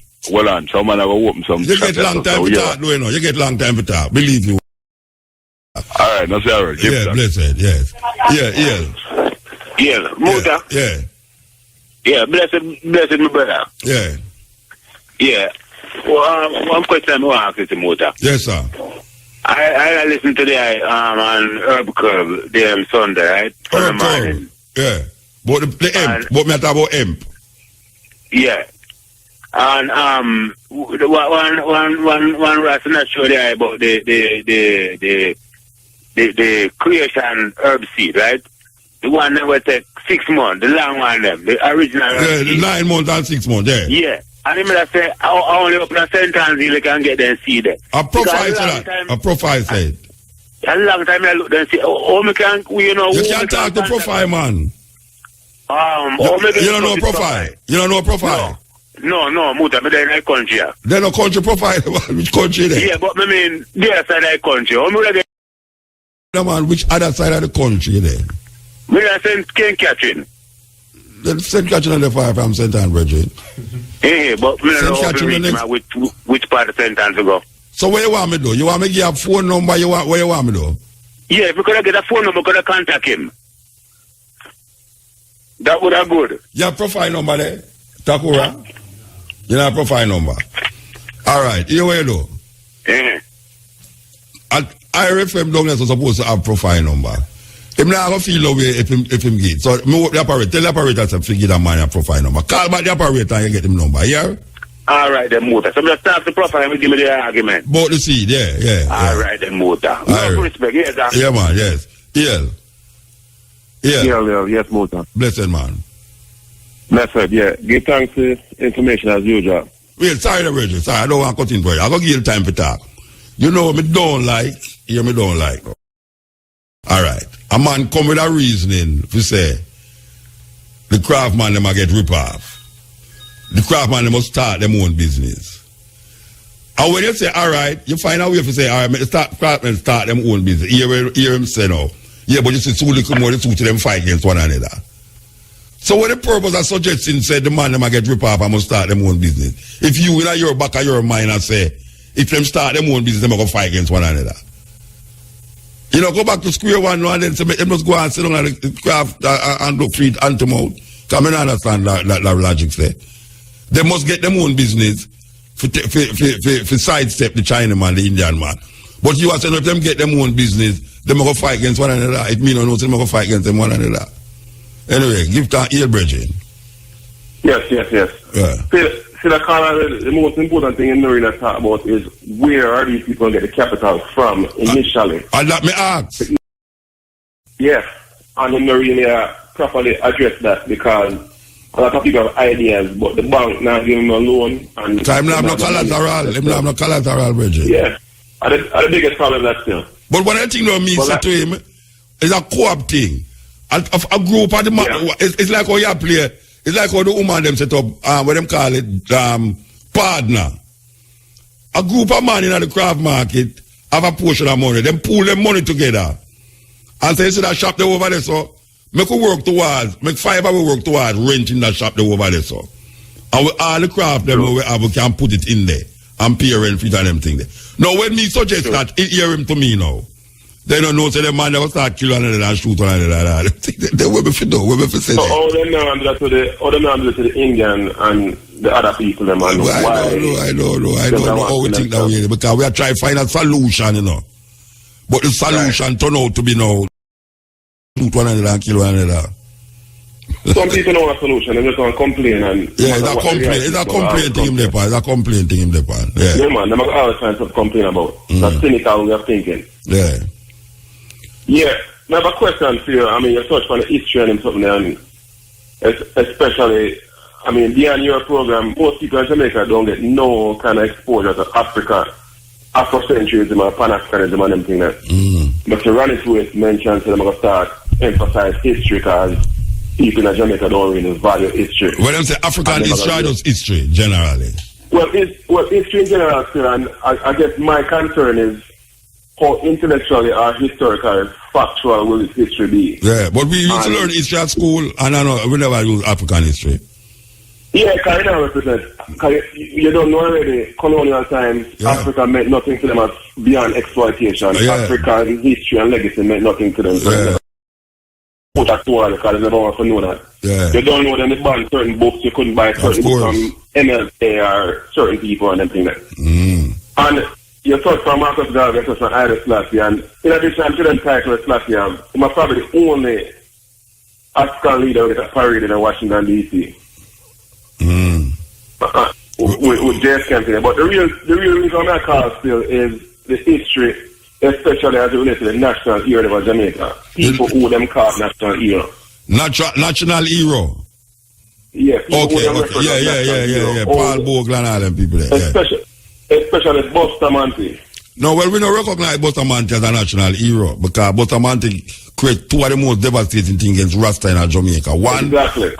open some. You get long time to talk, no, you know. You get long time to talk. Believe me. All right, no sir. Yeah, blessed. Yes. Yeah. Yeah, Mota. Yeah. Yeah, blessed, my brother. Yeah. Yeah. Well, one question I want to ask you, Mota. Yes, sir. I listened to the on Herb Curb the Sunday, right? Herb Curb. Yeah. But the hemp. But me talk about hemp. Yeah. And one rat not sure there about the creation herb seed, right? The one that will take 6 months, the long one them, the original. Yeah, the 9 months and 6 months, yeah. Yeah. And him say, I only open a sentence you can get them seed there. A profile said. A profile said. A long time I look and see, me can, you know. You can't talk to profile, man. You don't know profile? You don't know profile? No, Muta, me there in country. There no country profile. Which country there? Yeah, but I mean, the other side of the country. No man, which other side of the country there? Me there St. Catherine. Then St. Catherine on the fire from St. Anne, Bridget. Yeah, but me don't know which part of St. Anne to go. So what you want me to do? You want me to give a phone number? What you want me to do? Yeah, because I get a phone number, because I contact him. That would have good. Your profile number there? Takura? You have a profile number? Alright, here what you do? Yeah. At IRFM down there is supposed to have profile number. Him not have to feel away if him get. So me the operator, tell the operator to figure that man a profile number. Call back the operator and you get him number, yeah? Alright then, Motor. So just start the profile and give me the argument. Both the seed, yeah. Alright then, Motor. No respect, yes, sir. Yeah, man, yes. Yeah. Yes, Motor. Blessed man. Blessed, yeah. Give thanks for information as usual. Wait, sorry, Reggie. Sorry, I don't want to cut in for you. I'm going to give you time to talk. You know me don't like. You me don't like. Alright. A man come with a reasoning to say the craft man them a get rip off. The craft man they must start them own business. And when you say alright, you find a way to say alright, craft men start them own business. Hear him say no. Yeah, but you see two little more, the two to them fight against one another. So what the purpose of suggesting said the man them a get rip off and must start them own business. If you in your back of your mind and say if them start them own business, them go fight against one another. You know, go back to square one now and then say they must go and sit down and the craft and look feed and to mouth. Come and understand that logic there. They must get them own business for sidestep the Chinaman, the Indian man. But you are saying if them get them own business, they must go fight against one another. It means no, they must go fight against them one another. Anyway, give that ear, Bridget. Yes. Yeah. See, the most important thing in knowing that talk about is where are these people get the capital from initially. And that me ask. Yes, and I'm not really properly address that because a lot of people have ideas, but the bank not giving them a loan. And so I'm not no collateral. I'm not no collateral, Bridget. Yeah, and the biggest problem that still. But one of the things that me say to him is a co-op thing. A group of the man, it's like how you play. It's like how the woman them set up, what them call it, partner. A group of man in the craft market have a portion of money. Them pool them money together. And say, you see that shop there over there, so make five of we work towards renting that shop there over there, so. And with all the craft them we can put it in there and pay rent for them thing there. Now when me suggest that, it hear him to me now. They don't know, so the man never start killing another and shoot one another. They will be for do, will be for say. So all them now handle to the Indian and the other people, them and I don't know how we think that way because we are trying to find a solution, you know. But the solution turn out to be now shoot one another and kill one another. Some people know a solution, they just want to complain and yeah, it's a complaint thing in the pan. It's a complaint thing in the pan. Yeah, man, them are always trying to complain about. That's cynical way of thinking. Yeah. Yeah, I have a question for you. I mean, you touched on the history and something, and especially, I mean, beyond your program, most people in Jamaica don't get no kind of exposure to Africa, Afrocentrism or Pan-Africanism and everything that. But to run it with mention, so I'm going to start emphasize history because people in Jamaica don't really value history. When I say African history, I just history, generally. Well, history in general, still, and I guess my concern is how intellectually or historical, factual will this history be? Yeah, but we used to learn history at school, and I know we never use African history. Yeah, because you don't know already, colonial times, Africa meant nothing to them as beyond exploitation. African history and legacy meant nothing to them. So put that to all because they never want to know that. You don't know them, they ban certain books, you couldn't buy certain books from MLK or certain people and everything like that. And you touched from Marcus Garvey, you touched on Haile Selassie, and in addition to them title of Selassie, I'm probably the only African leader with a parade in Washington, D.C. With J.S. Kennedy. But the real reason I call still is the history, especially as it relates to the national hero of Jamaica. People who them call national hero. National hero? Yeah. Yeah. Paul Bogle and all them people there. Especially Bustamante. No, well, we don't recognize Bustamante as a national hero because Bustamante create two of the most devastating things against Rasta in Jamaica. One, exactly.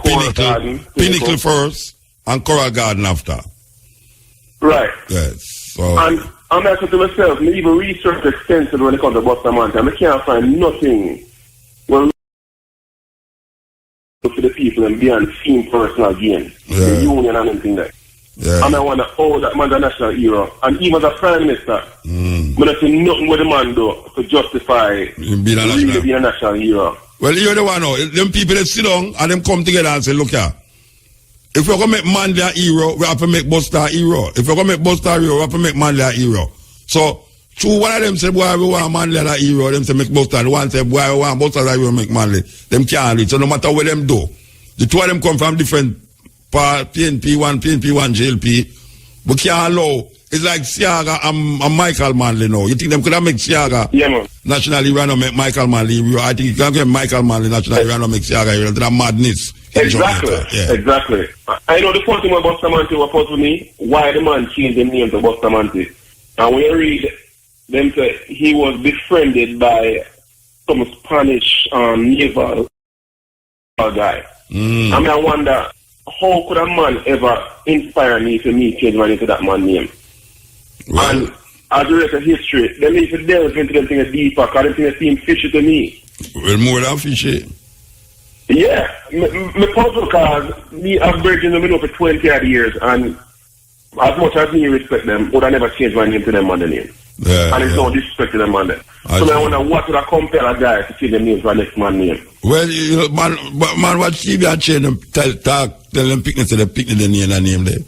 Pinnacle first, and Coral Garden after. Right. Yes. So. And I'm asking to myself, me even research extensively when it comes to Bustamante, and I can't find nothing well for the people and beyond seeing personal gain, the union and anything like that. Yeah. And I want to hold that man the national hero. And even as a prime minister, I'm not saying nothing with the man do to justify being a national hero. Well, you're the one now. Them people that sit down and them come together and say, look here, if we're going to make Manley a hero, we have to make Buster a hero. If we're going to make Buster a hero, we have to make Manley a hero. So, true, one of them say, boy, we want Manley a hero, them say make Buster. The one say, boy, we want Buster a hero, make Manley. Them can't reach. So no matter what them do, the two of them come from different part, PNP1, JLP. We can't allow. It's like Siaga and Michael Manley now. You think them could have make Siaga national hero and make Michael Manley hero? I think you can get Michael Manley national hero and make Siaga hero. That's madness. Exactly. Yeah. Exactly. I know the first thing about Bustamante was for me, why the man changed the name to Bustamante. And when you read them say he was befriended by some Spanish naval guy. I mean, I wonder, how could a man ever inspire me to me change my name to that man's name? Well, and as a rest of history, they need to delve into them things deeper, because them things seem fishy to me. Well, more than fishy. Yeah, my puzzle because I've been them for 20 odd years, and as much as me respect them, would I never change my name to them on the name. Yeah, and it's no disrespect to them on them. So I wonder what would I compel a guy to change the name for the next man's name. Well, you know, man, what TV I change them, tell them picnic to the picnic the name and name there.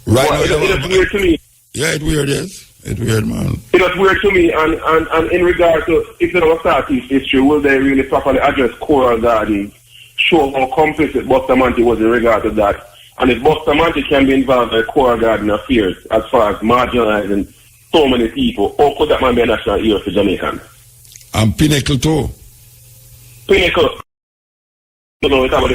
Right well, now, it's weird to me. Yeah, it's weird, yes. It's weird, man. It was weird to me, and in regard to, if they don't start this history, will they really properly address Coral Garden, show how complicit Bustamante was in regard to that, and if Bustamante can be involved in Coral Garden affairs as far as marginalizing so many people, how could that man be a national hero for Jamaicans? And Pinnacle too. Pinnacle. You know, it's about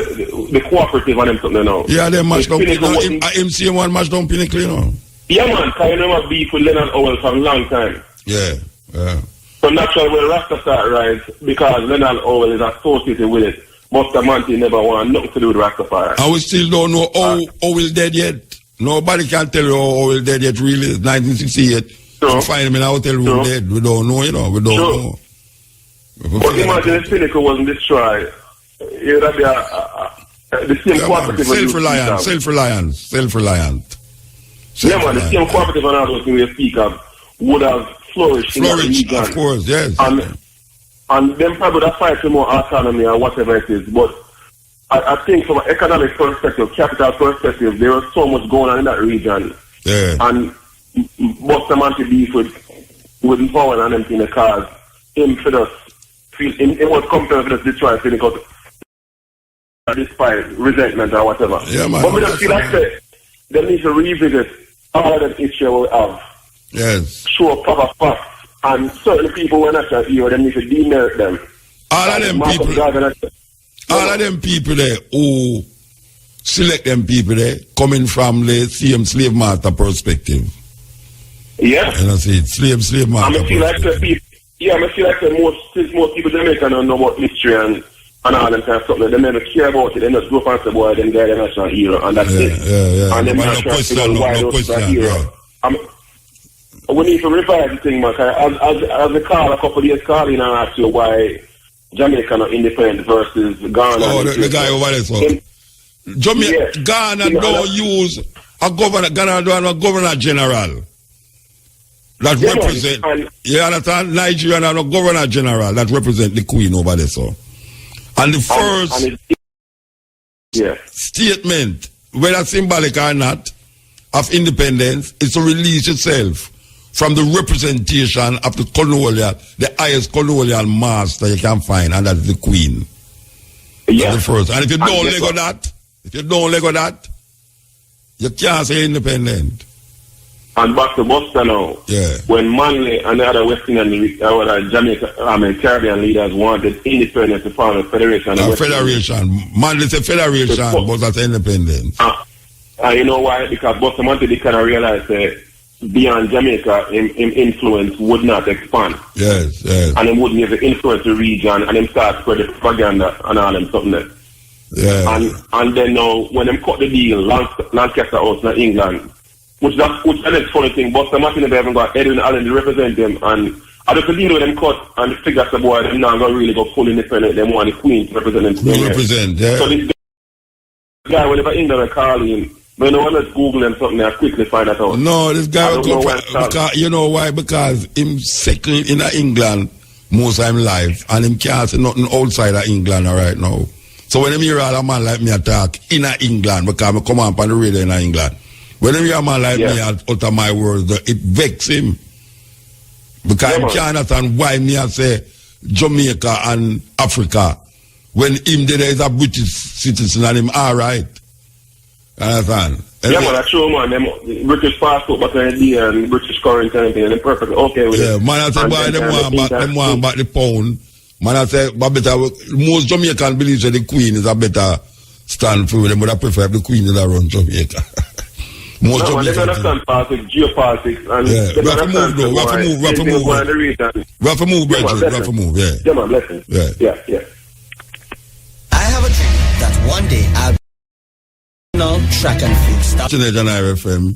the cooperative and them something now. Yeah, they mashed down Pinnacle. MC1 mashed down Pinnacle, you know. Yeah, man, because you never beef with Leonard Owell for a long time. Yeah. So naturally, when Rasta start rise, because Leonard Owell is associated with it, Bustamante never want nothing to do with Rastafari. And we still don't know how Owell dead yet. Nobody can tell you how Owell dead yet, really. 1968. You find him in a hotel room dead. We don't know, you know. We don't know. But imagine if Pinnacle wasn't destroyed. It would be the same cooperative. Self-reliant. Yeah, man, the same cooperative and all those things we speak of would have flourished in that region. Of course, yes. And them probably would have fight for more autonomy or whatever it is. But I think from an economic perspective, capital perspective, there was so much going on in that region. Yeah. And Bustamante beef with power and everything because him for us feel it was compelled for us to destroy Pinnacle despite resentment or whatever. Yeah, man. But we don't feel like that. They need to revisit all of that issue we have. Yes. Show proper facts. And certain people when I say here, they need to demerit them. All of them people there who select them people there coming from the same slave master perspective. Yeah. And I say slave master. I feel like the people, I feel like most people Jamaican don't know about history and all them kind of stuff. They never care about it. They just go and say, boy, them guy, they're national hero, and that's it. Yeah. And them not trying to figure out why those are hero. We need to revise the thing, man. As a call, a couple of years calling and ask you why Jamaica not independent versus Ghana. Oh, the guy over there, so. Jamaica, Ghana don't use a governor, Ghana don't have a governor general. That represent, you understand? Nigeria have a governor general that represent the Queen over there, so. And the first statement, whether symbolic or not, of independence is to release itself from the representation of the highest colonial master you can find, and that's the Queen. Yeah. That's the first. And if you don't let go that, you can't say independent. And back to Boston now. Yeah. When Manley and the other Western Caribbean leaders wanted independence to form a federation. Manley said federation, but that's independence. And you know why? Because Bustamante they kind of realized that beyond Jamaica, him influence would not expand. Yes, yes. And him wouldn't even influence the region, and him start spread the propaganda and all them something there. Yeah. And then now, when them cut the deal, Lancaster House in England, which is the funny thing, Buster Martin never even got Edwin Allen to represent them, and I don't deal with them cut, and the figures the boy, they're not going to really go full independent, they want the Queen to represent them. Yeah. So this guy, whenever England are calling, but no one let's Google them something and quickly find that out. No, this guy will go because you know why? Because him second in England most of him life, and him can't say nothing outside of England right now. So when him hear all a man like me attack in England, because I come up on the radio in England, when him hear a man like me out of my words, it vexes him. Because him can't understand why me I say Jamaica and Africa when him there is a British citizen and him alright. Understand? Yeah, man, that's true, man. Them British passport back in the day and British currency and everything, and they're perfectly okay with it. Yeah, man, I say, boy, them want back the pound. Man, I say, but better, most Jamaicans believe that the Queen is a better stand for them, but I prefer if the Queen is around Jamaica. Most no, man, they don't understand politics, geopolitics, and we have to move, though. We have to move, yeah. Yeah, man, blessings. Yeah. I have a dream that one day I'll track and field stop. FM,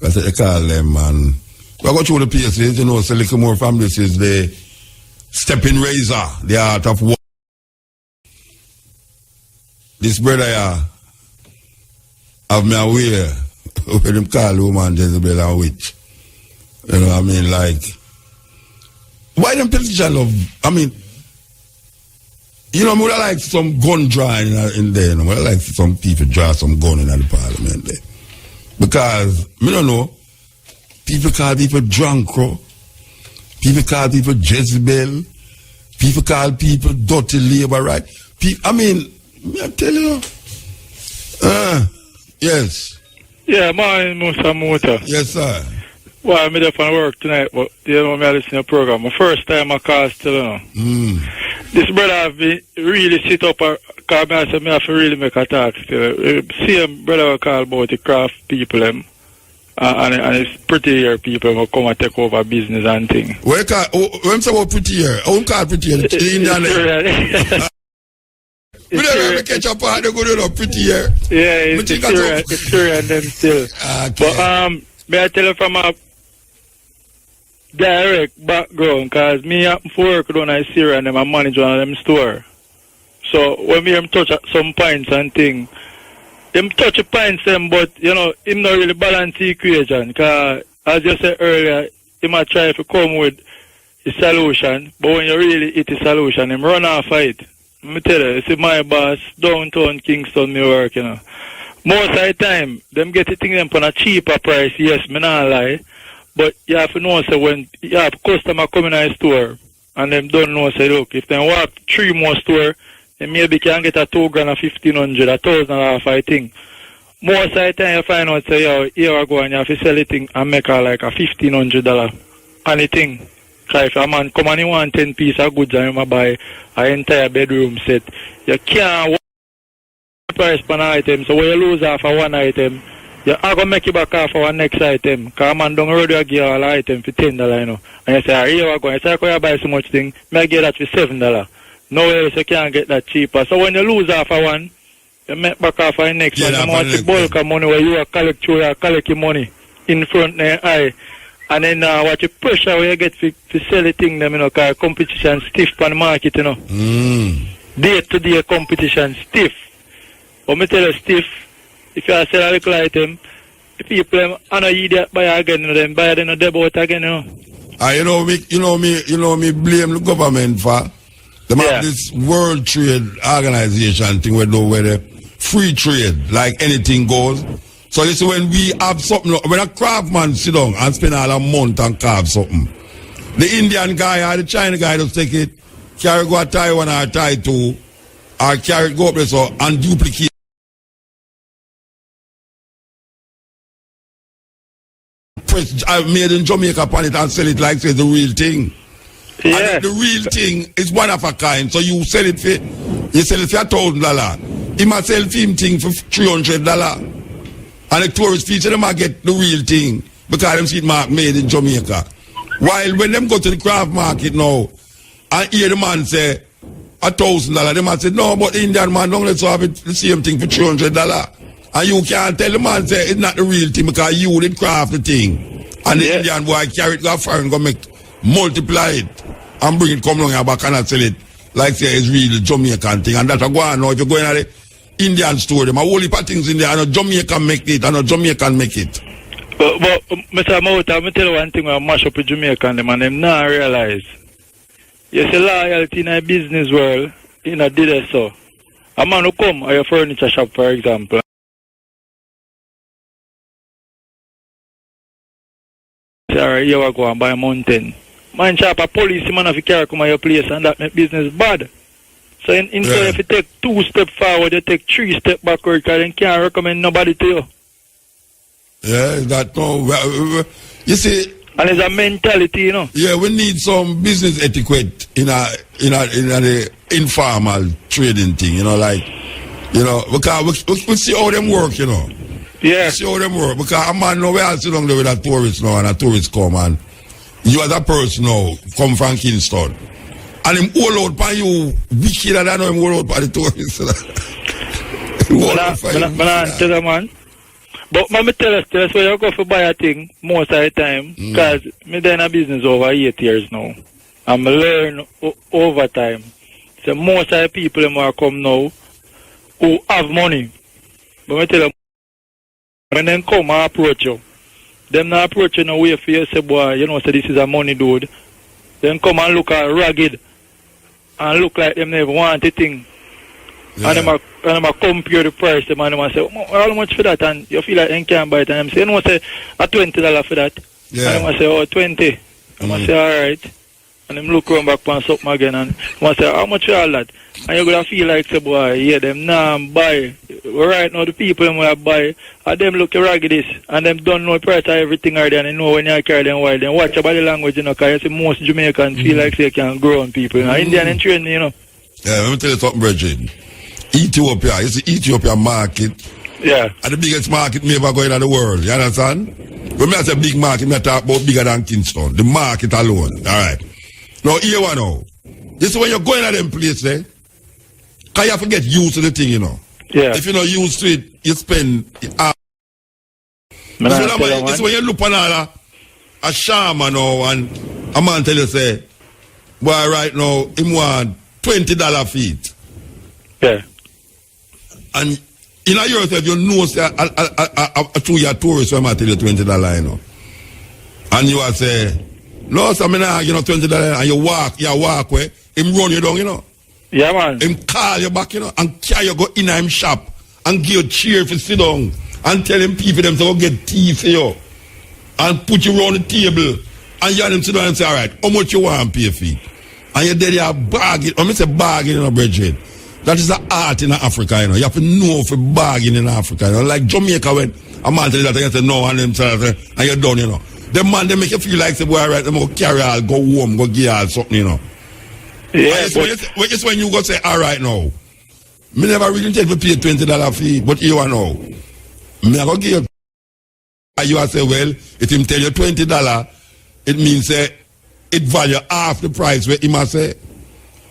that's what they call them, man. We go through the places, you know, so little more from this is the stepping razor, the art of war. This brother here have me aware where them call woman Jezebel and witch. You know what I mean? Like, why them politicians love, I mean, you know, I would like some gun drawing in there. You know, I would like some people draw some gun in the parliament there. Because, me don't know, people call people drunk, people call people Jezebel, people call people dirty labor, right? I mean, I tell you, yes. Yeah, my Musa Mota. Yes, sir. Well, I'm there for work tonight, but you know, I'm listening to the program. My first time I call still, you know. This brother have been really sit up, because I said, I have to really make a talk still. Same brother call about the craft people, and it's pretty here people who come and take over business and things. When say about pretty here, how call pretty here? We don't ever catch up on the good enough pretty here. Yeah, it's true and them still. Okay. But may I tell you from a direct background, because me happen to work down in Syria and I manage one of them store. So when me touch some pints and things, him touch a pints them, but you know, him not really balance the equation, because as you said earlier, he might try to come with a solution, but when you really hit the solution, him run off of it. Let me tell you, see my boss, downtown Kingston, me work, you know. Most of the time, them get the thing them on a cheaper price, yes, me not lie. But you have to know, so when you have customer coming in the store, and them don't know, say, look, if they walk 3 more store, then maybe can get a $2,000 or $1,500, $1,000 I think. Most of the time you find out, say, yo, here I go and you have to sell it thing and make her like a $1,500 anything. Because if a man come and he want 10 pieces of goods and he buy an entire bedroom set, you can't price per item. So when you lose half of one item, you are going to make it back half of one next item. Because a man don't already give all item for $10, you know. And you say, here I go. You say, I buy so much thing, may I get that for $7. No else you can't get that cheaper. So when you lose half of one, you make back half of the next one. You want the bulk of money where you collect your money in front of your eye. And then what you pressure where you get to sell the thing, them, you know, because competition stiff on the market, you know. Day-to-day competition stiff. But me tell you, stiff, if you sell a little item, the people are not idiot buy again, you know, them buy it in a debut again, you know. You know me blame the government for them have this World Trade Organization thing where the free trade, like anything goes. So you see, when we have something, when a craftsman sit down and spend all a month and carve something, the Indian guy or the China guy just take it, carry go to Taiwan or Tai2, or carry it go up there so, and duplicate. I've made in Jamaica upon it and sell it like say the real thing. Yeah. And the real thing is one of a kind. So you sell it for $1,000. He might sell him thing for $300. And the tourist feature them might get the real thing. because them see it mark made in Jamaica. While when them go to the craft market now, and hear the man say $1,000, the man say, no, but the Indian man don't let's have it the same thing for $300. And you can't tell the man say it's not the real thing because you did craft the thing. And the Indian boy carry it, go foreign, go multiply it and bring it come along here back and sell it like say it's real Jamaican thing. And that's a go on now. If you go in at the Indian store, them a whole heap of things in there and a Jamaican make it and a Jamaican make it. But Mr. Mouta, I'm tell you one thing when I mash up with Jamaican them and them now realize. You see loyalty in a business world, in a did so. A man who come at your furniture shop, for example. Sorry, you will go and buy a mountain. Man shop a police man if you carry come at your place and that make business bad. So instead if you take 2 steps forward, you take 3 steps backward because they can't recommend nobody to you. Yeah, that no. You see, and it's a mentality, you know. Yeah, we need some business etiquette in the informal trading thing, you know, like, you know, because we see how them work, you know. Yeah. We see how them work because a man now we all sit down there with a tourist now and a tourist come and you as a person now come from Kingston and him all out by you wicked and I know him all out by the tourists. Man. But me tell us where you go for buy a thing most of the time because me done a business over 8 years now. And I learn over time. So most of the people who come now who have money. But me tell them when they come and approach you, them not approach you in a way for you say boy, you know, so this is a money dude. Then come and look ragged and look like them never want the thing. Yeah. And them compare the price, them and them say, how much for that? And you feel like they can't buy it. And them say, you know, say, $20 for that. Yeah. And them say, oh, 20. And I say, all right. And them look around back on something again. And I say, how much for all that? And you're going to feel like, say, boy, yeah, them now buy. Right now, the people them will buy, and them look ragged this. And them don't know the price of everything already. And they know when you carry them wild. Then watch about the language, you know, because you see most Jamaicans feel like they can grow on people. You know, Indian and training, you know. Yeah, let me tell you something, Bridget. Ethiopia, it's the Ethiopia market. Yeah. And the biggest market may ever go in the world. You understand? When I say big market, I talk about bigger than Kingston. The market alone. Alright. Now here one now. This is when you're going to them places, eh? Because you have to get used to the thing, you know. Yeah. If you're not used to it, you spend hours. This is when you look on a shaman now and a man tell you say, boy, right now, him want $20 feet. Yeah. And in a yourself, you know, say, a 2 year tourist, so I'm going to tell you $20, you know. And you will say, no, so I'm not, you know, $20, and you walk where, him run you down, you know. Yeah, man. Him call you back, you know, and carry you go in him shop, and give you a chair for sit down, and tell him people them to go get tea for you, and put you around the table, and you and them sit down and say, all right, how much you want to pay for it? And you're there, you bargain, I mean, say bargain, you know, Bridget. That is an art in Africa, you know. You have to know for bargain in Africa, you know. Like Jamaica, when a man tell you that, and you say no, and them say that, and you're done, you know. The man, they make you feel like, say, boy, right, them go carry all, go home, go give all something, you know. Yeah, it's when you go say, all right, now. Me never really take to pay $20 fee, but you know. Me I go give you. You say, well, if him tell you $20, it means, say, it value half the price where him say.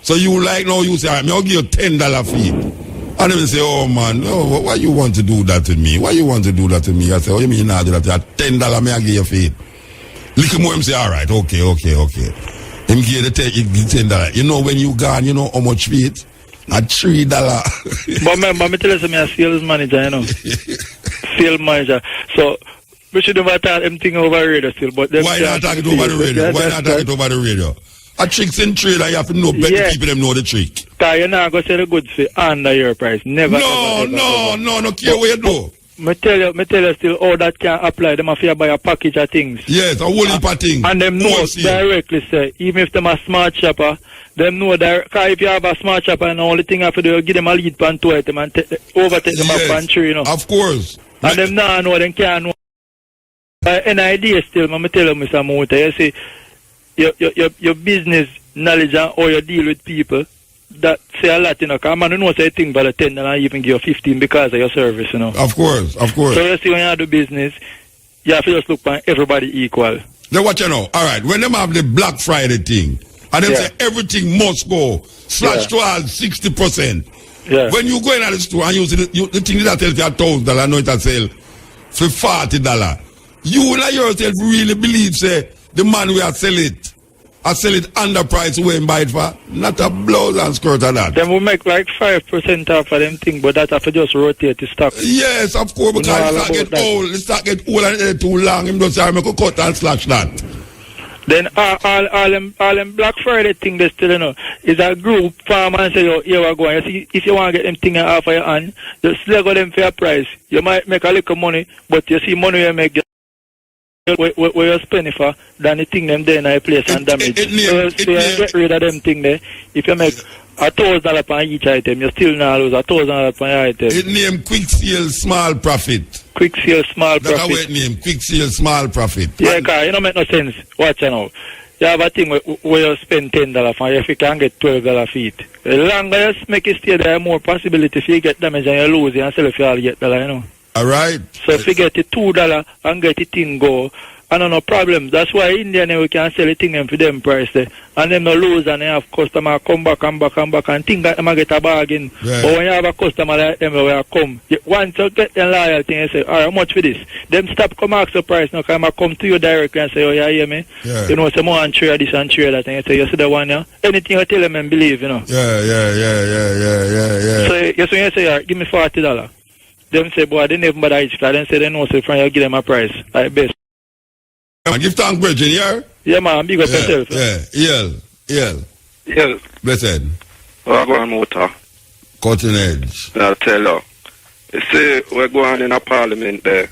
So you like now you say, I'll give you $10 fee. And then say, oh man, no, why you want to do that to me? Why you want to do that to me? I say, what you mean now do that? $10 may I give you fee. Little more him say, all right, okay. Him give the $10. You know when you gone, you know how much fee it? At $3. But me tell you, I'm a sales manager, you know. Sales manager. So we should have thought everything over radio still. But why not talk it over the radio? Why not talk it over the radio? A tricks in trade, and you have to know better people them know the trick. Because you're not going to sell the goods for under your price. Never. No care what you do. Me tell you still how that can apply. Them have to buy a package of things. Yes, a whole heap of things. And them know directly say, even if them a smart shopper, them know that because if you have a smart shopper and the only thing you have to do is give them a lead pan to them and overtake them up pan tree, you know. Of course. And them now know, them can't know. An idea still, me tell you, Mr. Mouta, you see, your business knowledge and how you deal with people, that say a lot, you know, because man, you know, say a thing by the 10 and I even give you 15 because of your service, you know. Of course. So you see, when you do business, You have to just look for everybody equal. Then what you know? All right, when them have the Black Friday thing, and them say everything must go slash to all 60%. Yeah. When you go in at the store and you see the thing that tells you $1,000, I know it will sell for $40. You and yourself really believe, say, the man will sell it. I sell it under price where buy it for. Not a blouse and skirt of that. Then we make like 5% off of them thing, but that have to just rotate the stock. Yes, of course, because it start get old and it's too long. Him just say, make a cut and slash that. Then all them Black Friday thing they still, you know, is a group farm and say, yo, here we go. You see, if you want to get them thing off of your hand, just let go them fair price. You might make a little money, but you see money you make where you spend for than the thing them there in a place and damage. So you get rid of them thing there. If you make $1,000 per each item, you still not lose $1,000 per item. It name quick sale, small profit. Quick sale, small profit. That's how it name, quick sale, small profit. Yeah, because it don't make no sense. Watch you know. You have a thing where you spend $10 for if you can get $12 feet. The longer you make it stay there, the more possibility if you get damage and you lose it and sell it for all you get $1, you know. Alright. So if you get it $2 and get it thing go, I don't know problem. That's why Indian we can sell it thing for them price there. And them no lose and they have customer come back and think that them get a bargain. Yeah. But when you have a customer like them where come, once you get the loyalty and say, alright, how much for this? Them stop come ask the price now because I come to you directly and say, oh yeah, hear me? Yeah. You know, someone and trade this and trade that and you say, you see the one yeah? Anything you tell them and believe, you know. Yeah. So you say, alright, give me $40. Them say, boy, they never bother each because them say they know so from you give them a price. Like best. Give thanks, Bridget, yeah? Yeah, man, big up yourself. Yeah. Blessed. We're going motor. Cutting edge. I'll tell you. You see, we're going in a parliament there.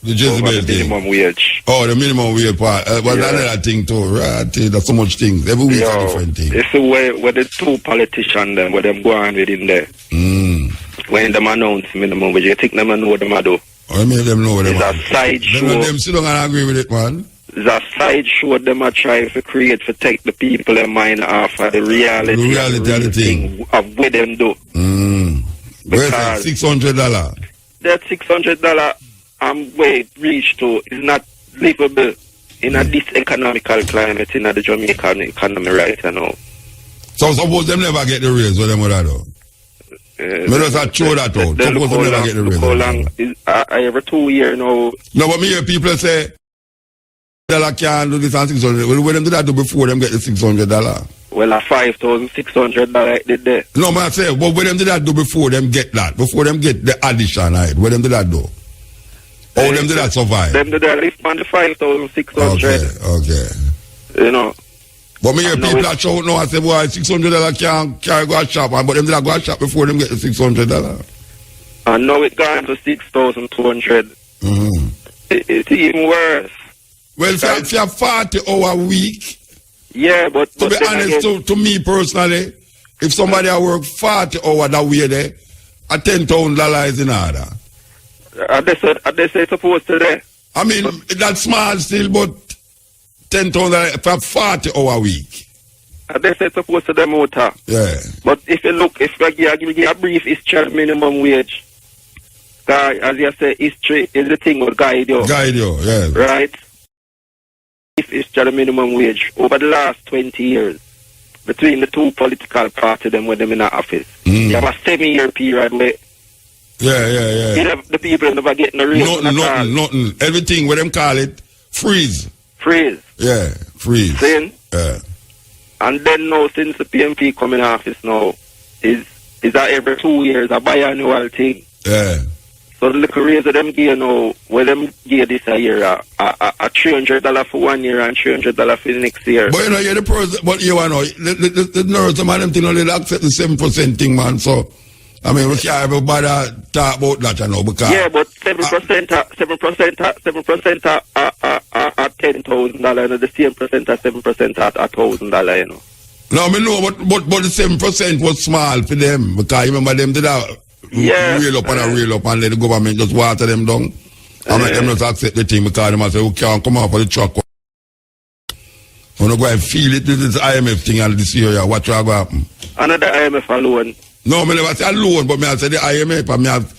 The Jezebel thing. Minimum wage. Oh, the minimum wage part. But another thing too, right? There's so much things. Every week a different thing. It's the way where the two politicians them, where them go on within there. When them announce minimum wage, you think them know what them do? I mean, them know what them do. It's a side show. Them sit down and agree with it, man. It's a side show them are trying to create to take the people in mind off of the reality of the thing. Of what them do. Where's that $600? That $600 way reached to is not livable in this economical climate in the Jamaican economy right now. So suppose them never get the raise, what them would have do? Me just throw that out. Suppose them never get the raise. How long is every 2 years now? No, but me hear people say $1 can't do this and $600. Well, when them do that do before them get the $600? Well, a $5,600 did that. No, man, I say, but when them do that do before them get that? Before them get the addition, right? When them do that do? Or them do that survive? Them do that lift on the $5,600. Okay. You know. But me hear people that shout now, I say, boy, $600 can't carry go a shop, but them do that go a shop before them get the $600. And now it gone to $6,200. It's even worse. Well, if you have 40-hour week, yeah, but to be honest, to me personally, if somebody work 40 hours that way there, a $10,000 is in order. They say supposed to there. I mean, that's small still, but $10,000 for 40-hour week. They say supposed to the motor. Yeah. But if you look, if I give you a brief history of minimum wage, as you say, history is the thing that guide you. Guide you, yeah. Right? If it's just a minimum wage over the last 20 years between the two political parties them with them in the office. You have a 7-year period where the people never get no raise. Nothing. Everything what them call it freeze. Yeah, freeze. Then and then now since the PMP come in office now is that every 2 years a biannual thing. Yeah. So the little raise of them give now, where them give this a year, a $300 for 1 year and $300 for the next year. But you know, you're the person, but you know, the nurse, man, them thing, they accept the 7% thing, man, so, I mean, we can't everybody talk about that, you know, because... Yeah, but 7% at $10,000, and the same percent at 7% at $1,000, you know. No, I know, but the 7% was small for them, because you remember them did that... Reel up and let the government just water them down. I make them not accept the thing because they say, we can't come out of the truck. When you go and feel it, this is IMF thing and this year, what will happen? Another IMF alone? No, I never say alone, but I say the IMF, and I have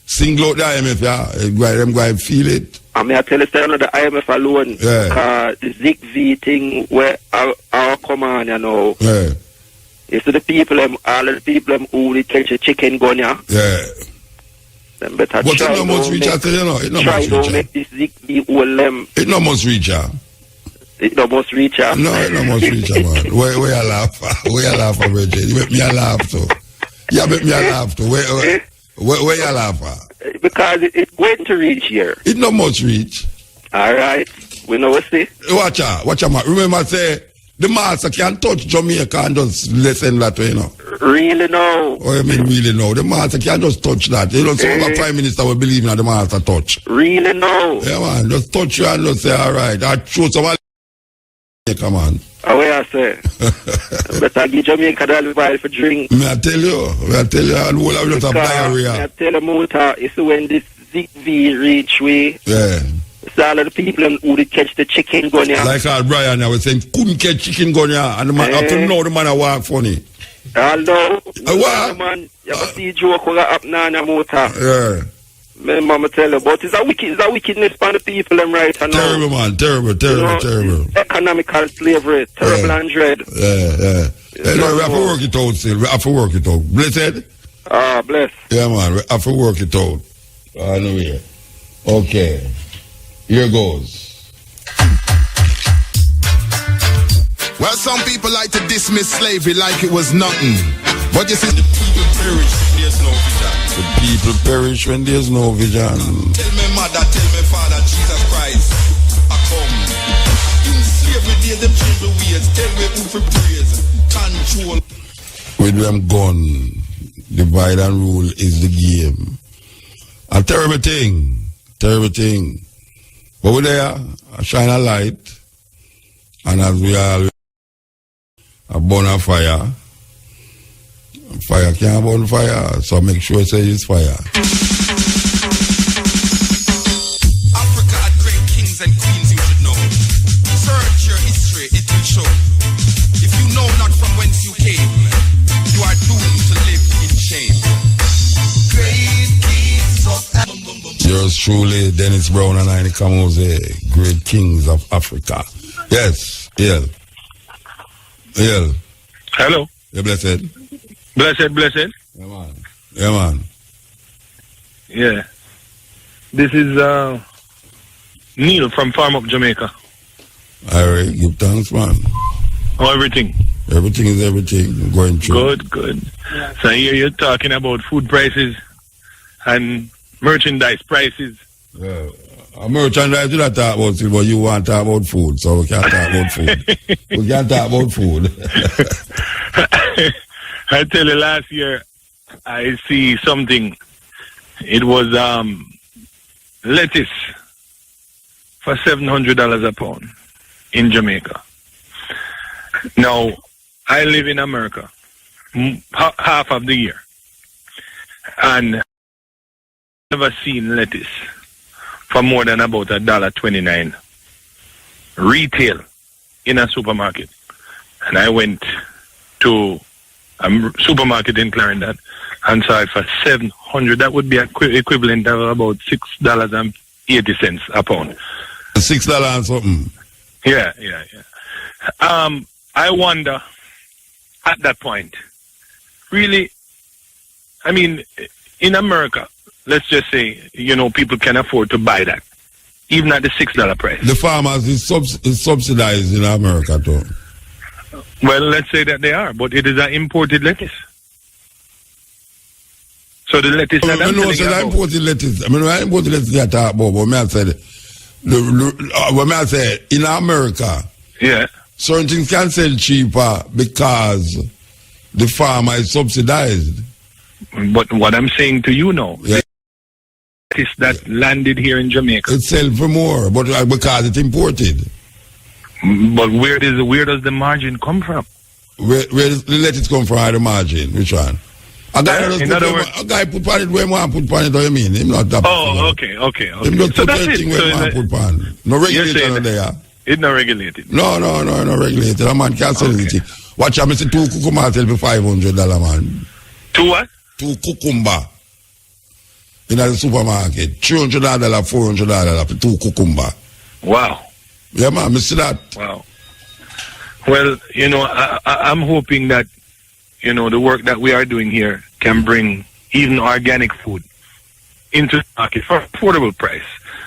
single out the IMF, yeah. Them go and feel it. I mean, I tell you, the IMF alone, the ZigV thing where our command, you know. Yeah. You see the people, all of the people who they catch a chicken gun, yeah. Yeah. Them better but try it no must reach out, you know. It no try must to reach make this ZigV all them. It no must reach out. It no must reach out. No, it no must reach out, man. Where you laugh? Where you laugh, Bridget? You make me a laugh too. You make me a laugh too. Where you laugh at? Because it's going to reach here. It no must reach. All right. We know what's it. Watch out, man. Remember, say, the master can touch Jamaica and just listen that way, you know. Really no. Oh, you mean really no? The master can just touch that. You know, some of the prime minister will believe in the master touch. Really no. Yeah, man. Just touch you and just say, all right. I choose some come on. Oh, yeah, I say. But I give Jamaica the buy for drink. I tell you, and all of us have diarrhea. I tell you, Mota, it's when this ZigV reach way. Yeah. It's all of the people who did catch the chicken gun, yeah. Like Brian, I was saying, couldn't catch chicken gun, yeah. And the man, up to now, the man I walk funny. Hello. What? Man, you ever see joke what up now in the Mota? Yeah. My mama tell you, but it's a wickedness for the people them right now. Terrible, man. Terrible. Economical slavery, terrible and dread. Yeah. Anyway, we have to work it out still. Blessed? Bless. Yeah, man. We have to work it out. Anyway. Okay. Here goes. Well, some people like to dismiss slavery like it was nothing. But you see, the people perish when there's no vision. The people perish when there's no vision. Tell me mother, tell me father, Jesus Christ, I come. In slavery days, them change the ways. Tell me who for praise, control. With them gun, divide and rule is the game. A terrible thing. But we're there, I shine a light, and as we are a burn a fire. Fire can't burn fire, so make sure say it's fire. Africa had great kings and queens, you should know. Search your history, it will show. If you know not from whence you came, you are doomed to live in shame. Great kings of Yours truly, Dennis Brown and I Kamoze, great kings of Africa. Yes, yeah. Hello. Yeah, blessed. Blessed. Yeah, man. Yeah. This is Neil from Farm Up, Jamaica. All right, give thanks, man. How everything? Everything is everything. Going through. Good. So here you're talking about food prices and merchandise prices. Yeah. Merchandise, you don't talk about it, but you want to talk about food, so we can't talk about food. I tell you, last year, I see something. It was lettuce for $700 a pound in Jamaica. Now, I live in America half of the year, and I've never seen lettuce for more than about $1.29 retail in a supermarket. And I went to a supermarket in Clarendon and saw it for $700. That would be equivalent of about $6.80 a pound. $6 and something. Yeah. I wonder at that point, really, I mean, in America, let's just say, people can afford to buy that, even at the $6 price. The farmers is subsidized in America too. Well, let's say that they are, but it is an imported lettuce. So the lettuce that I'm telling you about. Imported lettuce. I imported lettuce I talk about, but I say, in America, yeah, certain things can sell cheaper because the farmer is subsidized. But what I'm saying to you now, is that landed here in Jamaica. It sells for more, but because it's imported. But where does the margin come from? Where does the lettuce come from? The margin, which one? A guy put on it where he want put on it. What you mean? Him not that. Okay. Him just put everything where he want put on. No regulator there. It's not regulated. No, regulated. A man can't sell anything. Watch out, I see 2 cucumber sell for $500, man. 2 what? 2 cucumber. in the supermarket. $300, $400 for 2 cucumber. Wow. Yeah, man, I see that. Wow. Well, I'm hoping that, the work that we are doing here can bring even organic food into the market for affordable price.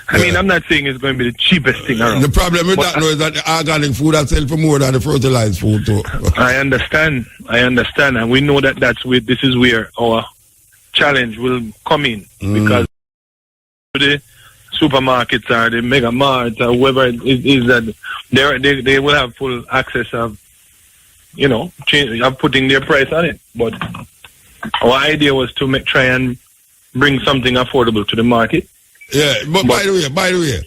I mean, I'm not saying it's going to be the cheapest thing around. The problem with that is that the organic food has sell for more than the fertilized food too. I understand, and we know that this is where our challenge will come in, because the supermarkets or the mega marts or whoever it is that they will have full access of, of putting their price on it. But our idea was to try and bring something affordable to the market. Yeah, but by the way,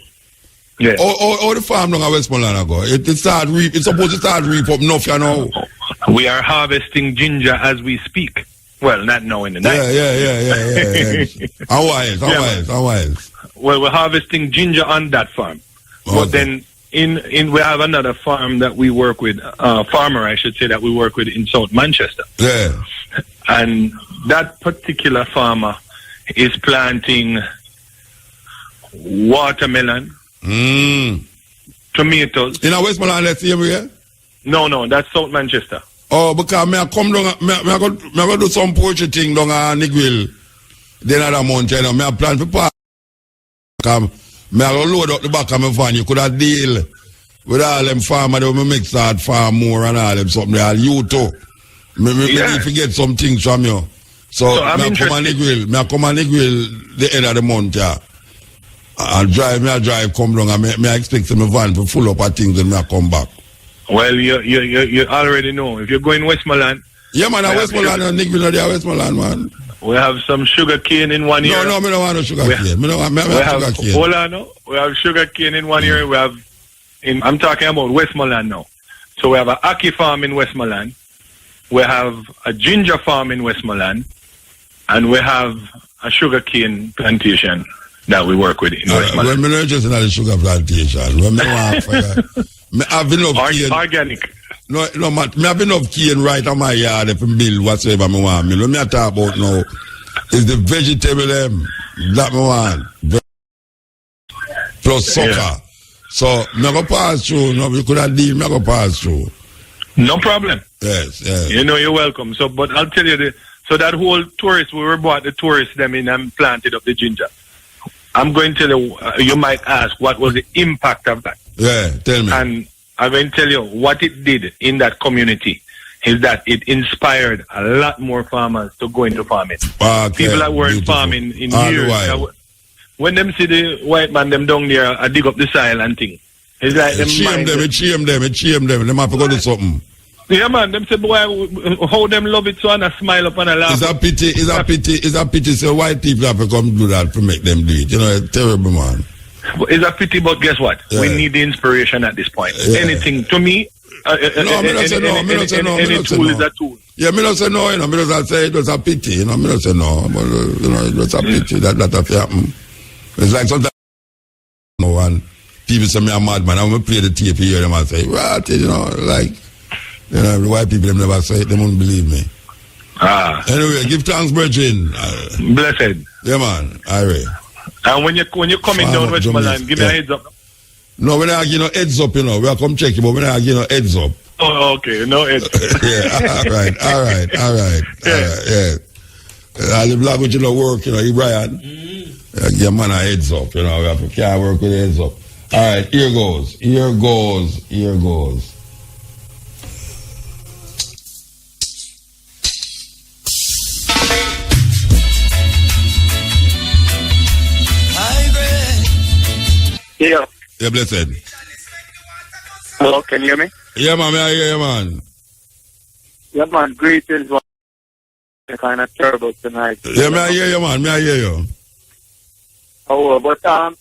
yeah. All the farm down at Westmoreland ago, it's supposed to start reap up enough, We are harvesting ginger as we speak. Well, not now in the night. Yeah. How wise? Well, we're harvesting ginger on that farm. Okay. But then we have another farm that we work with, farmer I should say, that we work with in South Manchester. Yeah. And that particular farmer is planting watermelon, tomatoes. In Westmoreland, let's see here? No, that's South Manchester. Oh, because I come down, I go do some poultry thing down at Nigwil, then other mountain, I plan for park. I go load up the back of my van, you could have deal with all them farmers, they will make start farm more and all them something, all you too. Me need to get some things from you. So I come on Nigwil, the end of the month, yeah. I drive, come down, and I expect my van to full up of things and I come back. Well, you already know. If you're going Westmoreland... Yeah, man, Westmoreland and Nigville are Westmoreland, man. We have some sugar cane in one ear. No, I don't want no sugar cane. Sugar cane. Hold on, no. We have sugar cane in one ear. We have... I'm talking about Westmoreland now. So we have a ackee farm in Westmoreland. We have a ginger farm in Westmoreland. And we have a sugar cane plantation that we work with in Westmoreland. Well, I'm not just in the sugar plantation. Well, I have enough cane. Organic. No, man. I have enough cane right on my yard if I build whatsoever I want. What I talk about now is the vegetable that I want. Plus sucker. Yeah. So, I'm going to pass through. No, you could have deal, I'm going to pass through. No problem. Yes. You're welcome. So, but I'll tell you, so that whole tourist, we were bought the tourists them in and planted up the ginger. I'm going to tell you, you might ask, what was the impact of that? Yeah, tell me. And I'm going to tell you what it did in that community is that it inspired a lot more farmers to go into farming. Okay, people that weren't farming in years. When them see the white man, them down there, I dig up the soil and thing. It's like them shame them. Them have to go do something. Yeah, man. Them say, boy, how them love it so and a smile up and a laugh. It's a pity. So white people have to come do that to make them do it. It's terrible, man. It's a pity, but guess what? Yeah. We need the inspiration at this point. Yeah. Anything, to me, any tool is a tool. Yeah, me don't say no, me don't say it was a pity, me don't say no, but, it was a pity that have happened. It's like sometimes, and people say me a madman, I'm going to play the tape here, them and say, what, the white people, them never say it, they won't believe me. Anyway, give thanks, brethren. Blessed. Yeah, man, alright. And when you're coming down Westmoreland, give me a heads up. No, we're not giving no heads up, we are come check you, but we're not giving no heads up. Oh, okay, no heads up. Yeah, all right, yeah. The black which work, Brian. Give man a heads up, we have to can't work with heads up. All right, here goes. Yeah. Yeah, blessed. Hello, can you hear me? Yeah, man, I hear you, man. Yeah, man, greetings. Kind of terrible tonight. Yeah, I hear you, man. I hear you. Oh, but what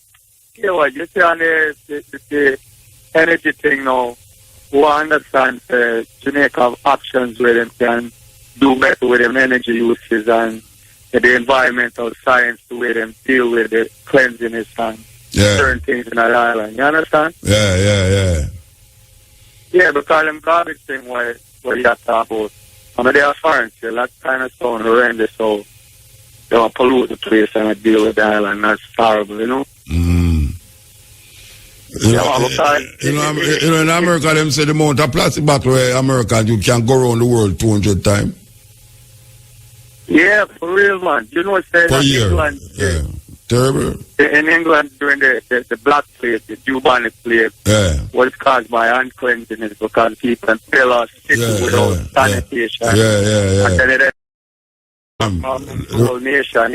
you see on the energy thing now, we understand Jamaica have options where them can do better with them energy uses and the environmental science, the way them deal with the cleanliness and certain things in our island. You understand? Yeah. Yeah, because them garbage thing what you have to talk about. I mean, they are foreign, so that kind of sound horrendous. So They pollute the place and I deal with the island. That's horrible, you know. You know, in America, them say the amount of plastic bottle where American you can go around the world 200 times. Yeah, for real, man. You know, it's per year. England, terrible. In England, during the black plague, the bubonic plague, was caused by uncleanness because people and sailors sitting without sanitation. And then it the whole nation,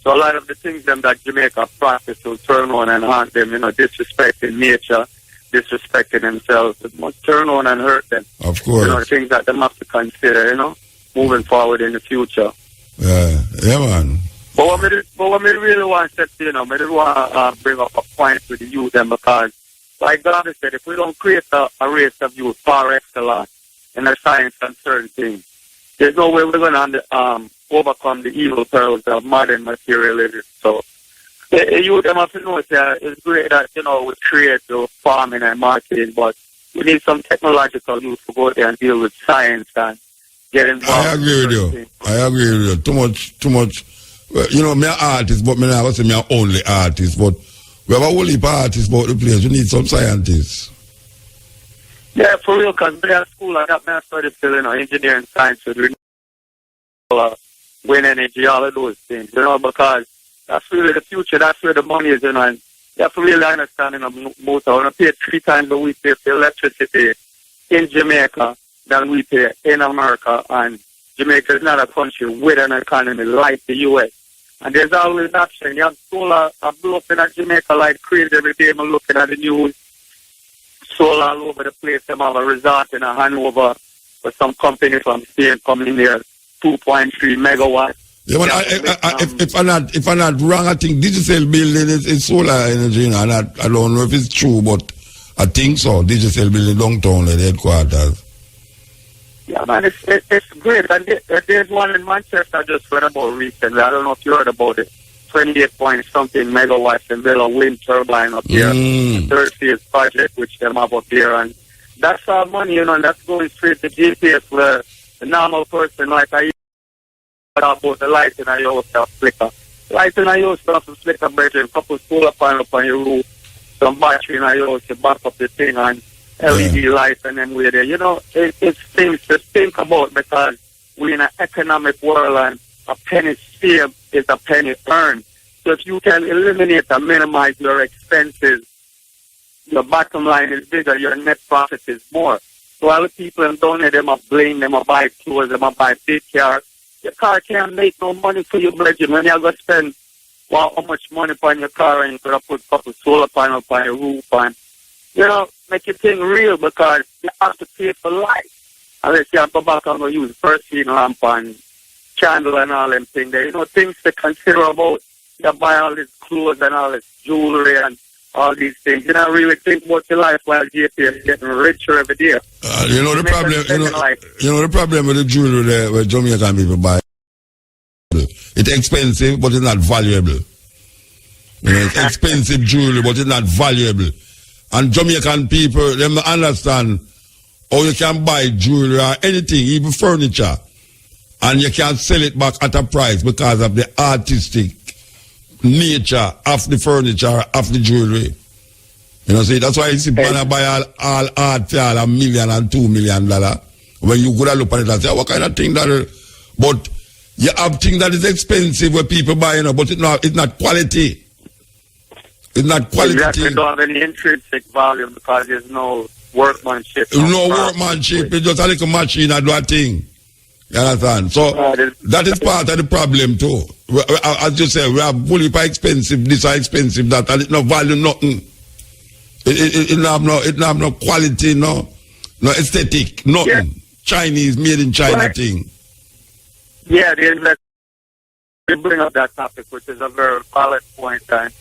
So a lot of the things them that Jamaica practice will turn on and haunt them, you know, disrespecting nature, disrespecting themselves. It must turn on and hurt them. Of course. You know, things that they have to consider, you know, moving forward in the future. Yeah, man. But what me really want to say, you know, I really want to bring up a point with the youth them because, like God said, if we don't create a race of youth par excellence in the science and certain things, there's no way we're going to overcome the evil perils of modern materialism. So, the youth them have to know that it's great that, you know, we create the farming and marketing, but we need some technological youth to go there and deal with science and get involved. I agree with you. Too much. You know, me an artist, but me not going to say me an only artist, but we have a whole heap of artists about the place. We need some scientists. Yeah, for real, because me at school, I got my studies still, you know, engineering science with wind energy, all of those things, you know, because that's really the future, that's where the money is, you know, and you have to really understand, you know, most I want to pay 3 times a week for electricity in Jamaica than we pay in America, and Jamaica is not a country with an economy like the U.S. And there's always option. You have solar, I blew up in Jamaica like crazy every day. I'm looking at the news. Solar all over the place. They have a resort in Hanover with some company from Spain coming here, 2.3 megawatts. Yeah, but if I'm not wrong, I think digital building is solar energy. You know, I don't know if it's true, but I think so. Digital building downtown, the headquarters. Yeah, man, it's great. And there's one in Manchester I just read about recently. I don't know if you heard about it. 28 point something megawatts and build a wind turbine up here. Third phase project, which them have up here. And that's our money, you know, and that's going straight to GPS where the normal person, like I about the light in our house have flicker. Light in our house have flicker, but a couple solar panels on your roof, some battery in our house, you back up the thing and LED lights and then we're there. You know, it's things to think about because we're in an economic world and a penny saved is a penny earned. So if you can eliminate and minimize your expenses, your bottom line is bigger, your net profit is more. So all the people down there, they must blame, they must buy clothes, they must buy big car. Your car can't make no money for you, brethren. When you're going to spend how much money on your car and you're going to put a couple solar panels on your roof and, you know, make your thing real because you have to pay for life. Unless you have to go back and go use kerosene lamp and candle and all them things there. You know, things to consider about. You buy all these clothes and all this jewelry and all these things. You don't really think about your life while JP is getting richer every day. You know the problem. You know the problem with the jewelry there, where Jamaican people buy. It's expensive, but it's not valuable. You know, it's expensive jewelry, but it's not valuable. And Jamaican people, they understand how you can buy jewelry or anything, even furniture, and you can sell it back at a price because of the artistic nature of the furniture, of the jewelry. You know, see, that's why you see people buy all art for $1 million and $2 million. When you go and look at it and say, what kind of thing that is? But you have things that is expensive where people buy, you know, but it's not quality. It's not quality. Exactly, it don't have any intrinsic value because there's no workmanship. No workmanship. It's just a little machine that do a thing. You understand? So that is part of the problem too. As you say, we have bully for expensive, this are expensive, that, and it no value nothing. It have no quality, no aesthetic, nothing. Yeah. Chinese, made in China thing. Yeah, we bring up that topic, which is a very valid point. And,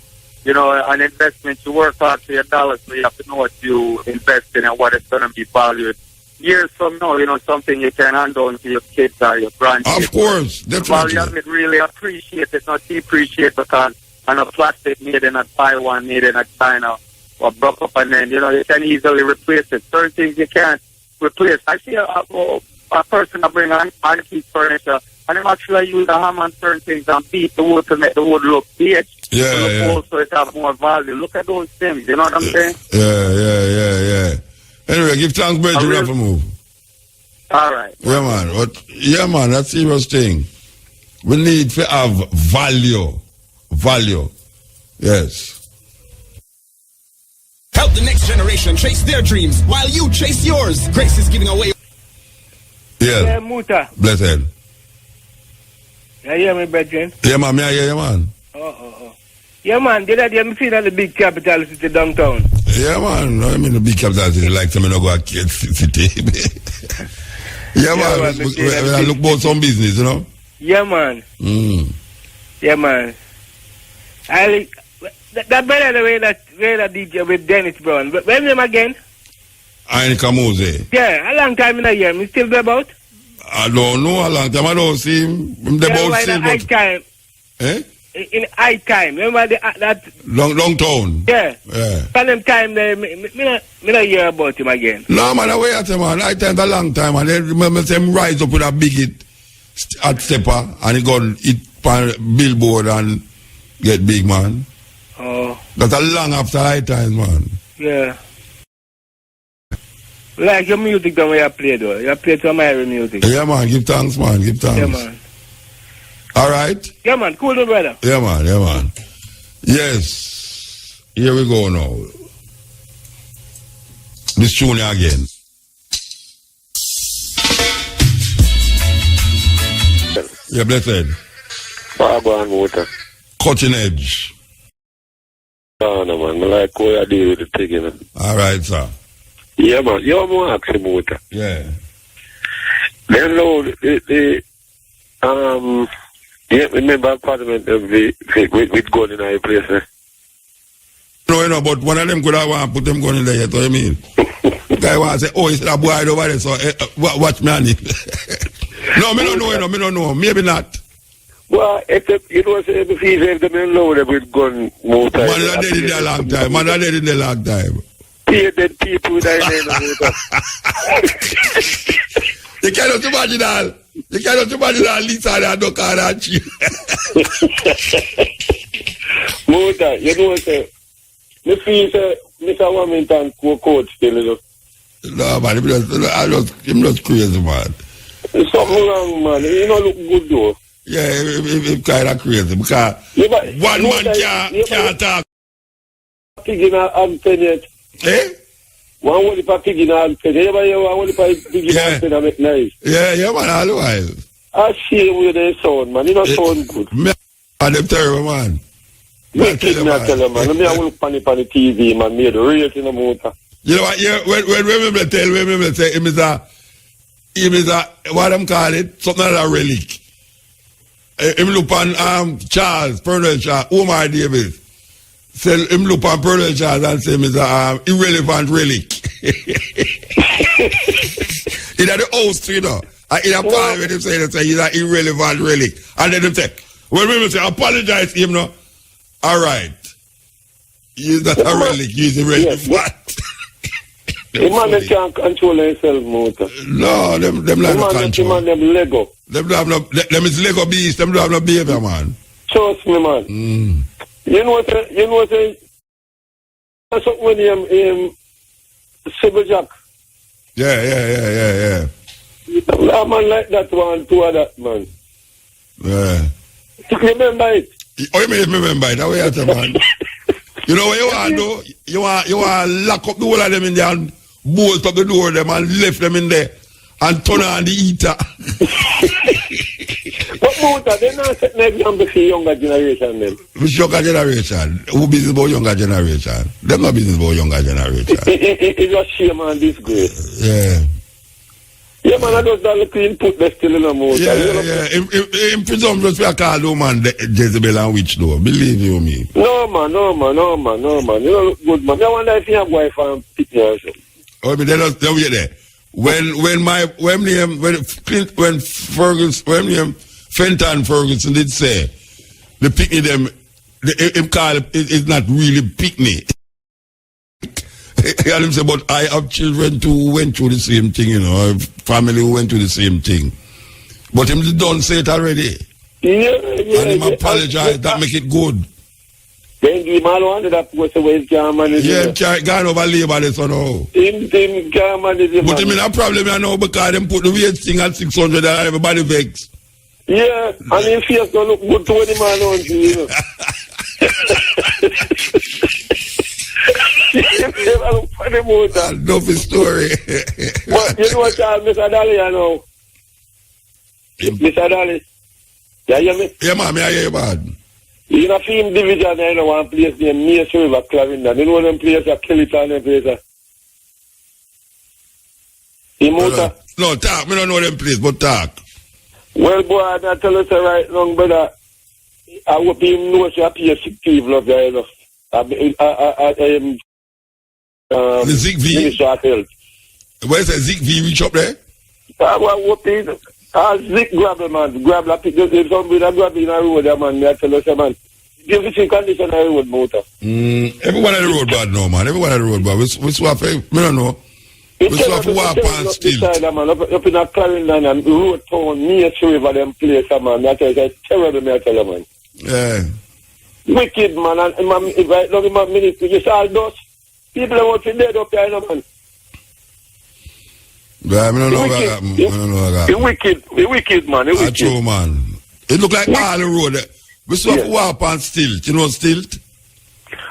you know, an investment, you work hard for your dollars, so you have to know what you invest in and what it's going to be valued. Years from now, you know, something you can hand on to your kids or your grandkids. Of course, definitely. Value of it really appreciate it, not depreciate, because on a plastic made in Taiwan, made in China, or broke up and then, you know, you can easily replace it. Certain things you can't replace. I see a person that bring antique furniture And them actually use the hammer and certain things and beat the wood to make the wood look big. Yeah. So it have more value. Look at those things, you know what I'm saying? Yeah. Anyway, give thanks, Bridge, you have to move. Alright. Yeah, man, that's a serious thing. We need to have value. Yes. Help the next generation chase their dreams while you chase yours. Grace is giving away. Yeah. Muta. Blessed. You hear me, brethren? Yeah, man, me I hear you, man. Oh. Yeah, man, did I see that the big capital city downtown? Yeah, man. I mean, the big capital city, like, I go to Kate City. Yeah, man. I look about some business, you know? Yeah, man. Yeah, man. That better the way that DJ with Dennis Brown. When name again? Ainika Mose. Yeah, a long time in a year. Me still be about? I don't know a long time. I don't see him. I'm about still, but... time. Eh? In high time. Remember that... Long town. Yeah. Yeah. For them time, me not hear about him again. No, man, I wait at him, man. High time a long time. And then remember him rise up with a big hit at stepper. And he got hit on billboard and get big, man. Oh. That's a long after high time, man. Yeah. Like your music that you play, though. You play some Irish music. Yeah, man. Give thanks, man. Give thanks. Yeah, man. All right? Yeah, man. Cool, no, brother. Yeah, man. Yes. Here we go now. This tune again. Yeah, blessed. Wagwan water. Cutting edge. No, man. I like how you deal with the thing, you know. All right, sir. Yeah, man. You have more action water. Yeah. Then, Lord, yeah, remember Parliament with gun in our place, eh? No, you know, but one of them could have want to put them gun in there, you know what I mean? Guy want to say, oh, it's a boy over there, so watch me on it. No, me don't know, you know, me don't know. Maybe not. Well, if them loaded with gun more time. Man, that dead in there a long time. Man, that dead in there a long time. Dead people die in the You cannot imagine all. You cannot imagine all Lisa and Doka and Chi. Motor, you know what, me feel Mr. Wilmington coach still, you know. No, man, I'm not crazy, man. There's something wrong, man. You don't look good, though. Yeah, it's kind of crazy because one man can't talk. Pig in a antenna. Eh? One only for pig in a antenna. Everybody only for pig in a antenna make nice. Yeah, man, all the while. I see with the sound, man. You don't sound good. And them terrible, man. Me tell you, man. Me I will look on the TV, man. Me the race in the motor. You know what? Yeah, when we say him is a what I'm calling it, something like a relic. Him look on Charles, Colonel Charles, Omar Davis. Say him look on Colonel Charles and say him is a irrelevant relic. In the house, you know. In a part when him say he's an irrelevant relic. And then him say, when we say apologize to him, no. All right. He's not a relic, he's irrelevant. The man that can't control himself, motor. No, them not control. The man them Lego. Them is Lego beast, them don't have no behavior, man. Trust me, man. You know what that's what when him Sybil Jack. Yeah. A man like that one, two of that, man. Yeah. You remember it? Oh, you mean remember it? How you say, man? You know what you want to do? You want lock up the whole of them in there and bolt up the door of them and left them in there and turn on the heater. But motor, they're not setting an example for younger generation, then. Which younger generation? Who business about younger generation? Them not business about younger generation. It's a shame and disgrace. Yeah. Yeah, man, I just don't look input there still in the motor. Yeah. In presumption, we call woman Jezebel and witch, though. Believe you me. No, man. You don't look good, man. I wonder if you have wife and picture or something. Oh, but then wait there. When Fenton Ferguson did say the picnic them, him call it's not really picnic. And him say, but I have children too who went through the same thing, you know, family who went through the same thing. But him done say it already. Yeah. And him apologize, that make it good. Then the man wanted that was the way he can't manage it. Yeah, him can't go over labor this one now. Him can't manage it. But him in a problem now because them put the wage thing at 600 and everybody vex. Yeah, and his face don't look good to what the man on you know. Enough story. But you know what, Mr. Dolly, you know? Mr. Dolly, you hear me? Yeah, man, I hear you, man. You know, film division, you know, one place named Mace River, Clarinda. You know them places are kill it on them places? No, talk. Me don't know them place, but talk. Well, boy, I tell you right now, brother, I hope him know you appear sick people up there, you know. The Zig V? Where's the Zig V reach up there? I hope he... Zig grab the man, grab the people. If somebody grab in the road, man, I tell you, man, give it in condition of the road motor. Everyone on the road bad now, man. Everyone on the road bad. We swap, I don't know. We swap for walk and still. Up in a Clarendon and road town, near River, them place, man. That's terrible, I tell you, man. Yeah. Wicked, man. And if I don't remember minutes, you saw dust. People are want to dead up there, man. Yeah, I don't know about that. The wicked, man. That's true, man. It look like all the road. We swap for walk and stilt. You know stilt?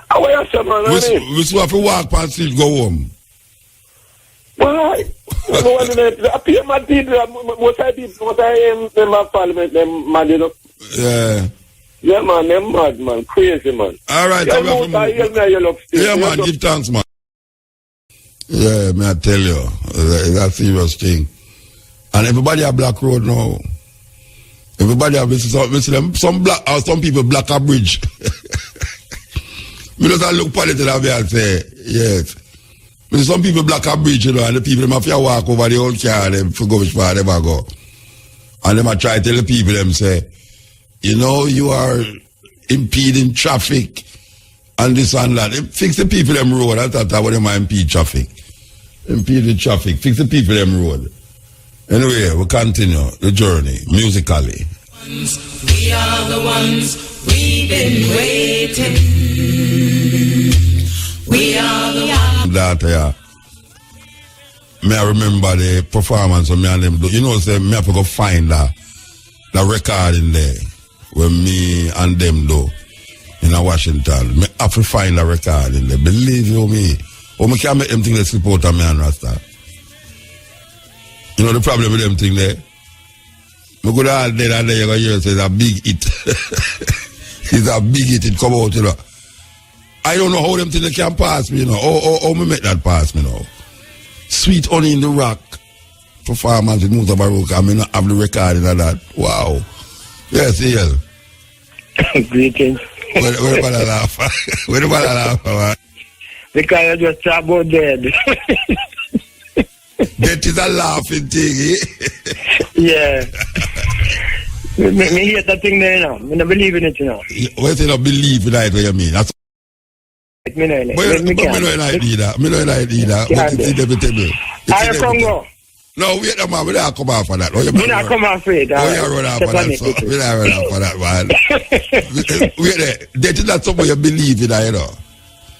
How are you, man? We swap for walk and stilt, go home. Why? I pay my people, most of them parliament, them mad, you know. Yeah. Yeah, man, them mad, man. Crazy, man. All right, yeah, man, give thanks, man. Yeah, may I tell you, it's a serious thing. And everybody have Black Road now. Everybody have some people block a bridge. Me just look political and say, yes. But some people block a bridge, you know, and the people have to walk over the old car and for go which far they go. And them try to tell the people, them say, you know, you are impeding traffic and this and that. Fix the people them road. I thought that was them impede traffic. Impede the traffic. Fix the people them road. Anyway, we continue the journey musically. We are the ones we've been waiting. We are the ones. That, yeah. Me I remember the performance of me and them do. You know, say me have to go find the record in there where me and them do in Washington. Me have to find the record in there. Believe you me. Or me can't make them think they support me and Rasta. You know the problem with them thing there? Me go all dead and there you go hear say it's a big hit. It's a big hit, it come out, you know. I don't know how them things can pass me, you know. How me make that pass me now. Sweet Honey in the Rock performance with Musa Baruch. I mean, have the record and that. Wow. Yes, yeah. Greetings. Where the bother laugh? Where the bother laugh, man? Because I just talk about dead. That is a laughing thing, eh? Yeah. Me hear that thing there, you know. Me not believe in it, you know. What you not believe in that, what you mean? That's me no like either. Me no like either. But it's inevitable. I come go. No, wait a man, we don't come off for that. We not come off for it. We don't run off for that, so. We don't run off for that, man. Wait there. That is not something you believe in, you know.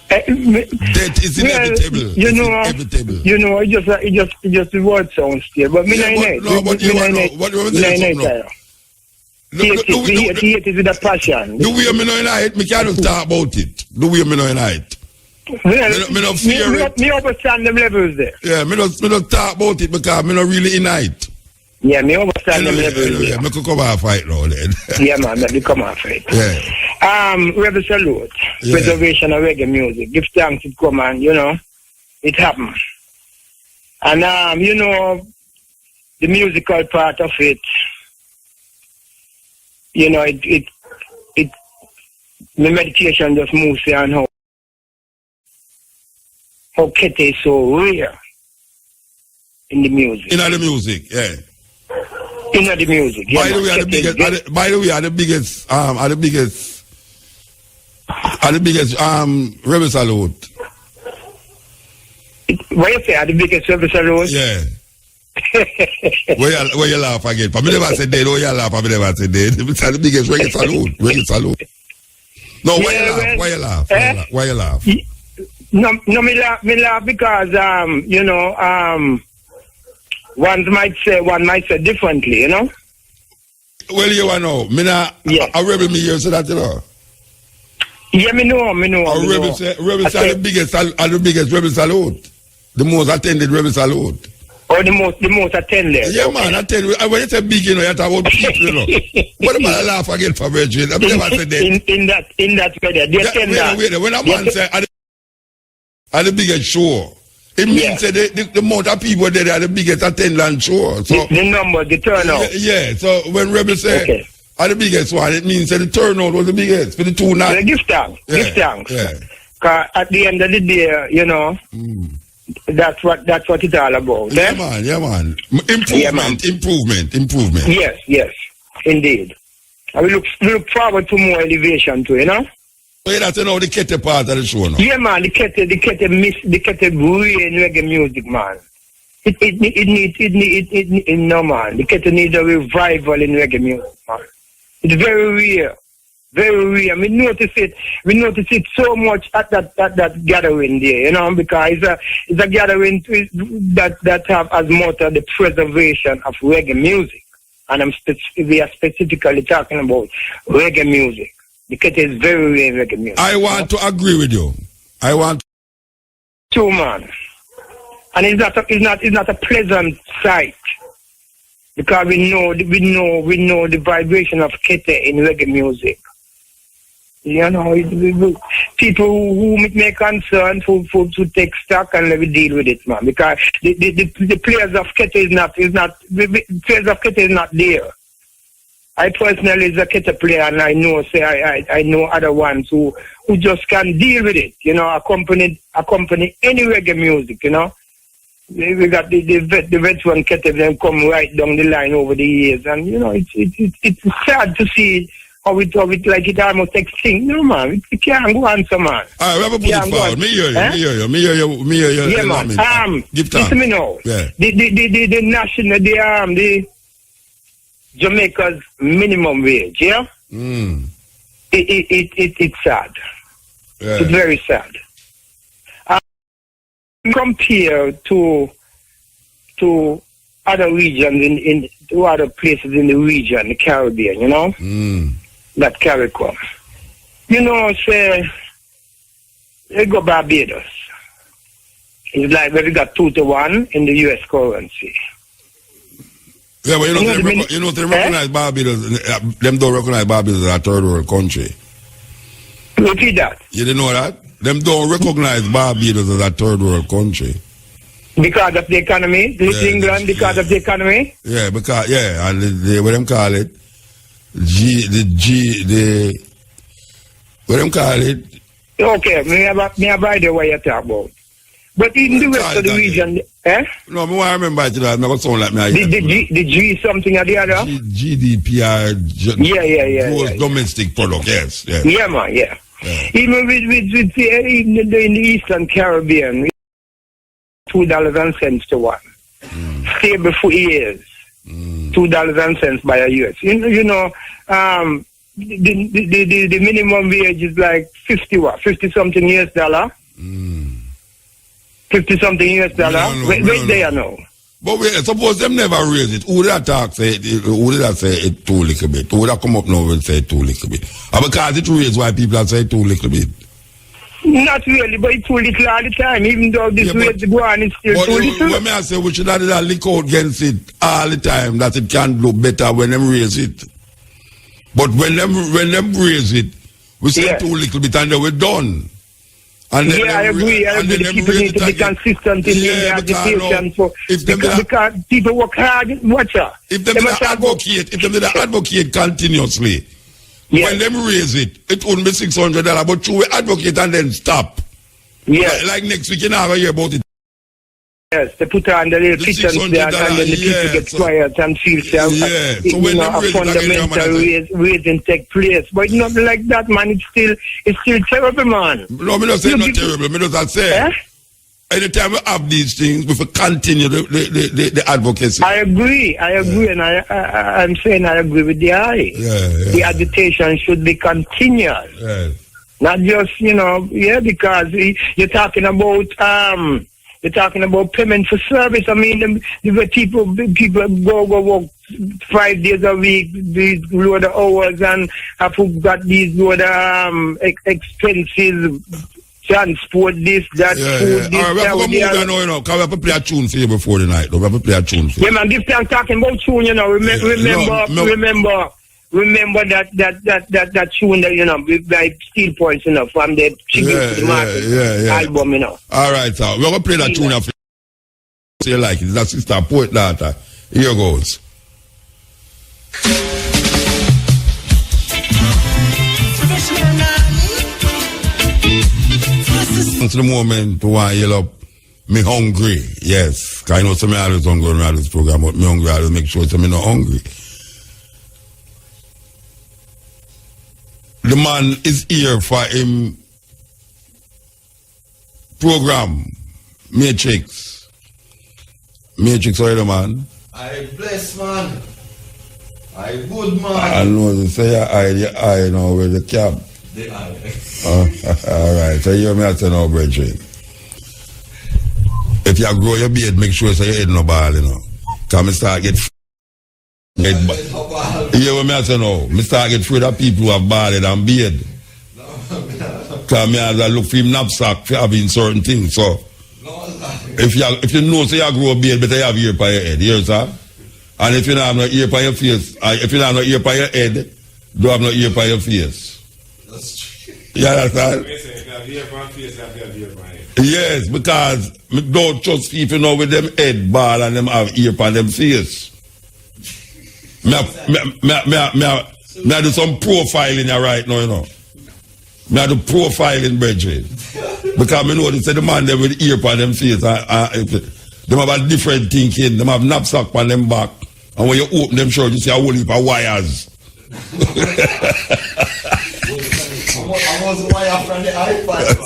That is inevitable. You know, inevitable. You know, it just the word sounds still. But me no, but you know, what you want to say something? It is with a passion. The way me know in it, me can't talk about it. The way me know in it. Me no fear it. Me understand them levels there. Yeah, me no talk about it because me no really in it. Yeah, me understand them levels there. Yeah, me could come off fight now then. Yeah, man, me come off fight. Yeah. Rebel salute. Yeah. Preservation of reggae music. Give thanks it come and, you know, it happens. And, you know, the musical part of it, you know, the meditation just moves here and how Kete is so rare in the music. In the music, yeah. In the music, yeah. By the way, are the biggest Rebel Salute. What you say, are the biggest Rebel Salute? Yeah. Where you laugh again? For me never say dead, where you laugh, for me never say dead. It's the biggest reggae salute. No, why you laugh? Why you laugh? No, me laugh because, one might say differently, you know? Well, you know, a rebel me here say that, you know? Yeah, me know. Rebel say the biggest rebel salute. The most attended rebel salute. Oh, the most attended. Yeah, man, attended. When you say big, you know, you talk about people, you know. What am I laugh again for Virgin? I never said that. In that way, they attend that. Wait, when a man say at the biggest show, it means that the amount of people there are the biggest attendance show. So the number, the turnout. Yeah, so when rebel say at the biggest one, it means that the turnout was the biggest for the 2 nights. Give thanks. Yeah. Because at the end of the day, you know, that's what it's all about. Yeah, man. Improvement. Yes, indeed. And we look forward to more elevation too, you know. So that's, you know, the Kete part of the show now. Yeah, man, the Kete really in reggae music, man. It no, man. The Kete needs a revival in reggae music, man. It's very rare. Very rare. We notice it so much at that gathering there, you know, because it's a gathering that have as motto the preservation of reggae music. And we are specifically talking about reggae music. The Kete is very rare in reggae music. I want to agree with you. Too, man. And it's not a pleasant sight. Because we know the vibration of Kete in reggae music. You know, people who may concern who take stock and let me deal with it, man. Because the players of Kete is not there. I personally is a Kete player, and I know I know other ones who just can't deal with it. You know, accompany any reggae music. You know, we got the veteran Kete them come right down the line over the years, and you know it's sad to see. How it like it almost extinct. No, man, it can't go on, so man. All right, we have a put it forward. Me hear you. Yeah, man. Give time. Listen me now. Yeah. The national, the Jamaica's minimum wage, yeah? It's sad. Yeah. It's very sad. Compared to other regions to other places in the region, the Caribbean, you know? That CARICOM. You know, say, they go Barbados. It's like we got 2-1 in the US currency. Yeah, but you know, they recognize Barbados, them don't recognize Barbados as a third world country. Repeat that. You didn't know that? Them don't recognize Barbados as a third world country. Because of the economy? England, because of the economy? Yeah, because, and what them call it? What them call it? Okay, me have idea what you talk about. But in the rest of the region, No, I remember it. I never sound like me. The G something or the other? GDPR. Gross domestic product, yes. Yeah, man, yeah. Even with in the Eastern Caribbean, $2 to one. Stable for years. $2 by a US. You know, the minimum wage is like 50 something US dollar. 50 something US dollar. Wait there now. But wait, suppose them never raise it. Who did that say it too little bit? Who would that come up now and say it too little bit? Because it raised why people say it too little bit. Not really, but it's too little all the time. Even though this rate go on, it's still too little. When I say we should have that lick out against it all the time, that it can do better when them raise it. But when them raise it, we say too little bit and then we're done. And then I agree. The people need to be consistent in their agitation. Because people work hard, watch out. If them advocate continuously, when them raise it, it wouldn't be $600, but you will advocate and then stop. Yeah. Like next week, you never hear about it. Yes, they put on the little pittance there and then the people get quiet and feel so a fundamental raising take place. But not like that, man. It's still terrible, man. No, me not say not terrible. Me not say. anytime we have these things, we will continue the advocacy. I agree, and I'm saying I agree with the eye. The agitation should be continuous. Not just, because you're talking about payment for service. I mean, the people go work 5 days a week, these load of hours, and have got these load of expenses, transport, this, that, food, this, all right, we have to move on now, because we have to play a tune for you before the night. We have to play a tune for you. Yeah, man, this time talking about tune, remember that tune that, by Steel Pulse, from the Tribute to the Market album, All right, sir. We're going to play that tune after you like it. It's a sister poet daughter. Here goes. It's the moment to want to yell up, me hungry. Yes, because I know some of always hungry around this program, but me hungry, I will make sure I'm not hungry. The man is here for him program, Matrix. Matrix, how are you, man? I bless, man. I good, man. I know, you say your eye now with the cap. The eye. All right, so you hear me I say now, brethren. If you grow your beard, make sure so your head no ball, Because I start get you hear what me I say now? Me start get afraid of people who have bald and beard. Because me I look for him knapsack for having certain things. So if you know so you grow a beard, better you have ear by your head. Hear, sir? And if you don't have no ear by your face, if you don't have no ear by your head, don't have no ear by your face. That's true. You understand? Yes, because me don't trust people with them head bald and them have ear by them face. Me do some profiling right now, Me do profiling, brethren. Because me know they say the man there with ear on them face. Them have a different thinking. Them have knapsack on them back. And when you open them shirt, you see a whole heap of wires.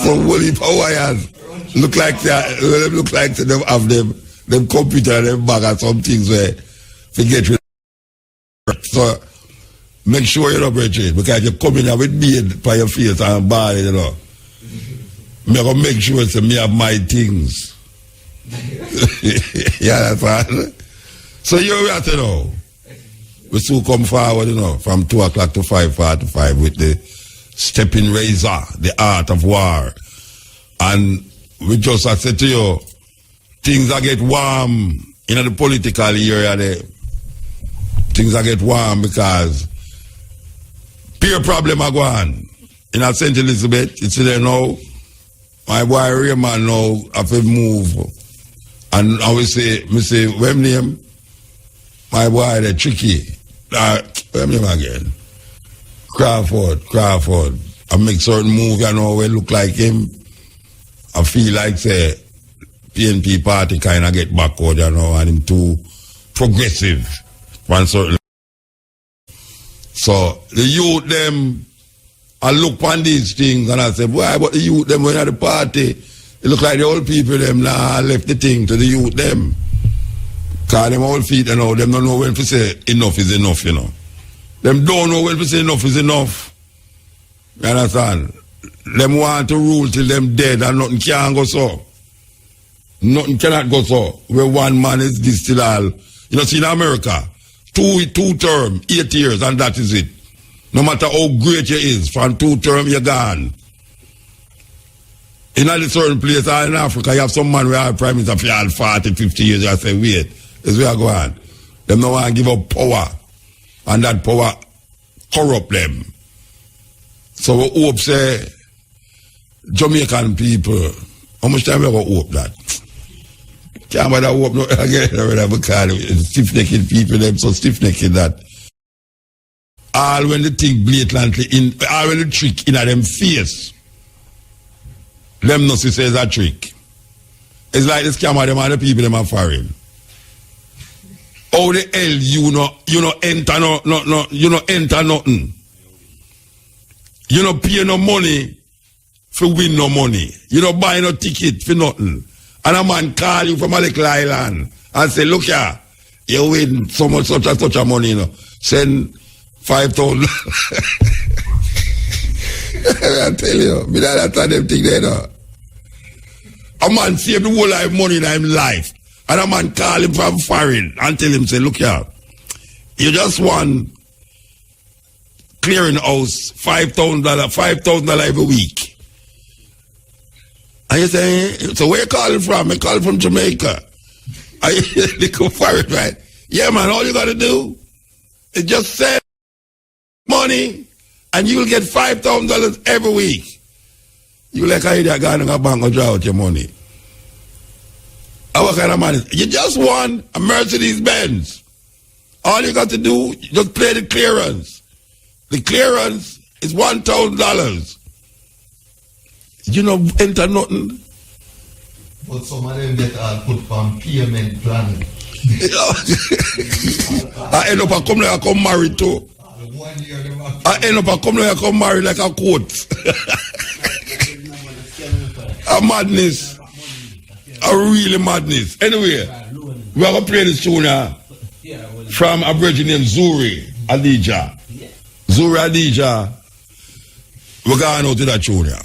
Some whole heap of wires. Look like them have them computer and them bag or some things where forget with. So make sure you're not brethren, because you come in here with beard by your face and body, Me gonna make sure that me have my things. Yeah, that's right. So you're right, we soon come forward, from 2 o'clock to 5:45 with the stepping razor, the art of war. And we just I said to you, things are get warm in the political area there. Things are get warm because peer problem are going in St. Elizabeth. It's there now. My boy Raymond now have to move. And I will say, when name? My boy the tricky. When name again? Crawford. I make certain move, we look like him. I feel like say PNP party kind of get backward, and him too progressive. One certain. So the youth them, I look on these things and I say, why? But the youth them when at the party, it look like the old people them now left the thing to the youth them. Cause them old feet them don't know when to say enough is enough, Them don't know when to say enough is enough. You understand? Them want to rule till them dead and nothing can go so. Nothing cannot go so. Where one man is this till all. See in America. Two term, 8 years, and that is it. No matter how great you is, from 2 term you're gone. In a certain place in Africa, you have some man where our prime minister for all 40, 50 years, you say, wait, this is where I go on. Them no want to give up power. And that power corrupt them. So we hope, say, Jamaican people, how much time we going to hope that? Can't bother hope no again, because stiff-necked people, them so stiff-necked that all when the thing blatantly all when the trick in them face, them no say it's a trick. It's like the scammer them and the people them are foreign. How the hell you no enter nothing. You no pay no money for win no money. You no buy no ticket for nothing. And a man call you from a little island and say, look here, you win so much, such and such a money, you know. Send 5,000. I tell you, me that them thing there, no. A man save the whole life money in his life. And a man call him from foreign and tell him, say, look here, you just won clearing house $5,000 every week. And you say, so where you calling from? I call from Jamaica. They go foreign, right? Yeah, man, all you gotta do is just send money and you'll get $5,000 every week. You like how you're going to a bank and draw out your money. What kind of money? You just won a Mercedes Benz. All you got to do, just play the clearance. The clearance is $1,000. You know, enter nothing. But some of them that are put from payment plan. I end up a come like I come married too. I end up a come like I come married like a coat. A madness. A really madness. Anyway, we are going to play this tune from a virgin named Zuri Adija. Zuri Adija. We're going out to that tune here.